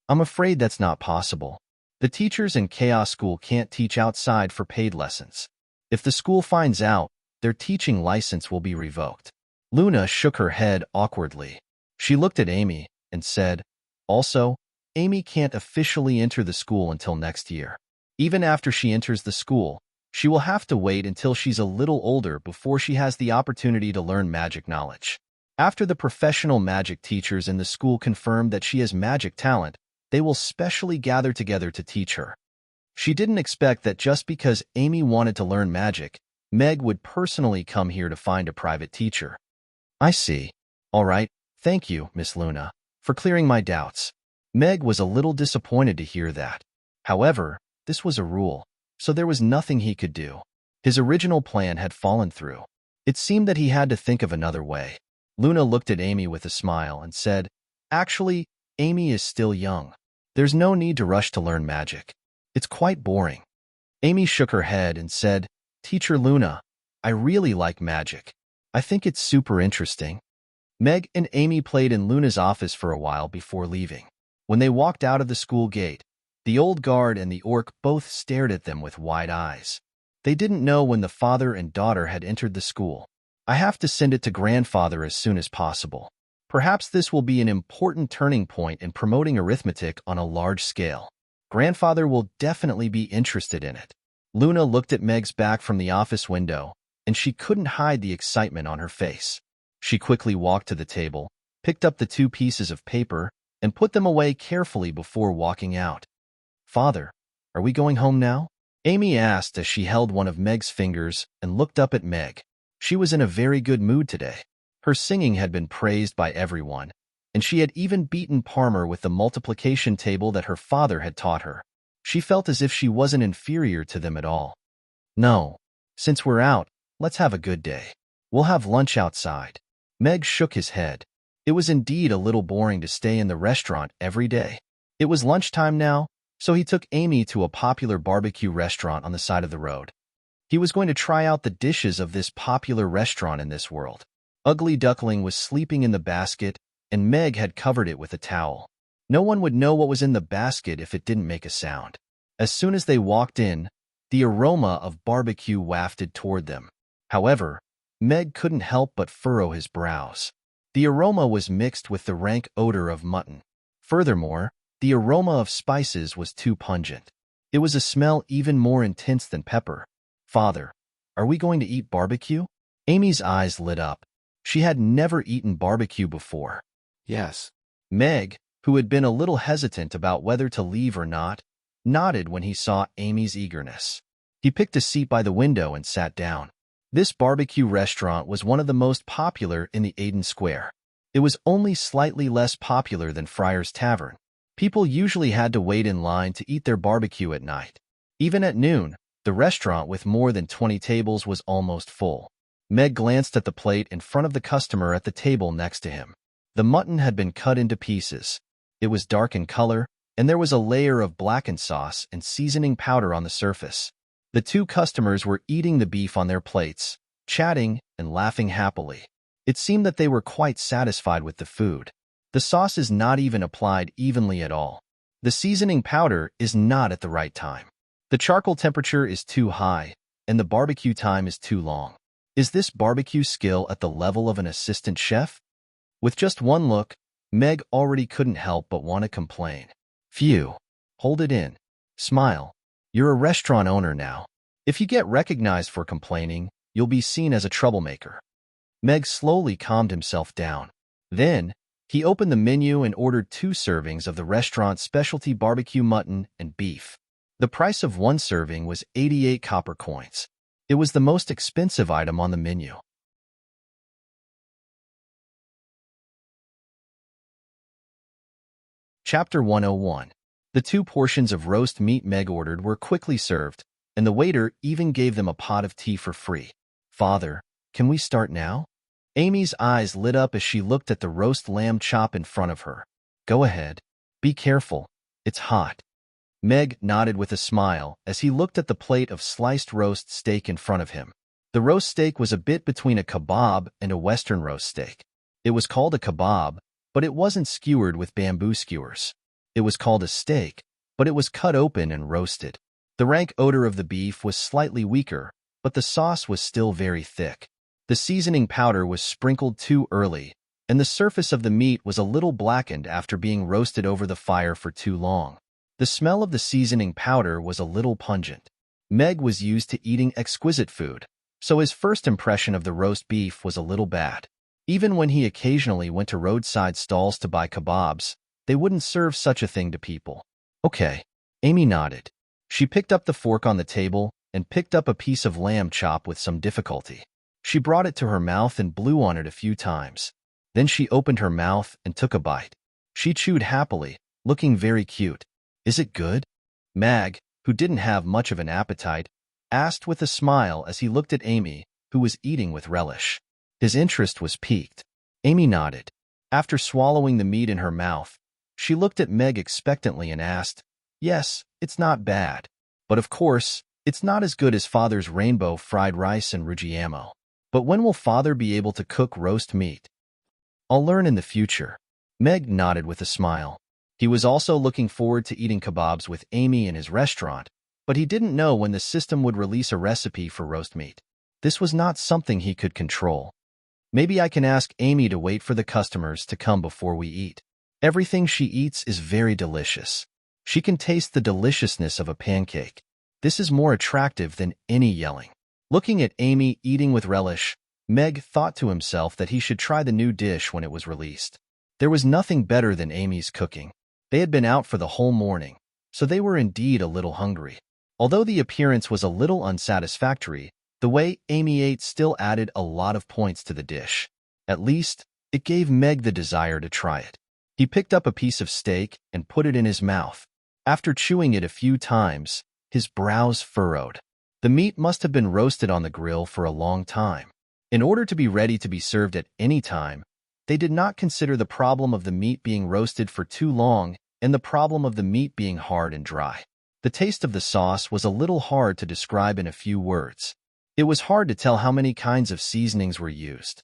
I'm afraid that's not possible. The teachers in Chaos School can't teach outside for paid lessons. If the school finds out, their teaching license will be revoked. Luna shook her head awkwardly. She looked at Amy and said, also, Amy can't officially enter the school until next year. Even after she enters the school, she will have to wait until she's a little older before she has the opportunity to learn magic knowledge. After the professional magic teachers in the school confirm that she has magic talent, they will specially gather together to teach her. She didn't expect that just because Amy wanted to learn magic, Meg would personally come here to find a private teacher. I see. All right, thank you, Miss Luna, for clearing my doubts. Meg was a little disappointed to hear that. However, this was a rule, so there was nothing he could do. His original plan had fallen through. It seemed that he had to think of another way. Luna looked at Amy with a smile and said, actually, Amy is still young. There's no need to rush to learn magic. It's quite boring. Amy shook her head and said, Teacher Luna, I really like magic. I think it's super interesting. Meg and Amy played in Luna's office for a while before leaving. When they walked out of the school gate, the old guard and the orc both stared at them with wide eyes. They didn't know when the father and daughter had entered the school. I have to send it to grandfather as soon as possible. Perhaps this will be an important turning point in promoting arithmetic on a large scale. Grandfather will definitely be interested in it. Luna looked at Meg's back from the office window, and she couldn't hide the excitement on her face. She quickly walked to the table, picked up the 2 pieces of paper, and put them away carefully before walking out. Father, are we going home now? Amy asked as she held one of Meg's fingers and looked up at Meg. She was in a very good mood today. Her singing had been praised by everyone, and she had even beaten Palmer with the multiplication table that her father had taught her. She felt as if she wasn't inferior to them at all. No, since we're out, let's have a good day. We'll have lunch outside. Meg shook his head. It was indeed a little boring to stay in the restaurant every day. It was lunchtime now, so he took Amy to a popular barbecue restaurant on the side of the road. He was going to try out the dishes of this popular restaurant in this world. Ugly Duckling was sleeping in the basket, and Meg had covered it with a towel. No one would know what was in the basket if it didn't make a sound. As soon as they walked in, the aroma of barbecue wafted toward them. However, Meg couldn't help but furrow his brows. The aroma was mixed with the rank odor of mutton. Furthermore, the aroma of spices was too pungent. It was a smell even more intense than pepper. Father, are we going to eat barbecue? Amy's eyes lit up. She had never eaten barbecue before. Yes. Meg, who had been a little hesitant about whether to leave or not, nodded when he saw Amy's eagerness. He picked a seat by the window and sat down. This barbecue restaurant was one of the most popular in the Aiden Square. It was only slightly less popular than Friar's Tavern. People usually had to wait in line to eat their barbecue at night. Even at noon, the restaurant with more than 20 tables was almost full. Meg glanced at the plate in front of the customer at the table next to him. The mutton had been cut into pieces. It was dark in color, and there was a layer of blackened sauce and seasoning powder on the surface. The 2 customers were eating the beef on their plates, chatting and laughing happily. It seemed that they were quite satisfied with the food. The sauce is not even applied evenly at all. The seasoning powder is not at the right time. The charcoal temperature is too high, and the barbecue time is too long. Is this barbecue skill at the level of an assistant chef? With just one look, Meg already couldn't help but want to complain. Phew. Hold it in. Smile. You're a restaurant owner now. If you get recognized for complaining, you'll be seen as a troublemaker. Meg slowly calmed himself down. Then, he opened the menu and ordered 2 servings of the restaurant's specialty barbecue mutton and beef. The price of one serving was 88 copper coins. It was the most expensive item on the menu. Chapter 101. The 2 portions of roast meat Meg ordered were quickly served, and the waiter even gave them a pot of tea for free. Father, can we start now? Amy's eyes lit up as she looked at the roast lamb chop in front of her. Go ahead. Be careful. It's hot. Meg nodded with a smile as he looked at the plate of sliced roast steak in front of him. The roast steak was a bit between a kebab and a Western roast steak. It was called a kebab, but it wasn't skewered with bamboo skewers. It was called a steak, but it was cut open and roasted. The rank odor of the beef was slightly weaker, but the sauce was still very thick. The seasoning powder was sprinkled too early, and the surface of the meat was a little blackened after being roasted over the fire for too long. The smell of the seasoning powder was a little pungent. Meg was used to eating exquisite food, so his first impression of the roast beef was a little bad. Even when he occasionally went to roadside stalls to buy kebabs, they wouldn't serve such a thing to people. Okay, Amy nodded. She picked up the fork on the table and picked up a piece of lamb chop with some difficulty. She brought it to her mouth and blew on it a few times. Then she opened her mouth and took a bite. She chewed happily, looking very cute. Is it good? Mag, who didn't have much of an appetite, asked with a smile as he looked at Amy, who was eating with relish. His interest was piqued. Amy nodded. After swallowing the meat in her mouth, she looked at Meg expectantly and asked, Yes, it's not bad. But of course, it's not as good as Father's rainbow fried rice and Ruggiamo. But when will Father be able to cook roast meat? I'll learn in the future. Meg nodded with a smile. He was also looking forward to eating kebabs with Amy in his restaurant, but he didn't know when the system would release a recipe for roast meat. This was not something he could control. Maybe I can ask Amy to wait for the customers to come before we eat. Everything she eats is very delicious. She can taste the deliciousness of a pancake. This is more attractive than any yelling. Looking at Amy eating with relish, Meg thought to himself that he should try the new dish when it was released. There was nothing better than Amy's cooking. They had been out for the whole morning, so they were indeed a little hungry. Although the appearance was a little unsatisfactory, the way Amy ate still added a lot of points to the dish. At least, it gave Meg the desire to try it. He picked up a piece of steak and put it in his mouth. After chewing it a few times, his brows furrowed. The meat must have been roasted on the grill for a long time. In order to be ready to be served at any time, they did not consider the problem of the meat being roasted for too long and the problem of the meat being hard and dry. The taste of the sauce was a little hard to describe in a few words. It was hard to tell how many kinds of seasonings were used.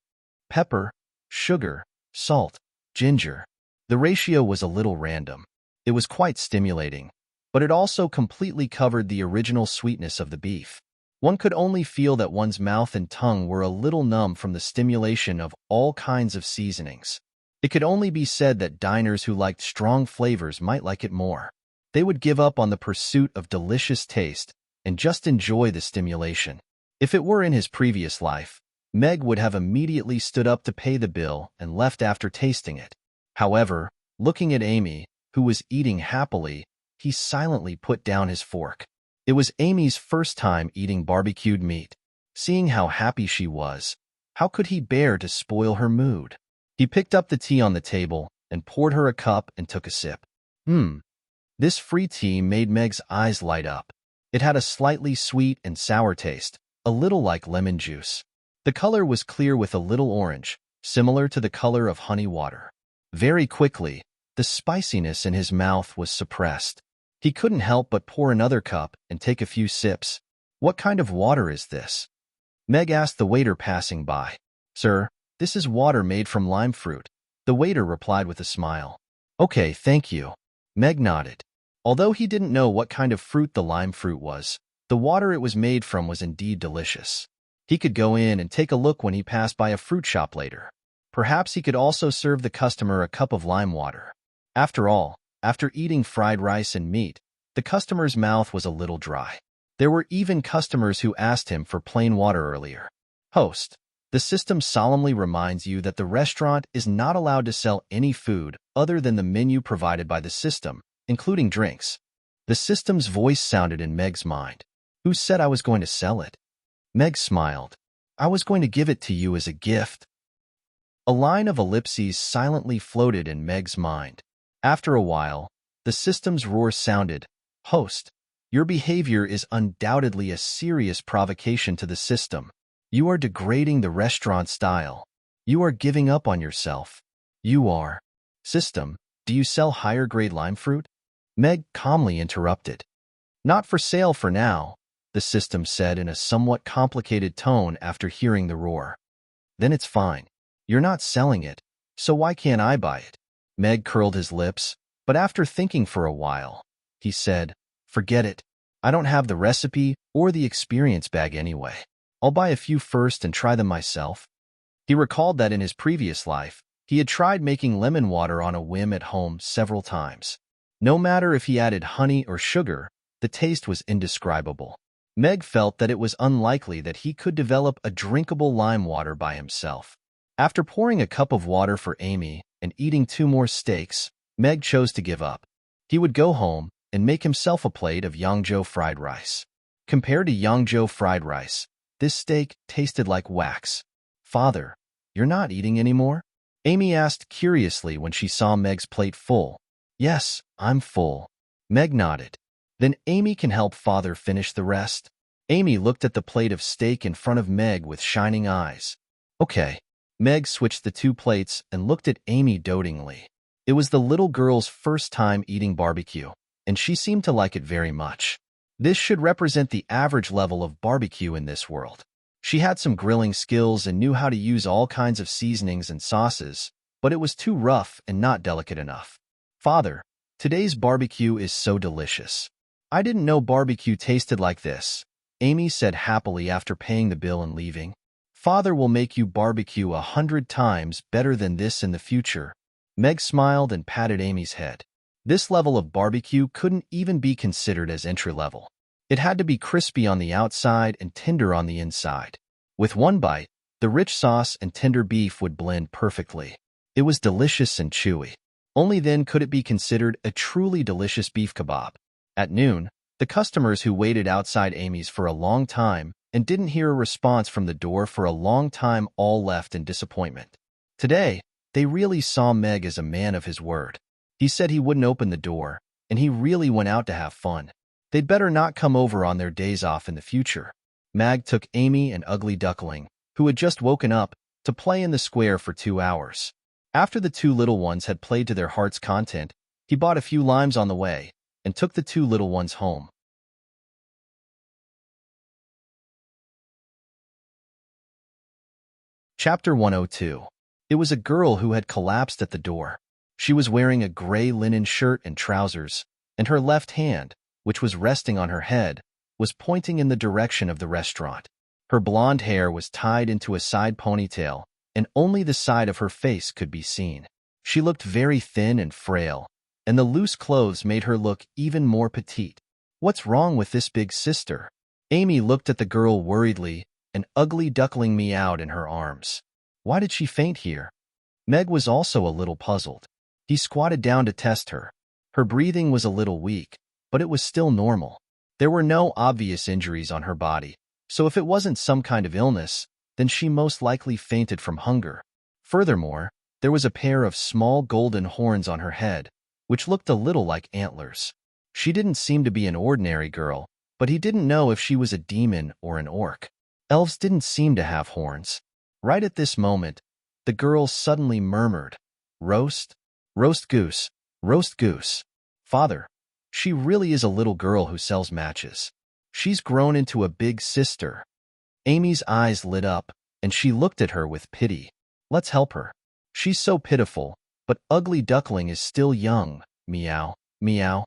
Pepper, sugar, salt, ginger. The ratio was a little random. It was quite stimulating, but it also completely covered the original sweetness of the beef. One could only feel that one's mouth and tongue were a little numb from the stimulation of all kinds of seasonings. It could only be said that diners who liked strong flavors might like it more. They would give up on the pursuit of delicious taste and just enjoy the stimulation. If it were in his previous life, Meg would have immediately stood up to pay the bill and left after tasting it. However, looking at Amy, who was eating happily, he silently put down his fork. It was Amy's first time eating barbecued meat. Seeing how happy she was, how could he bear to spoil her mood? He picked up the tea on the table and poured her a cup and took a sip. This free tea made Meg's eyes light up. It had a slightly sweet and sour taste, a little like lemon juice. The color was clear with a little orange, similar to the color of honey water. Very quickly, the spiciness in his mouth was suppressed. He couldn't help but pour another cup and take a few sips. What kind of water is this? Meg asked the waiter passing by. Sir, this is water made from lime fruit. The waiter replied with a smile. Okay, thank you. Meg nodded. Although he didn't know what kind of fruit the lime fruit was, the water it was made from was indeed delicious. He could go in and take a look when he passed by a fruit shop later. Perhaps he could also serve the customer a cup of lime water. After all, after eating fried rice and meat, the customer's mouth was a little dry. There were even customers who asked him for plain water earlier. Host, the system solemnly reminds you that the restaurant is not allowed to sell any food other than the menu provided by the system, including drinks. The system's voice sounded in Meg's mind. Who said I was going to sell it? Meg smiled. I was going to give it to you as a gift. A line of ellipses silently floated in Meg's mind. After a while, the system's roar sounded. Host, your behavior is undoubtedly a serious provocation to the system. You are degrading the restaurant style. You are giving up on yourself. You are. System, do you sell higher-grade lime fruit? Meg calmly interrupted. Not for sale for now, the system said in a somewhat complicated tone after hearing the roar. Then it's fine. You're not selling it, so why can't I buy it? Meg curled his lips, but after thinking for a while, he said, forget it. I don't have the recipe or the experience bag anyway. I'll buy a few first and try them myself. He recalled that in his previous life, he had tried making lemon water on a whim at home several times. No matter if he added honey or sugar, the taste was indescribable. Meg felt that it was unlikely that he could develop a drinkable lime water by himself. After pouring a cup of water for Amy and eating 2 more steaks, Meg chose to give up. He would go home and make himself a plate of Yangzhou fried rice. Compared to Yangzhou fried rice, this steak tasted like wax. Father, you're not eating anymore? Amy asked curiously when she saw Meg's plate full. Yes, I'm full. Meg nodded. Then Amy can help Father finish the rest. Amy looked at the plate of steak in front of Meg with shining eyes. Okay. Meg switched the 2 plates and looked at Amy dotingly. It was the little girl's first time eating barbecue, and she seemed to like it very much. This should represent the average level of barbecue in this world. She had some grilling skills and knew how to use all kinds of seasonings and sauces, but it was too rough and not delicate enough. Father, today's barbecue is so delicious. I didn't know barbecue tasted like this, Amy said happily after paying the bill and leaving. Father will make you barbecue 100 times better than this in the future. Meg smiled and patted Amy's head. This level of barbecue couldn't even be considered as entry-level. It had to be crispy on the outside and tender on the inside. With one bite, the rich sauce and tender beef would blend perfectly. It was delicious and chewy. Only then could it be considered a truly delicious beef kebab. At noon, the customers who waited outside Amy's for a long time and didn't hear a response from the door for a long time all left in disappointment. Today, they really saw Meg as a man of his word. He said he wouldn't open the door, and he really went out to have fun. They'd better not come over on their days off in the future. Mag took Amy and Ugly Duckling, who had just woken up, to play in the square for 2 hours. After the 2 little ones had played to their heart's content, he bought a few limes on the way and took the 2 little ones home. Chapter 102. It was a girl who had collapsed at the door. She was wearing a gray linen shirt and trousers, and her left hand, which was resting on her head, was pointing in the direction of the restaurant. Her blonde hair was tied into a side ponytail, and only the side of her face could be seen. She looked very thin and frail, and the loose clothes made her look even more petite. What's wrong with this big sister? Amy looked at the girl worriedly, an Ugly Duckling meowed in her arms. Why did she faint here? Meg was also a little puzzled. He squatted down to test her. Her breathing was a little weak, but it was still normal. There were no obvious injuries on her body, so if it wasn't some kind of illness, then she most likely fainted from hunger. Furthermore, there was a pair of small golden horns on her head, which looked a little like antlers. She didn't seem to be an ordinary girl, but he didn't know if she was a demon or an orc. Elves didn't seem to have horns. Right at this moment, the girl suddenly murmured, "Roast? Roast goose, roast goose. Father, she really is a little girl who sells matches. She's grown into a big sister." Amy's eyes lit up, and she looked at her with pity. Let's help her. She's so pitiful, but Ugly Duckling is still young. Meow, meow.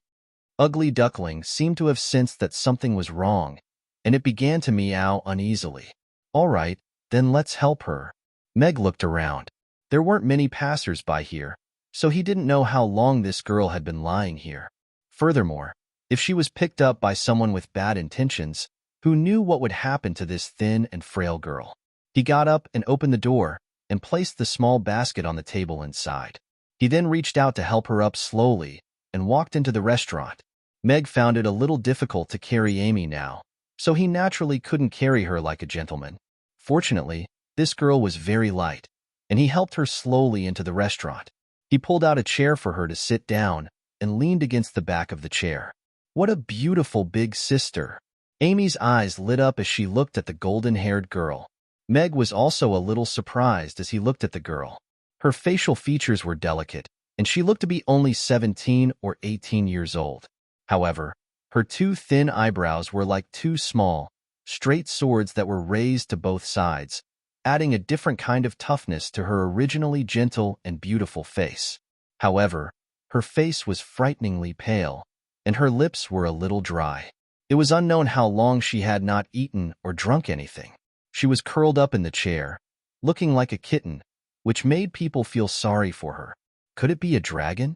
Ugly Duckling seemed to have sensed that something was wrong, and it began to meow uneasily. All right, then let's help her. Meg looked around. There weren't many passers-by here, so he didn't know how long this girl had been lying here. Furthermore, if she was picked up by someone with bad intentions, who knew what would happen to this thin and frail girl? He got up and opened the door and placed the small basket on the table inside. He then reached out to help her up slowly and walked into the restaurant. Meg found it a little difficult to carry Amy now, so he naturally couldn't carry her like a gentleman. Fortunately, this girl was very light, and he helped her slowly into the restaurant. He pulled out a chair for her to sit down and leaned against the back of the chair. What a beautiful big sister! Amy's eyes lit up as she looked at the golden-haired girl. Meg was also a little surprised as he looked at the girl. Her facial features were delicate, and she looked to be only 17 or 18 years old. However, her two thin eyebrows were like two small, straight swords that were raised to both sides, adding a different kind of toughness to her originally gentle and beautiful face. However, her face was frighteningly pale, and her lips were a little dry. It was unknown how long she had not eaten or drunk anything. She was curled up in the chair, looking like a kitten, which made people feel sorry for her. Could it be a dragon?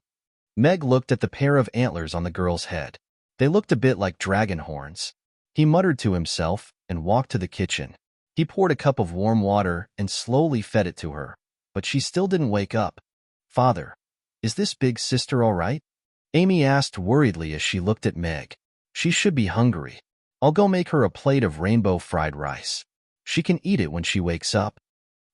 Meg looked at the pair of antlers on the girl's head. They looked a bit like dragon horns. He muttered to himself and walked to the kitchen. He poured a cup of warm water and slowly fed it to her, but she still didn't wake up. "Father, is this big sister all right?" Amy asked worriedly as she looked at Meg. "She should be hungry. I'll go make her a plate of rainbow fried rice. She can eat it when she wakes up."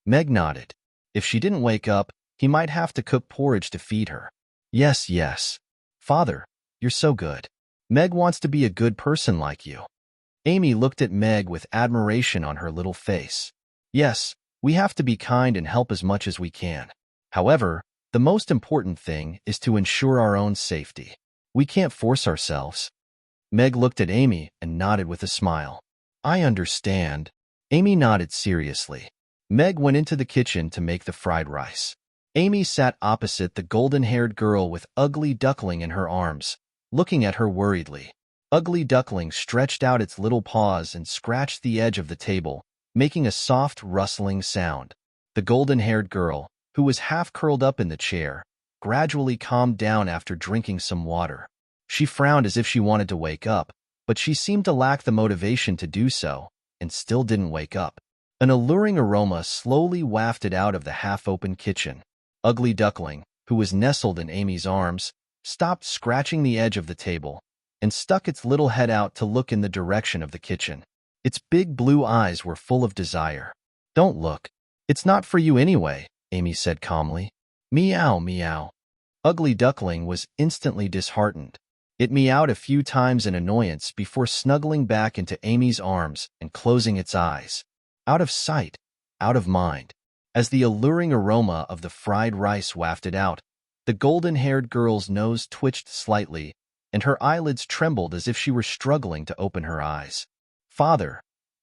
Meg nodded. If she didn't wake up, he might have to cook porridge to feed her. Yes, yes. Father, you're so good. Meg wants to be a good person like you." Amy looked at Meg with admiration on her little face. "Yes, we have to be kind and help as much as we can. However, the most important thing is to ensure our own safety. We can't force ourselves." Meg looked at Amy and nodded with a smile. "I understand." Amy nodded seriously. Meg went into the kitchen to make the fried rice. Amy sat opposite the golden-haired girl with Ugly Duckling in her arms, looking at her worriedly. Ugly Duckling stretched out its little paws and scratched the edge of the table, making a soft, rustling sound. The golden-haired girl, who was half curled up in the chair, gradually calmed down after drinking some water. She frowned as if she wanted to wake up, but she seemed to lack the motivation to do so, and still didn't wake up. An alluring aroma slowly wafted out of the half-open kitchen. Ugly Duckling, who was nestled in Amy's arms, stopped scratching the edge of the table and stuck its little head out to look in the direction of the kitchen. Its big blue eyes were full of desire. "Don't look. It's not for you anyway," Amy said calmly. "Meow, meow." Ugly Duckling was instantly disheartened. It meowed a few times in annoyance before snuggling back into Amy's arms and closing its eyes. Out of sight, out of mind. As the alluring aroma of the fried rice wafted out, the golden-haired girl's nose twitched slightly, and her eyelids trembled as if she were struggling to open her eyes. "Father,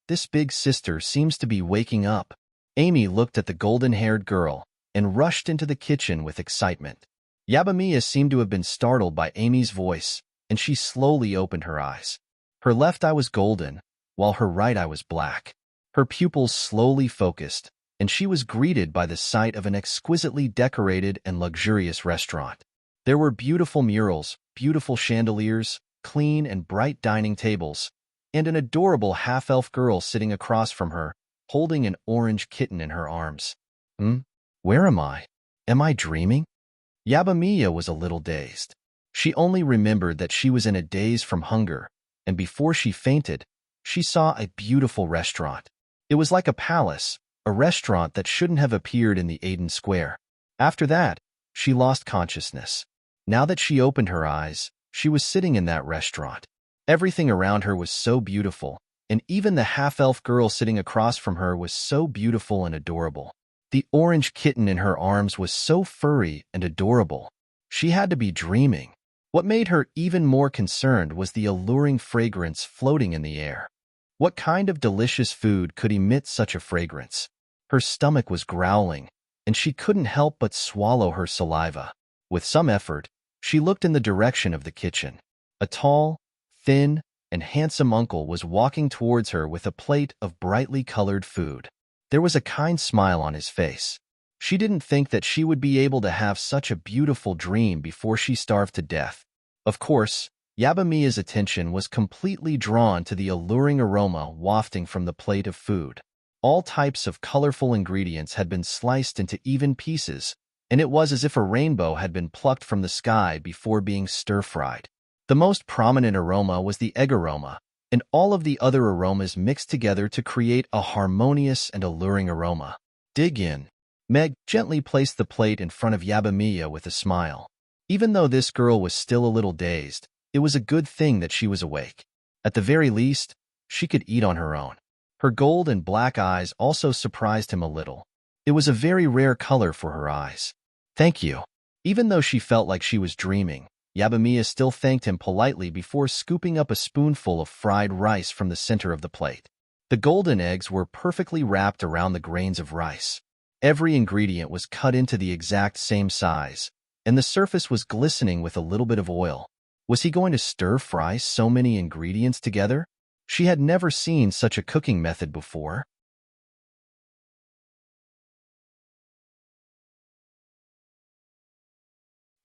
this big sister seems to be waking up." Amy looked at the golden-haired girl and rushed into the kitchen with excitement. Yabamiya seemed to have been startled by Amy's voice, and she slowly opened her eyes. Her left eye was golden, while her right eye was black. Her pupils slowly focused, and she was greeted by the sight of an exquisitely decorated and luxurious restaurant. There were beautiful murals, beautiful chandeliers, clean and bright dining tables, and an adorable half-elf girl sitting across from her, holding an orange kitten in her arms. Where am I? Am I dreaming? Yabamiya was a little dazed. She only remembered that she was in a daze from hunger, and before she fainted, she saw a beautiful restaurant. It was like a palace, a restaurant that shouldn't have appeared in the Aden Square. After that, she lost consciousness. Now that she opened her eyes, she was sitting in that restaurant. Everything around her was so beautiful, and even the half-elf girl sitting across from her was so beautiful and adorable. The orange kitten in her arms was so furry and adorable. She had to be dreaming. What made her even more concerned was the alluring fragrance floating in the air. What kind of delicious food could emit such a fragrance? Her stomach was growling, and she couldn't help but swallow her saliva. With some effort, she looked in the direction of the kitchen. A tall, thin, and handsome uncle was walking towards her with a plate of brightly colored food. There was a kind smile on his face. She didn't think that she would be able to have such a beautiful dream before she starved to death. Of course, Yabamiya's attention was completely drawn to the alluring aroma wafting from the plate of food. All types of colorful ingredients had been sliced into even pieces, and it was as if a rainbow had been plucked from the sky before being stir-fried. The most prominent aroma was the egg aroma, and all of the other aromas mixed together to create a harmonious and alluring aroma. "Dig in." Meg gently placed the plate in front of Yabamiya with a smile. Even though this girl was still a little dazed, it was a good thing that she was awake. At the very least, she could eat on her own. Her gold and black eyes also surprised him a little. It was a very rare color for her eyes. "Thank you." Even though she felt like she was dreaming, Yabamiya still thanked him politely before scooping up a spoonful of fried rice from the center of the plate. The golden eggs were perfectly wrapped around the grains of rice. Every ingredient was cut into the exact same size, and the surface was glistening with a little bit of oil. Was he going to stir-fry so many ingredients together? She had never seen such a cooking method before.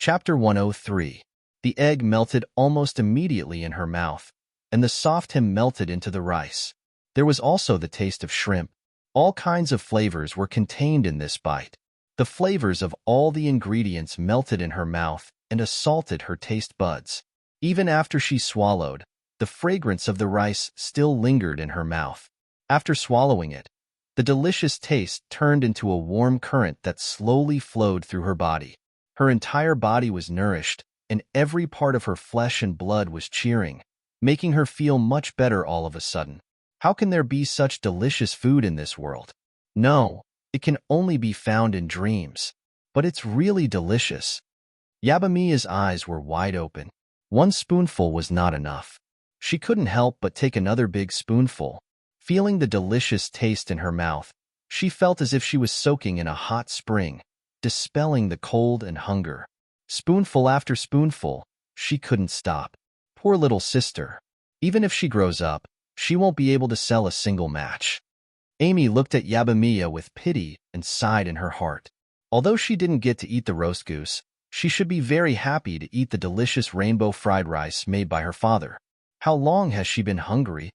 Chapter 103. The egg melted almost immediately in her mouth, and the soft ham melted into the rice. There was also the taste of shrimp. All kinds of flavors were contained in this bite. The flavors of all the ingredients melted in her mouth and assaulted her taste buds. Even after she swallowed, the fragrance of the rice still lingered in her mouth. After swallowing it, the delicious taste turned into a warm current that slowly flowed through her body. Her entire body was nourished, and every part of her flesh and blood was cheering, making her feel much better all of a sudden. How can there be such delicious food in this world? No, it can only be found in dreams. But it's really delicious. Yabamiya's eyes were wide open. One spoonful was not enough. She couldn't help but take another big spoonful. Feeling the delicious taste in her mouth, she felt as if she was soaking in a hot spring, dispelling the cold and hunger. Spoonful after spoonful, she couldn't stop. Poor little sister. Even if she grows up, she won't be able to sell a single match. Amy looked at Yabamiya with pity and sighed in her heart. Although she didn't get to eat the roast goose, she should be very happy to eat the delicious rainbow fried rice made by her father. How long has she been hungry?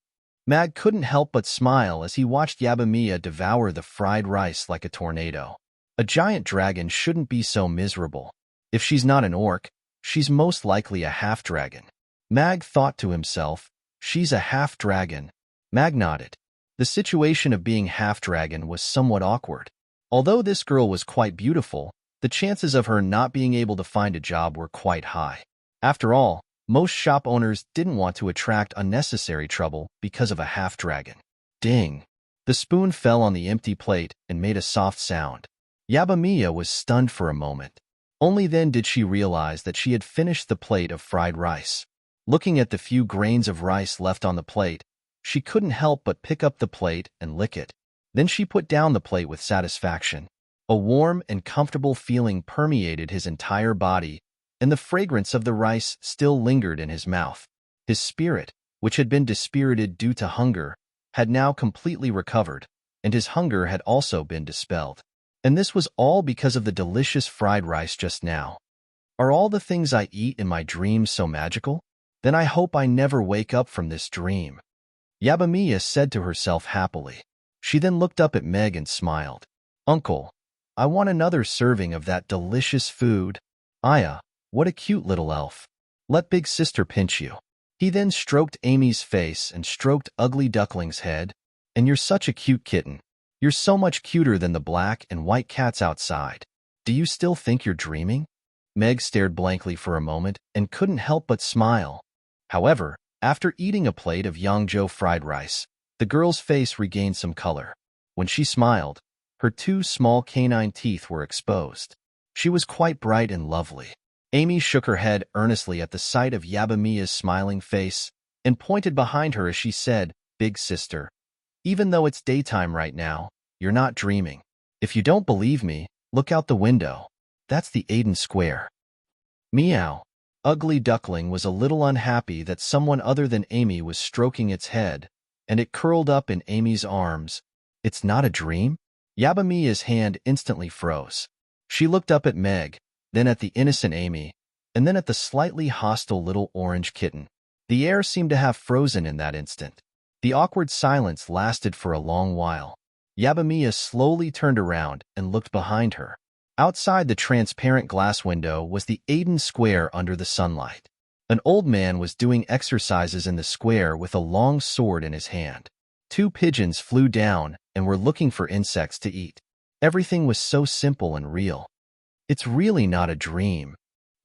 Mag couldn't help but smile as he watched Yabamiya devour the fried rice like a tornado. A giant dragon shouldn't be so miserable. If she's not an orc, she's most likely a half-dragon. Mag thought to himself, she's a half-dragon. Mag nodded. The situation of being half-dragon was somewhat awkward. Although this girl was quite beautiful, the chances of her not being able to find a job were quite high. After all, most shop owners didn't want to attract unnecessary trouble because of a half-dragon. Ding! The spoon fell on the empty plate and made a soft sound. Yabamiya was stunned for a moment. Only then did she realize that she had finished the plate of fried rice. Looking at the few grains of rice left on the plate, she couldn't help but pick up the plate and lick it. Then she put down the plate with satisfaction. A warm and comfortable feeling permeated his entire body, and the fragrance of the rice still lingered in his mouth. His spirit, which had been dispirited due to hunger, had now completely recovered, and his hunger had also been dispelled. And this was all because of the delicious fried rice just now. Are all the things I eat in my dreams so magical? Then I hope I never wake up from this dream. Yabamiya said to herself happily. She then looked up at Meg and smiled. Uncle, I want another serving of that delicious food. Aya, what a cute little elf. Let big sister pinch you. He then stroked Amy's face and stroked Ugly Duckling's head. And you're such a cute kitten. You're so much cuter than the black and white cats outside. Do you still think you're dreaming? Meg stared blankly for a moment and couldn't help but smile. However, after eating a plate of Yangzhou fried rice, the girl's face regained some color. When she smiled, her two small canine teeth were exposed. She was quite bright and lovely. Amy shook her head earnestly at the sight of Yabamiya's smiling face and pointed behind her as she said, Big sister, even though it's daytime right now, you're not dreaming. If you don't believe me, look out the window. That's the Aiden Square. Meow. Ugly Duckling was a little unhappy that someone other than Amy was stroking its head, and it curled up in Amy's arms. It's not a dream? Yabamiya's hand instantly froze. She looked up at Meg, then at the innocent Amy, and then at the slightly hostile little orange kitten. The air seemed to have frozen in that instant. The awkward silence lasted for a long while. Yabamiya slowly turned around and looked behind her. Outside the transparent glass window was the Aiden Square under the sunlight. An old man was doing exercises in the square with a long sword in his hand. Two pigeons flew down and were looking for insects to eat. Everything was so simple and real. It's really not a dream.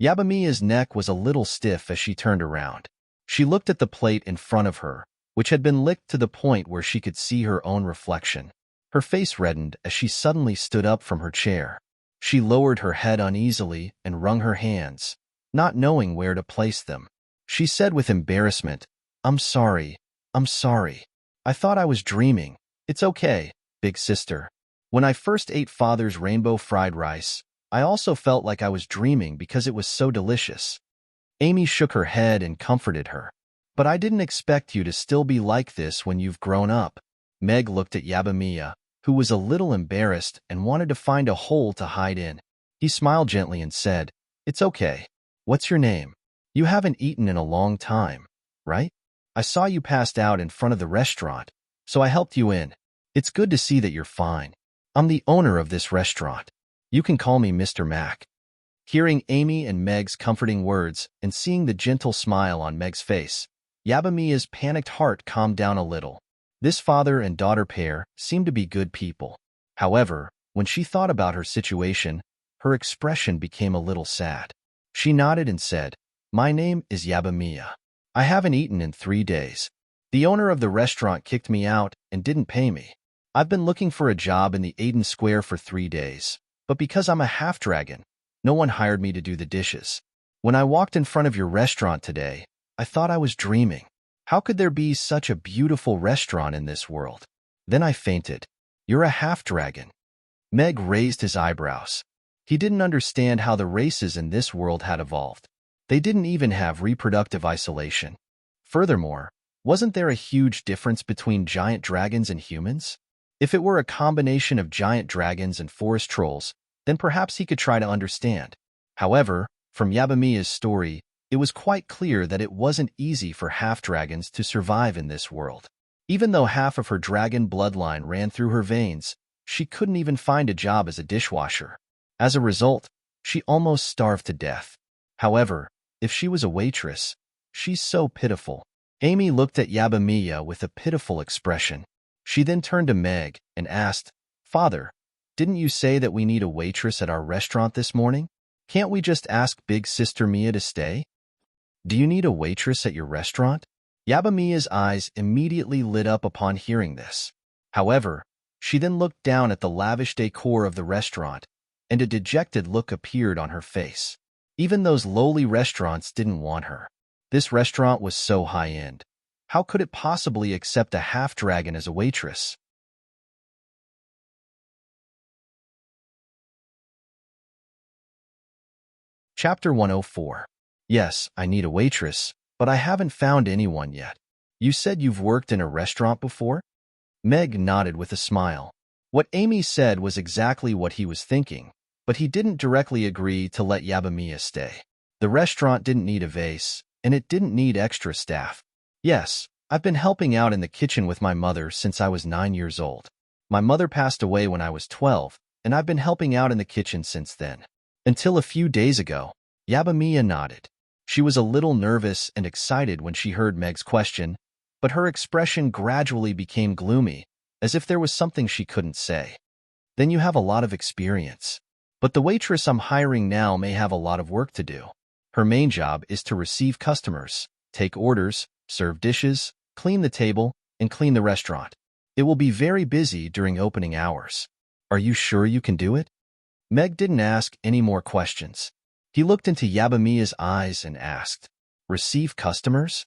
Yabamiya's neck was a little stiff as she turned around. She looked at the plate in front of her, which had been licked to the point where she could see her own reflection. Her face reddened as she suddenly stood up from her chair. She lowered her head uneasily and wrung her hands, not knowing where to place them. She said with embarrassment, I'm sorry. I thought I was dreaming. It's okay, big sister. When I first ate Father's rainbow fried rice, I also felt like I was dreaming because it was so delicious. Amy shook her head and comforted her. But I didn't expect you to still be like this when you've grown up. Meg looked at Yabamiya, who was a little embarrassed and wanted to find a hole to hide in. He smiled gently and said, It's okay. What's your name? You haven't eaten in a long time, right? I saw you passed out in front of the restaurant, so I helped you in. It's good to see that you're fine. I'm the owner of this restaurant. You can call me Mr. Mac. Hearing Amy and Meg's comforting words and seeing the gentle smile on Meg's face, Yabamiya's panicked heart calmed down a little. This father and daughter pair seemed to be good people. However, when she thought about her situation, her expression became a little sad. She nodded and said, My name is Yabamiya. I haven't eaten in 3 days. The owner of the restaurant kicked me out and didn't pay me. I've been looking for a job in the Aiden Square for 3 days, but because I'm a half-dragon, no one hired me to do the dishes. When I walked in front of your restaurant today, I thought I was dreaming. How could there be such a beautiful restaurant in this world? Then I fainted. You're a half-dragon. Meg raised his eyebrows. He didn't understand how the races in this world had evolved. They didn't even have reproductive isolation. Furthermore, wasn't there a huge difference between giant dragons and humans? If it were a combination of giant dragons and forest trolls, then perhaps he could try to understand. However, from Yabamiya's story, it was quite clear that it wasn't easy for half-dragons to survive in this world. Even though half of her dragon bloodline ran through her veins, she couldn't even find a job as a dishwasher. As a result, she almost starved to death. However, if she was a waitress, she's so pitiful. Amy looked at Yabamiya with a pitiful expression. She then turned to Meg and asked, Father, didn't you say that we need a waitress at our restaurant this morning? Can't we just ask Big Sister Mia to stay? Do you need a waitress at your restaurant? Yabamiya's eyes immediately lit up upon hearing this. However, she then looked down at the lavish decor of the restaurant, and a dejected look appeared on her face. Even those lowly restaurants didn't want her. This restaurant was so high-end. How could it possibly accept a half-dragon as a waitress? Chapter 104. Yes, I need a waitress, but I haven't found anyone yet. You said you've worked in a restaurant before? Meg nodded with a smile. What Amy said was exactly what he was thinking, but he didn't directly agree to let Yabamiya stay. The restaurant didn't need a vase, and it didn't need extra staff. Yes, I've been helping out in the kitchen with my mother since I was 9 years old. My mother passed away when I was 12, and I've been helping out in the kitchen since then. Until a few days ago. Yabamiya nodded. She was a little nervous and excited when she heard Meg's question, but her expression gradually became gloomy, as if there was something she couldn't say. Then you have a lot of experience. But the waitress I'm hiring now may have a lot of work to do. Her main job is to receive customers, take orders, serve dishes, clean the table, and clean the restaurant. It will be very busy during opening hours. Are you sure you can do it? Meg didn't ask any more questions. He looked into Yabamiya's eyes and asked, Receive customers?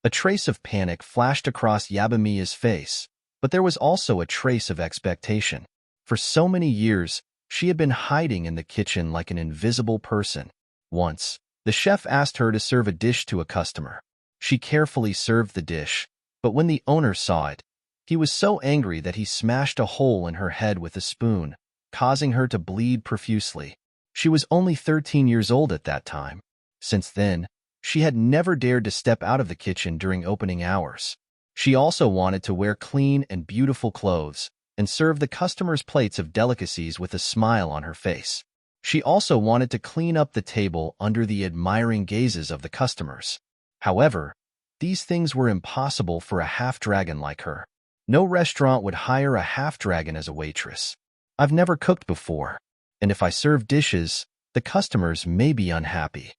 A trace of panic flashed across Yabamiya's face, but there was also a trace of expectation. For so many years, she had been hiding in the kitchen like an invisible person. Once, the chef asked her to serve a dish to a customer. She carefully served the dish, but when the owner saw it, he was so angry that he smashed a hole in her head with a spoon, causing her to bleed profusely. She was only 13 years old at that time. Since then, she had never dared to step out of the kitchen during opening hours. She also wanted to wear clean and beautiful clothes and serve the customers' plates of delicacies with a smile on her face. She also wanted to clean up the table under the admiring gazes of the customers. However, these things were impossible for a half-dragon like her. No restaurant would hire a half-dragon as a waitress. I've never cooked before, and if I serve dishes, the customers may be unhappy,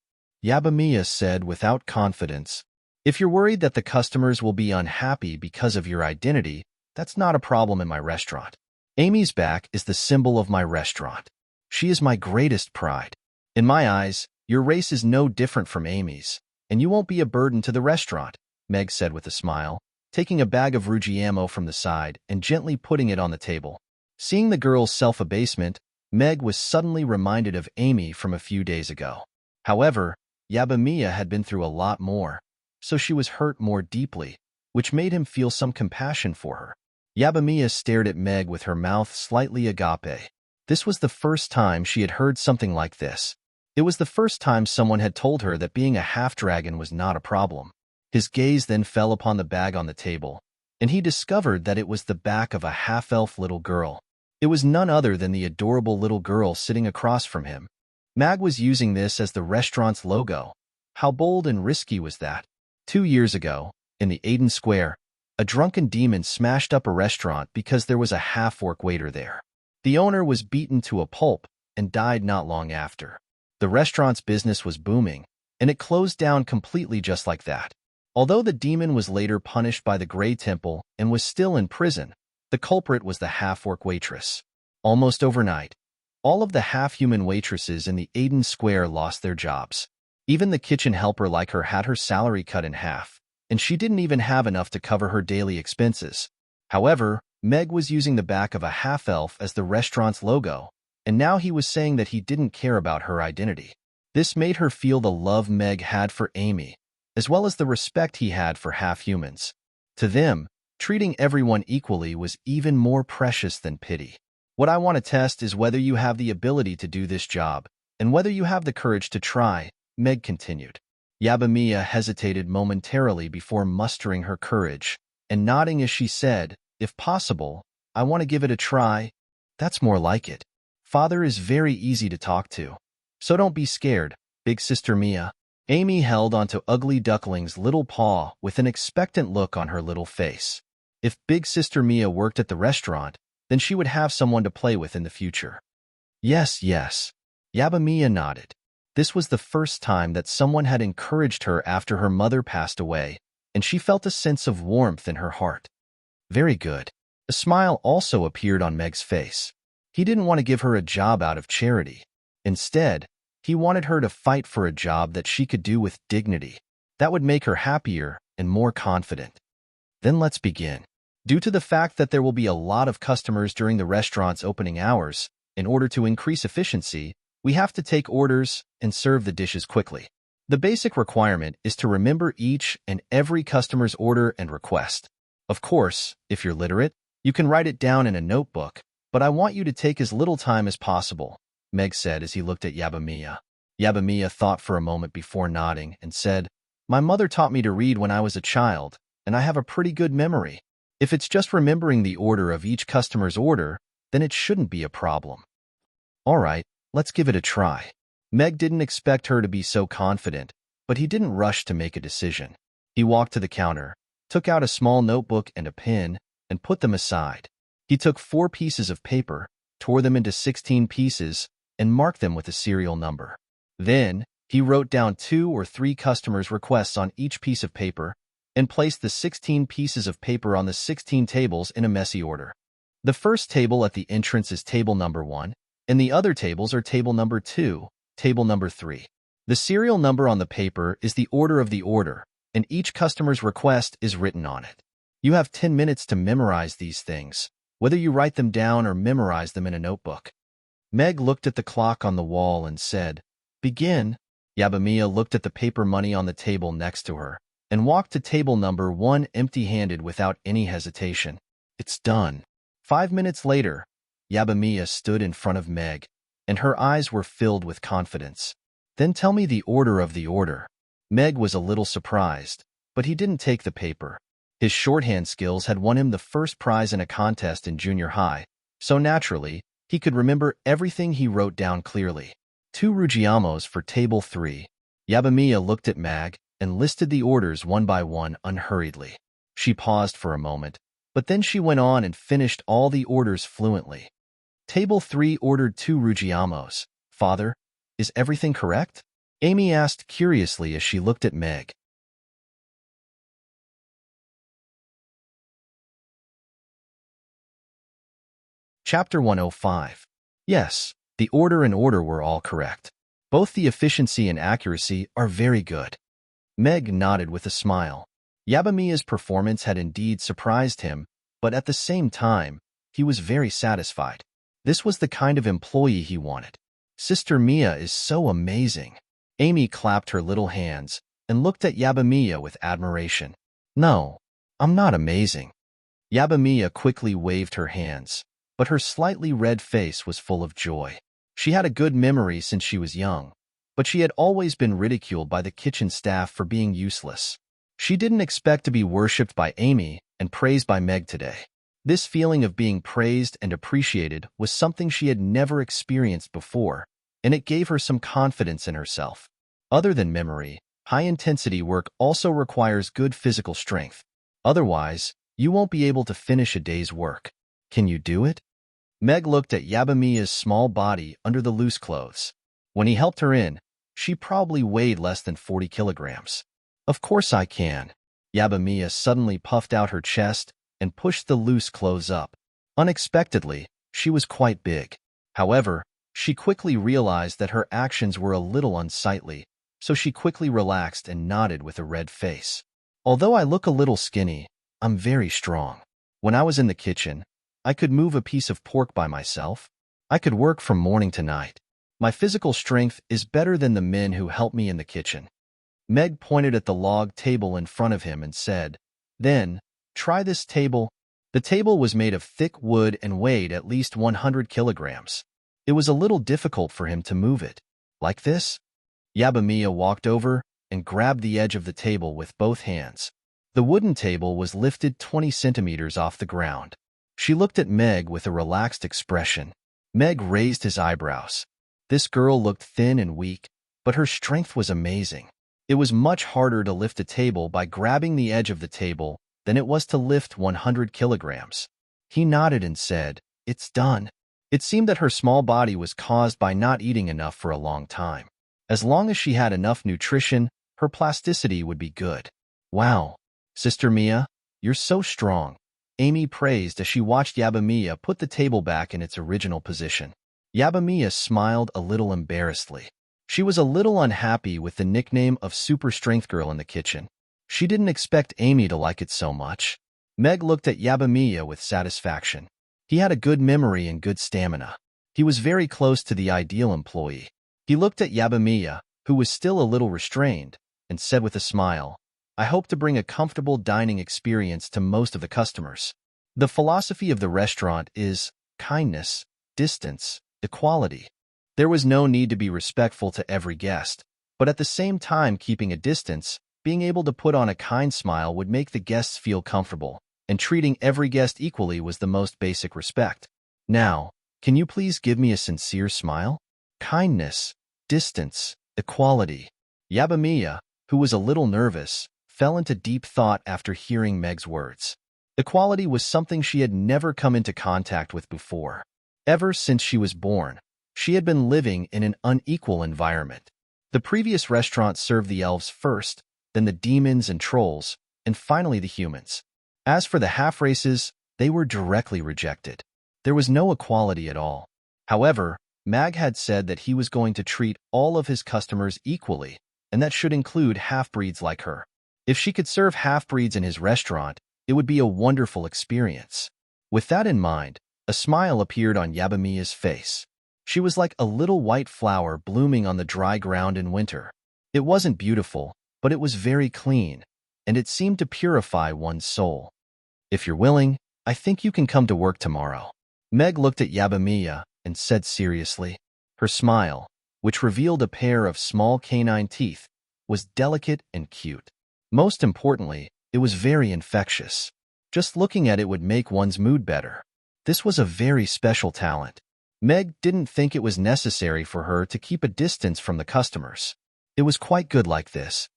Yabamiya said without confidence. If you're worried that the customers will be unhappy because of your identity, that's not a problem in my restaurant. Amy's back is the symbol of my restaurant. She is my greatest pride. In my eyes, your race is no different from Amy's, and you won't be a burden to the restaurant, Meg said with a smile, taking a bag of Ruggiamo from the side and gently putting it on the table. Seeing the girl's self-abasement, Meg was suddenly reminded of Amy from a few days ago. However, Yabamiya had been through a lot more, so she was hurt more deeply, which made him feel some compassion for her. Yabamiya stared at Meg with her mouth slightly agape. This was the first time she had heard something like this. It was the first time someone had told her that being a half-dragon was not a problem. His gaze then fell upon the bag on the table, and he discovered that it was the back of a half-elf little girl. It was none other than the adorable little girl sitting across from him. Mag was using this as the restaurant's logo. How bold and risky was that? 2 years ago, in the Aiden Square, a drunken demon smashed up a restaurant because there was a half-orc waiter there. The owner was beaten to a pulp and died not long after. The restaurant's business was booming, and it closed down completely just like that. Although the demon was later punished by the Grey Temple and was still in prison, the culprit was the half-orc waitress. Almost overnight, all of the half-human waitresses in the Aiden Square lost their jobs. Even the kitchen helper like her had her salary cut in half, and she didn't even have enough to cover her daily expenses. However, Meg was using the back of a half-elf as the restaurant's logo, and now he was saying that he didn't care about her identity. This made her feel the love Meg had for Amy, as well as the respect he had for half-humans. To them, treating everyone equally was even more precious than pity. What I want to test is whether you have the ability to do this job, and whether you have the courage to try, Meg continued. Yabamiya hesitated momentarily before mustering her courage, and nodding as she said, "If possible, I want to give it a try." "That's more like it. Father is very easy to talk to. So don't be scared, big sister Mia." Amy held onto Ugly Duckling's little paw with an expectant look on her little face. If Big Sister Mia worked at the restaurant, then she would have someone to play with in the future. Yes, yes. Yabamiya nodded. This was the first time that someone had encouraged her after her mother passed away, and she felt a sense of warmth in her heart. Very good. A smile also appeared on Meg's face. He didn't want to give her a job out of charity. Instead, he wanted her to fight for a job that she could do with dignity. That would make her happier and more confident. Then let's begin. Due to the fact that there will be a lot of customers during the restaurant's opening hours, in order to increase efficiency, we have to take orders and serve the dishes quickly. The basic requirement is to remember each and every customer's order and request. Of course, if you're literate, you can write it down in a notebook, but I want you to take as little time as possible, Meg said as he looked at Yabamiya. Yabamiya thought for a moment before nodding and said, "My mother taught me to read when I was a child, and I have a pretty good memory. If it's just remembering the order of each customer's order, then it shouldn't be a problem." "All right, let's give it a try." Meg didn't expect her to be so confident, but he didn't rush to make a decision. He walked to the counter, took out a small notebook and a pen, and put them aside. He took 4 pieces of paper, tore them into 16 pieces, and marked them with a serial number. Then, he wrote down 2 or 3 customers' requests on each piece of paper and placed the 16 pieces of paper on the 16 tables in a messy order. The first table at the entrance is table number 1, and the other tables are table number 2, table number 3. The serial number on the paper is the order of the order, and each customer's request is written on it. You have 10 minutes to memorize these things, whether you write them down or memorize them in a notebook. Meg looked at the clock on the wall and said, "Begin." Yabamiya looked at the paper money on the table next to her and walked to table number 1 empty-handed without any hesitation. "It's done." 5 minutes later, Yabamiya stood in front of Meg, and her eyes were filled with confidence. "Then tell me the order of the order." Meg was a little surprised, but he didn't take the paper. His shorthand skills had won him the first prize in a contest in junior high, so naturally, he could remember everything he wrote down clearly. 2 Ruggiamos for table 3. Yabamiya looked at Mag and listed the orders one by one unhurriedly. She paused for a moment, but then she went on and finished all the orders fluently. Table 3 ordered 2 Ruggiamos. "Father, is everything correct?" Amy asked curiously as she looked at Meg. Chapter 105. Yes, the order and order were all correct. Both the efficiency and accuracy are very good. Meg nodded with a smile. Yabamiya's performance had indeed surprised him, but at the same time, he was very satisfied. This was the kind of employee he wanted. Sister Mia is so amazing. Amy clapped her little hands and looked at Yabamiya with admiration. No, I'm not amazing. Yabamiya quickly waved her hands, but her slightly red face was full of joy. She had a good memory since she was young, but she had always been ridiculed by the kitchen staff for being useless. She didn't expect to be worshipped by Amy and praised by Meg today. This feeling of being praised and appreciated was something she had never experienced before, and it gave her some confidence in herself. Other than memory, high-intensity work also requires good physical strength. Otherwise, you won't be able to finish a day's work. Can you do it? Meg looked at Yabamiya's small body under the loose clothes. When he helped her in, she probably weighed less than 40 kilograms. Of course I can. Yabamiya suddenly puffed out her chest and pushed the loose clothes up. Unexpectedly, she was quite big. However, she quickly realized that her actions were a little unsightly, so she quickly relaxed and nodded with a red face. Although I look a little skinny, I'm very strong. When I was in the kitchen, I could move a piece of pork by myself. I could work from morning to night. My physical strength is better than the men who help me in the kitchen. Meg pointed at the log table in front of him and said, "Then, try this table." The table was made of thick wood and weighed at least 100 kilograms. It was a little difficult for him to move it. Like this? Yabamiya walked over and grabbed the edge of the table with both hands. The wooden table was lifted 20 centimeters off the ground. She looked at Meg with a relaxed expression. Meg raised his eyebrows. This girl looked thin and weak, but her strength was amazing. It was much harder to lift a table by grabbing the edge of the table than it was to lift 100 kilograms. He nodded and said, "It's done." It seemed that her small body was caused by not eating enough for a long time. As long as she had enough nutrition, her plasticity would be good. Wow, Sister Mia, you're so strong. Amy praised as she watched Yabamiya put the table back in its original position. Yabamiya smiled a little embarrassedly. She was a little unhappy with the nickname of Super Strength Girl in the kitchen. She didn't expect Amy to like it so much. Meg looked at Yabamiya with satisfaction. He had a good memory and good stamina. He was very close to the ideal employee. He looked at Yabamiya, who was still a little restrained, and said with a smile, "I hope to bring a comfortable dining experience to most of the customers. The philosophy of the restaurant is kindness, distance, equality." There was no need to be respectful to every guest, but at the same time keeping a distance, being able to put on a kind smile would make the guests feel comfortable, and treating every guest equally was the most basic respect. Now, can you please give me a sincere smile? Kindness, distance, equality. Yabamiya, who was a little nervous, fell into deep thought after hearing Meg's words. Equality was something she had never come into contact with before. Ever since she was born, she had been living in an unequal environment. The previous restaurant served the elves first, then the demons and trolls, and finally the humans. As for the half-races, they were directly rejected. There was no equality at all. However, Mag had said that he was going to treat all of his customers equally, and that should include half-breeds like her. If she could serve half-breeds in his restaurant, it would be a wonderful experience. With that in mind, a smile appeared on Yabamiya's face. She was like a little white flower blooming on the dry ground in winter. It wasn't beautiful, but it was very clean, and it seemed to purify one's soul. "If you're willing, I think you can come to work tomorrow." Meg looked at Yabamiya and said seriously. Her smile, which revealed a pair of small canine teeth, was delicate and cute. Most importantly, it was very infectious. Just looking at it would make one's mood better. This was a very special talent. Meg didn't think it was necessary for her to keep a distance from the customers. It was quite good like this.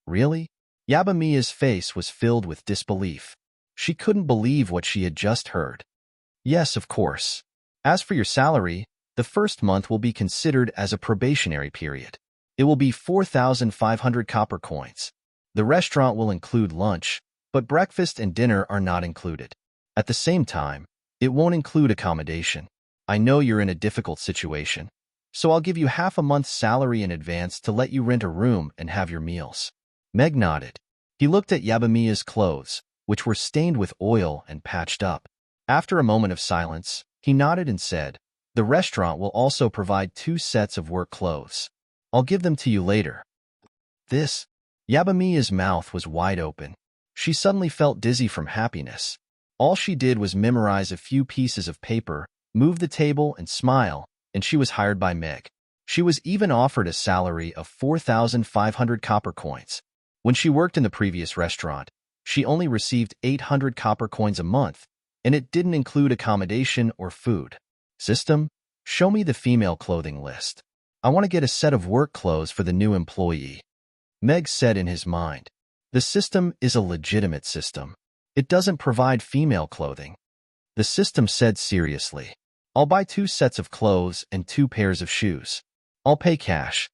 Really? Yabamiya's face was filled with disbelief. She couldn't believe what she had just heard. Yes, of course. As for your salary, the first month will be considered as a probationary period. It will be 4,500 copper coins. The restaurant will include lunch, but breakfast and dinner are not included. At the same time, It won't include accommodation. I know you're in a difficult situation, so I'll give you half a month's salary in advance to let you rent a room and have your meals." Meg nodded. He looked at Yabamiya's clothes, which were stained with oil and patched up. After a moment of silence, he nodded and said, "The restaurant will also provide 2 sets of work clothes. I'll give them to you later." This, Yabamiya's mouth was wide open. She suddenly felt dizzy from happiness. All she did was memorize a few pieces of paper, move the table, and smile, and she was hired by Meg. She was even offered a salary of 4,500 copper coins. When she worked in the previous restaurant, she only received 800 copper coins a month, and it didn't include accommodation or food. System, show me the female clothing list. I want to get a set of work clothes for the new employee. Meg said in his mind. The system is a legitimate system. It doesn't provide female clothing. The system said seriously. I'll buy 2 sets of clothes and 2 pairs of shoes. I'll pay cash.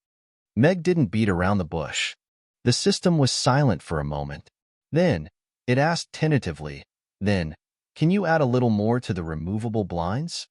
Meg didn't beat around the bush. The system was silent for a moment. Then, it asked tentatively, "Then, can you add a little more to the removable blinds?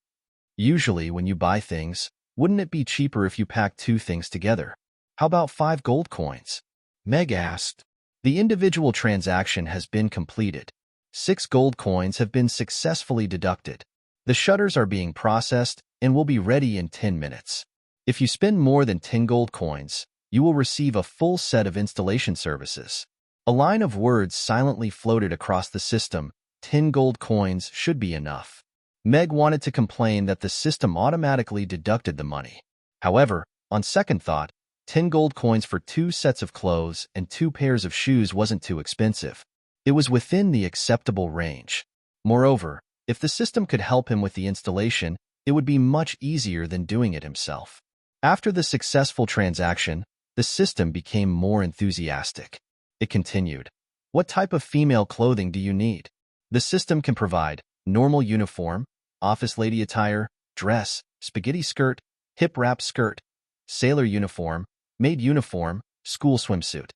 Usually when you buy things, wouldn't it be cheaper if you packed 2 things together? How about 5 gold coins?" Meg asked. The individual transaction has been completed. 6 gold coins have been successfully deducted. The shutters are being processed and will be ready in 10 minutes. If you spend more than 10 gold coins, you will receive a full set of installation services. A line of words silently floated across the system. 10 gold coins should be enough. Meg wanted to complain that the system automatically deducted the money. However, on second thought, 10 gold coins for 2 sets of clothes and 2 pairs of shoes wasn't too expensive. It was within the acceptable range. Moreover, if the system could help him with the installation, it would be much easier than doing it himself. After the successful transaction, the system became more enthusiastic. It continued. What type of female clothing do you need? The system can provide normal uniform, office lady attire, dress, spaghetti skirt, hip wrap skirt, sailor uniform, maid uniform, school swimsuit.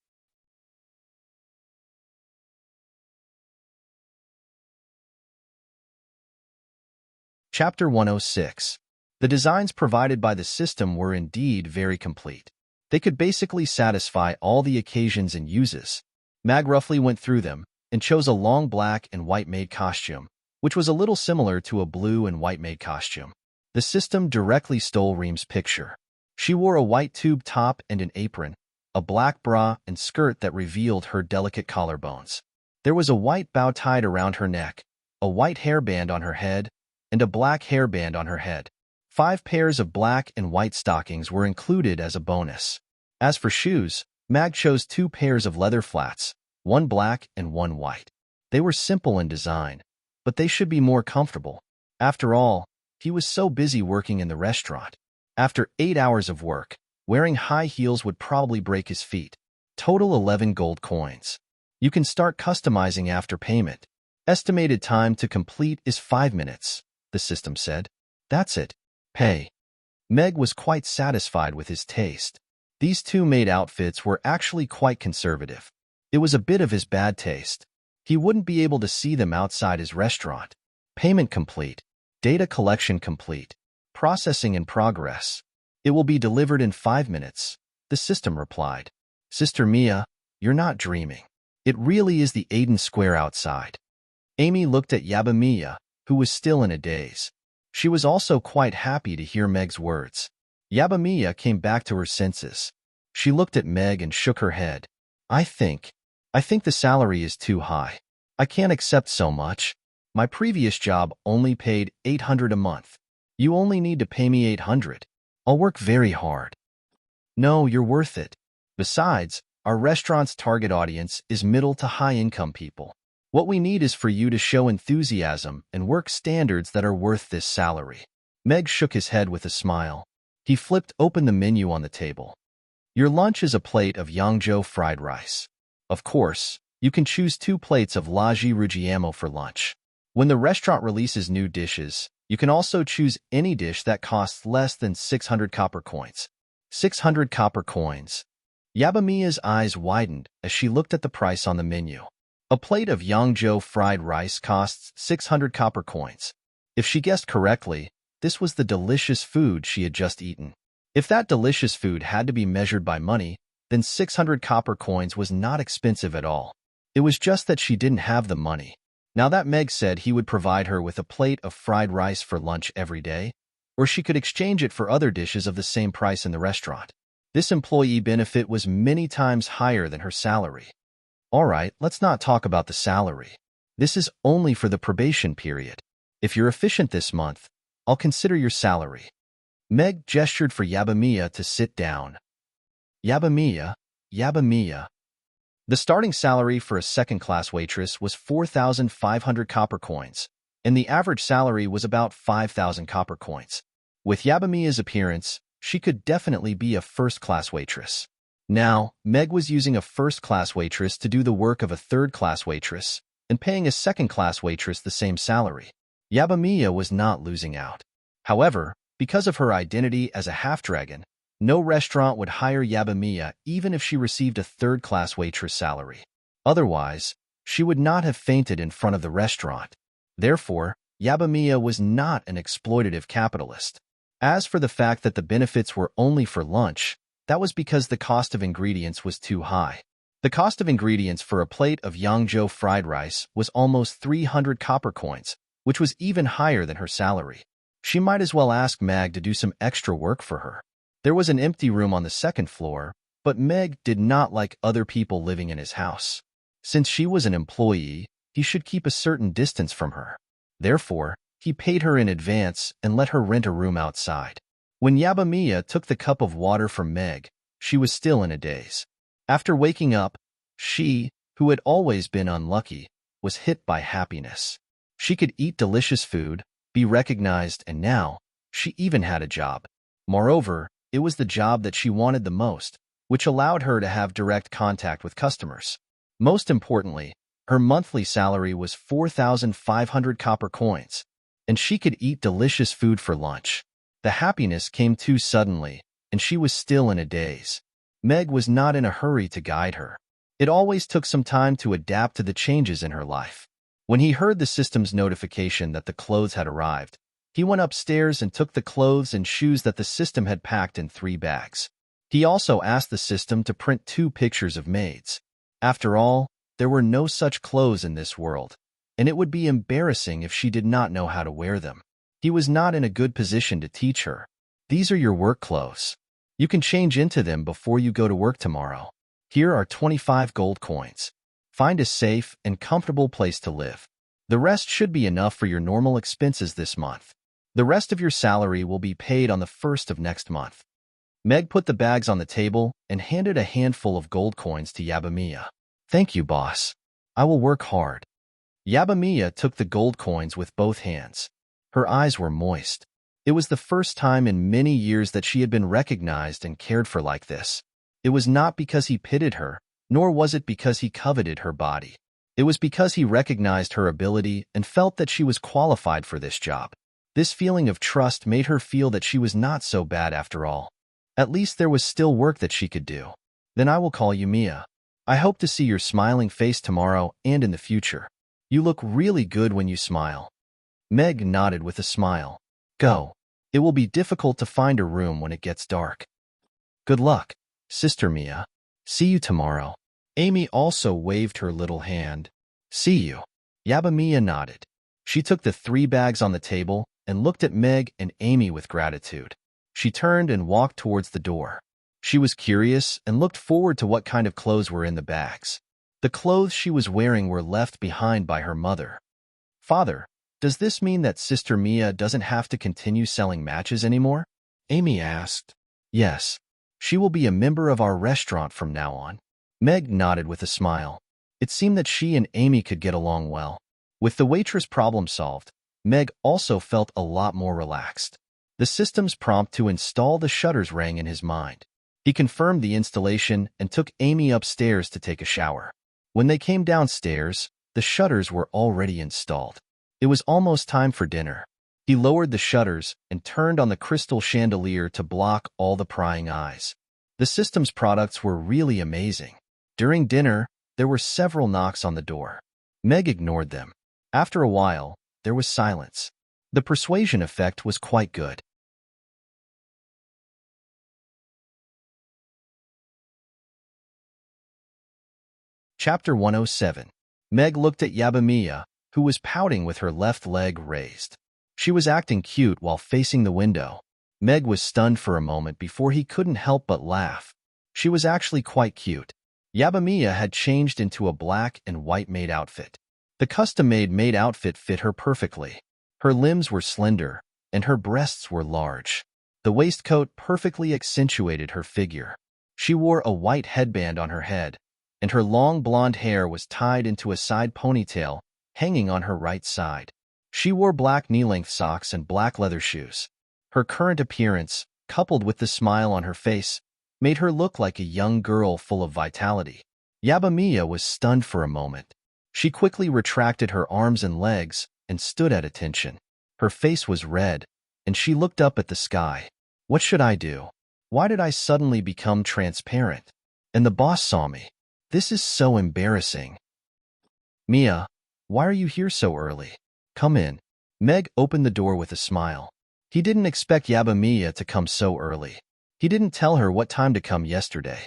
Chapter 106. The designs provided by the system were indeed very complete. They could basically satisfy all the occasions and uses. Mag roughly went through them and chose a long black and white maid costume, which was a little similar to a blue and white maid costume. The system directly stole Reem's picture. She wore a white tube top and an apron, a black bra and skirt that revealed her delicate collarbones. There was a white bow tied around her neck, a white hairband on her head, and a black hairband on her head. 5 pairs of black and white stockings were included as a bonus. As for shoes, Mag chose 2 pairs of leather flats, 1 black and 1 white. They were simple in design, but they should be more comfortable. After all, he was so busy working in the restaurant. After 8 hours of work, wearing high heels would probably break his feet. Total 11 gold coins. You can start customizing after payment. Estimated time to complete is 5 minutes, the system said. That's it. Pay. Meg was quite satisfied with his taste. These 2 maid outfits were actually quite conservative. It was a bit of his bad taste. He wouldn't be able to see them outside his restaurant. Payment complete. Data collection complete. Processing in progress. It will be delivered in 5 minutes, the system replied. Sister Mia, you're not dreaming. It really is the Aiden Square outside. Amy looked at Yabamiya, who was still in a daze. She was also quite happy to hear Meg's words. Yabamiya came back to her senses. She looked at Meg and shook her head. I think the salary is too high. I can't accept so much. My previous job only paid 800 a month. You only need to pay me 800. I'll work very hard. No, you're worth it. Besides, our restaurant's target audience is middle to high-income people. What we need is for you to show enthusiasm and work standards that are worth this salary. Meg shook his head with a smile. He flipped open the menu on the table. Your lunch is a plate of Yangzhou fried rice. Of course, you can choose 2 plates of Laji Rujiamo for lunch. When the restaurant releases new dishes, you can also choose any dish that costs less than 600 copper coins. 600 copper coins. Yabamiya's eyes widened as she looked at the price on the menu. A plate of Yangzhou fried rice costs 600 copper coins. If she guessed correctly, this was the delicious food she had just eaten. If that delicious food had to be measured by money, then 600 copper coins was not expensive at all. It was just that she didn't have the money. Now that Meg said he would provide her with a plate of fried rice for lunch every day, or she could exchange it for other dishes of the same price in the restaurant. This employee benefit was many times higher than her salary. All right, let's not talk about the salary. This is only for the probation period. If you're efficient this month, I'll consider your salary. Meg gestured for Yabamiya to sit down. Yabamiya, Yabamiya. The starting salary for a second-class waitress was 4,500 copper coins, and the average salary was about 5,000 copper coins. With Yabamiya's appearance, she could definitely be a first-class waitress. Now, Meg was using a first-class waitress to do the work of a third-class waitress and paying a second-class waitress the same salary. Yabamiya was not losing out. However, because of her identity as a half-dragon, no restaurant would hire Yabamiya even if she received a third-class waitress salary. Otherwise, she would not have fainted in front of the restaurant. Therefore, Yabamiya was not an exploitative capitalist. As for the fact that the benefits were only for lunch, that was because the cost of ingredients was too high. The cost of ingredients for a plate of Yangzhou fried rice was almost 300 copper coins, which was even higher than her salary. She might as well ask Meg to do some extra work for her. There was an empty room on the second floor, but Meg did not like other people living in his house. Since she was an employee, he should keep a certain distance from her. Therefore, he paid her in advance and let her rent a room outside. When Yabamiya took the cup of water from Meg, she was still in a daze. After waking up, she, who had always been unlucky, was hit by happiness. She could eat delicious food, be recognized, and now, she even had a job. Moreover, it was the job that she wanted the most, which allowed her to have direct contact with customers. Most importantly, her monthly salary was 4,500 copper coins, and she could eat delicious food for lunch. The happiness came too suddenly, and she was still in a daze. Meg was not in a hurry to guide her. It always took some time to adapt to the changes in her life. When he heard the system's notification that the clothes had arrived, he went upstairs and took the clothes and shoes that the system had packed in 3 bags. He also asked the system to print 2 pictures of maids. After all, there were no such clothes in this world, and it would be embarrassing if she did not know how to wear them. He was not in a good position to teach her. These are your work clothes. You can change into them before you go to work tomorrow. Here are 25 gold coins. Find a safe and comfortable place to live. The rest should be enough for your normal expenses this month. The rest of your salary will be paid on the 1st of next month. Meg put the bags on the table and handed a handful of gold coins to Yabamiya. Thank you, boss. I will work hard. Yabamiya took the gold coins with both hands. Her eyes were moist. It was the first time in many years that she had been recognized and cared for like this. It was not because he pitied her, nor was it because he coveted her body. It was because he recognized her ability and felt that she was qualified for this job. This feeling of trust made her feel that she was not so bad after all. At least there was still work that she could do. Then I will call you Mia. I hope to see your smiling face tomorrow and in the future. You look really good when you smile. Meg nodded with a smile. Go. It will be difficult to find a room when it gets dark. Good luck, Sister Mia. See you tomorrow. Amy also waved her little hand. See you. Yabamiya nodded. She took the 3 bags on the table and looked at Meg and Amy with gratitude. She turned and walked towards the door. She was curious and looked forward to what kind of clothes were in the bags. The clothes she was wearing were left behind by her mother. Father, does this mean that Sister Mia doesn't have to continue selling matches anymore? Amy asked. Yes. She will be a member of our restaurant from now on. Meg nodded with a smile. It seemed that she and Amy could get along well. With the waitress problem solved, Meg also felt a lot more relaxed. The system's prompt to install the shutters rang in his mind. He confirmed the installation and took Amy upstairs to take a shower. When they came downstairs, the shutters were already installed. It was almost time for dinner. He lowered the shutters and turned on the crystal chandelier to block all the prying eyes. The system's products were really amazing. During dinner, there were several knocks on the door. Meg ignored them. After a while, there was silence. The persuasion effect was quite good. Chapter 107. Meg looked at Yabamiya, who was pouting with her left leg raised. She was acting cute while facing the window. Meg was stunned for a moment before he couldn't help but laugh. She was actually quite cute. Yabamiya had changed into a black and white maid outfit. The custom-made maid outfit fit her perfectly. Her limbs were slender, and her breasts were large. The waistcoat perfectly accentuated her figure. She wore a white headband on her head, and her long blonde hair was tied into a side ponytail, hanging on her right side. She wore black knee-length socks and black leather shoes. Her current appearance, coupled with the smile on her face, made her look like a young girl full of vitality. Yabamiya was stunned for a moment. She quickly retracted her arms and legs and stood at attention. Her face was red, and she looked up at the sky. What should I do? Why did I suddenly become transparent? And the boss saw me. This is so embarrassing. Mia, why are you here so early? Come in. Meg opened the door with a smile. He didn't expect Yabamiya to come so early. He didn't tell her what time to come yesterday.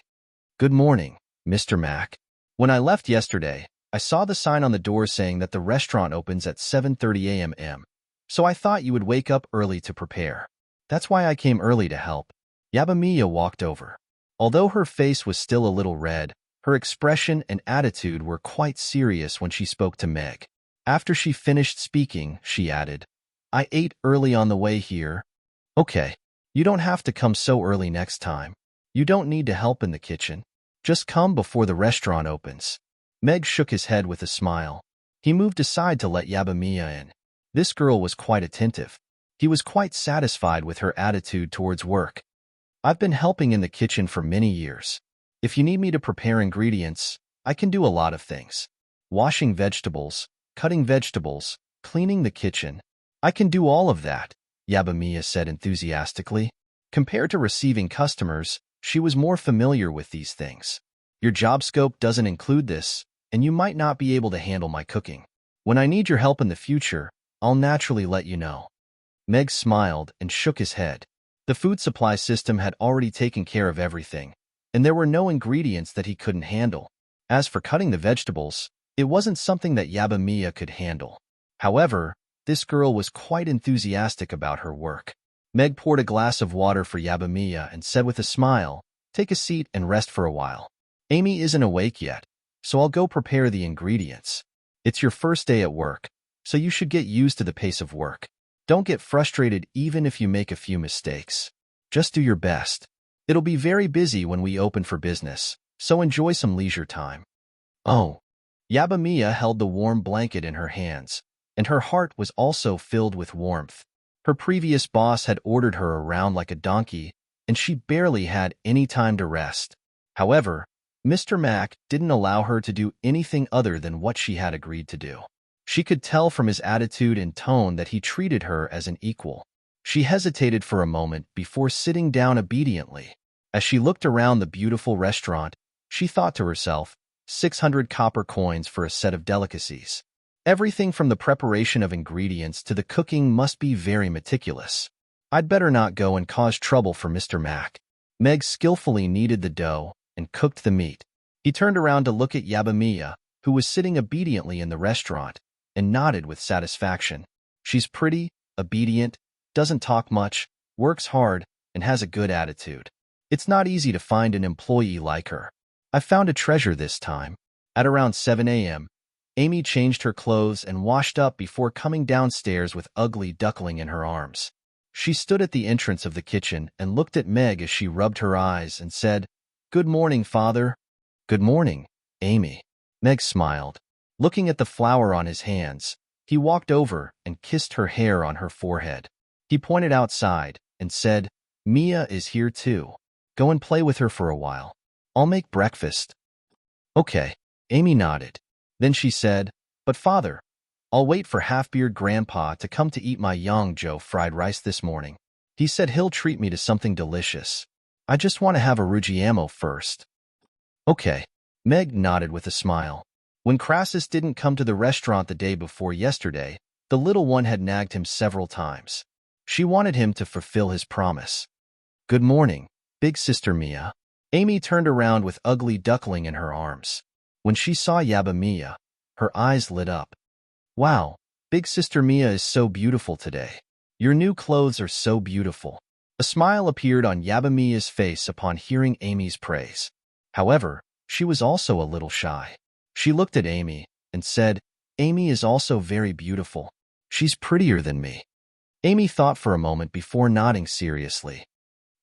Good morning, Mr. Mack. When I left yesterday, I saw the sign on the door saying that the restaurant opens at 7:30 a.m. So I thought you would wake up early to prepare. That's why I came early to help. Yabamiya walked over. Although her face was still a little red, her expression and attitude were quite serious when she spoke to Meg. After she finished speaking, she added, I ate early on the way here. Okay, you don't have to come so early next time. You don't need to help in the kitchen. Just come before the restaurant opens. Meg shook his head with a smile. He moved aside to let Yabamiya in. This girl was quite attentive. He was quite satisfied with her attitude towards work. I've been helping in the kitchen for many years. If you need me to prepare ingredients, I can do a lot of things. Washing vegetables, cutting vegetables, cleaning the kitchen. I can do all of that, Yabamiya said enthusiastically. Compared to receiving customers, she was more familiar with these things. Your job scope doesn't include this, and you might not be able to handle my cooking. When I need your help in the future, I'll naturally let you know. Meg smiled and shook his head. The food supply system had already taken care of everything, and there were no ingredients that he couldn't handle. As for cutting the vegetables, it wasn't something that Yabamiya could handle. However, this girl was quite enthusiastic about her work. Meg poured a glass of water for Yabamiya and said with a smile, Take a seat and rest for a while. Amy isn't awake yet, so I'll go prepare the ingredients. It's your first day at work, so you should get used to the pace of work. Don't get frustrated even if you make a few mistakes. Just do your best. It'll be very busy when we open for business, so enjoy some leisure time. Oh. Yabamiya held the warm blanket in her hands, and her heart was also filled with warmth. Her previous boss had ordered her around like a donkey, and she barely had any time to rest. However, Mr. Mack didn't allow her to do anything other than what she had agreed to do. She could tell from his attitude and tone that he treated her as an equal. She hesitated for a moment before sitting down obediently. As she looked around the beautiful restaurant, she thought to herself, 600 copper coins for a set of delicacies. Everything from the preparation of ingredients to the cooking must be very meticulous. I'd better not go and cause trouble for Mr. Mack. Meg skillfully kneaded the dough and cooked the meat. He turned around to look at Yabamiya, who was sitting obediently in the restaurant, and nodded with satisfaction. She's pretty, obedient, doesn't talk much, works hard, and has a good attitude. It's not easy to find an employee like her. I found a treasure this time. At around 7 a.m., Amy changed her clothes and washed up before coming downstairs with Ugly Duckling in her arms. She stood at the entrance of the kitchen and looked at Meg as she rubbed her eyes and said, Good morning, Father. Good morning, Amy. Meg smiled. Looking at the flower on his hands, he walked over and kissed her hair on her forehead. He pointed outside and said, Mia is here too. Go and play with her for a while. I'll make breakfast. Okay, Amy nodded. Then she said, But Father, I'll wait for Half-Beard Grandpa to come to eat my Yongzhou fried rice this morning. He said he'll treat me to something delicious. I just want to have a Rugiamo first. Okay, Meg nodded with a smile. When Crassus didn't come to the restaurant the day before yesterday, The little one had nagged him several times. She wanted him to fulfill his promise. "Good morning, big sister Mia." Amy turned around with Ugly Duckling in her arms. When she saw Yaba Mia, her eyes lit up. "Wow, big sister Mia is so beautiful today. Your new clothes are so beautiful." A smile appeared on Yaba Mia's face upon hearing Amy's praise. However, she was also a little shy. She looked at Amy and said, "Amy is also very beautiful. She's prettier than me." Amy thought for a moment before nodding seriously.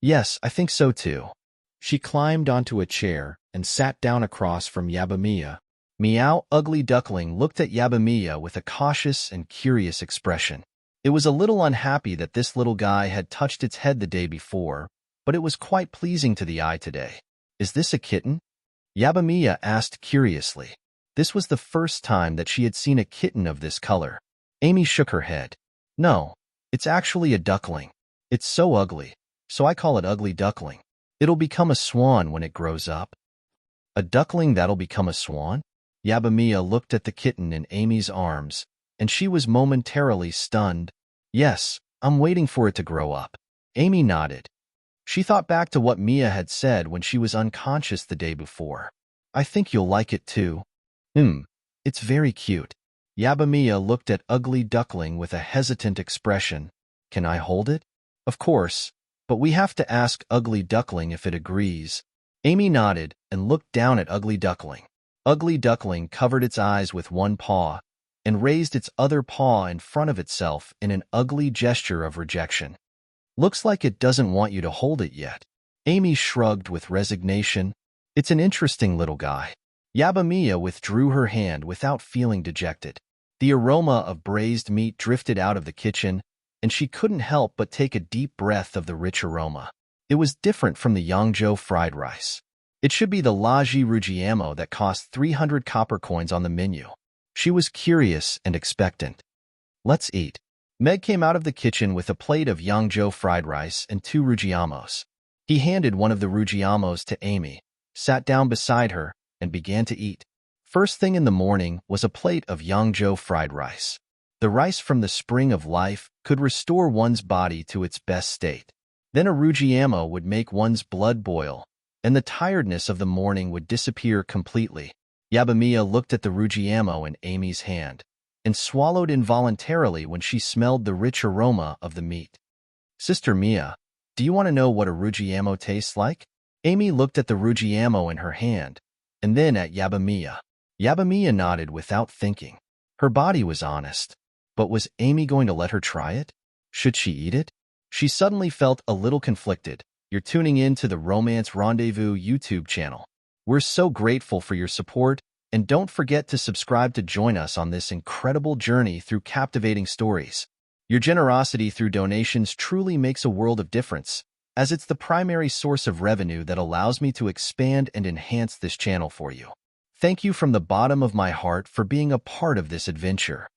"Yes, I think so too." She climbed onto a chair and sat down across from Yaba Mia. Meow. Ugly Duckling looked at Yaba Mia with a cautious and curious expression. It was a little unhappy that this little guy had touched its head the day before, but it was quite pleasing to the eye today. "Is this a kitten?" Yaba Mia asked curiously. This was the first time that she had seen a kitten of this color. Amy shook her head. "No, it's actually a duckling. It's so ugly, so I call it Ugly Duckling. It'll become a swan when it grows up." "A duckling that'll become a swan?" Yaba Mia looked at the kitten in Amy's arms, and she was momentarily stunned. "Yes, I'm waiting for it to grow up." Amy nodded. She thought back to what Mia had said when she was unconscious the day before. "I think you'll like it too." It's very cute." Yaba Mia looked at Ugly Duckling with a hesitant expression. "Can I hold it?" "Of course, but we have to ask Ugly Duckling if it agrees." Amy nodded and looked down at Ugly Duckling. Ugly Duckling covered its eyes with one paw and raised its other paw in front of itself in an ugly gesture of rejection. "Looks like it doesn't want you to hold it yet." Amy shrugged with resignation. "It's an interesting little guy." Yaba Mia withdrew her hand without feeling dejected. The aroma of braised meat drifted out of the kitchen, and she couldn't help but take a deep breath of the rich aroma. It was different from the Yangzhou fried rice. It should be the Laji Rujiamo that cost 300 copper coins on the menu. She was curious and expectant. "Let's eat." Meg came out of the kitchen with a plate of Yangzhou fried rice and 2 Rujiamos. He handed one of the Rujiamos to Amy, sat down beside her, and began to eat. First thing in the morning was a plate of Yangzhou fried rice. The rice from the spring of life could restore one's body to its best state. Then a Rujiamo would make one's blood boil, and the tiredness of the morning would disappear completely. Yaba Mia looked at the Rujiamo in Amy's hand and swallowed involuntarily when she smelled the rich aroma of the meat. "Sister Mia, do you want to know what a Rujiamo tastes like?" Amy looked at the Rujiamo in her hand, and then at Yaba Mia. Yaba Mia nodded without thinking. Her body was honest, but was Amy going to let her try it? Should she eat it? She suddenly felt a little conflicted. You're tuning in to the Romance Rendezvous YouTube channel. We're so grateful for your support, and don't forget to subscribe to join us on this incredible journey through captivating stories. Your generosity through donations truly makes a world of difference, as it's the primary source of revenue that allows me to expand and enhance this channel for you. Thank you from the bottom of my heart for being a part of this adventure.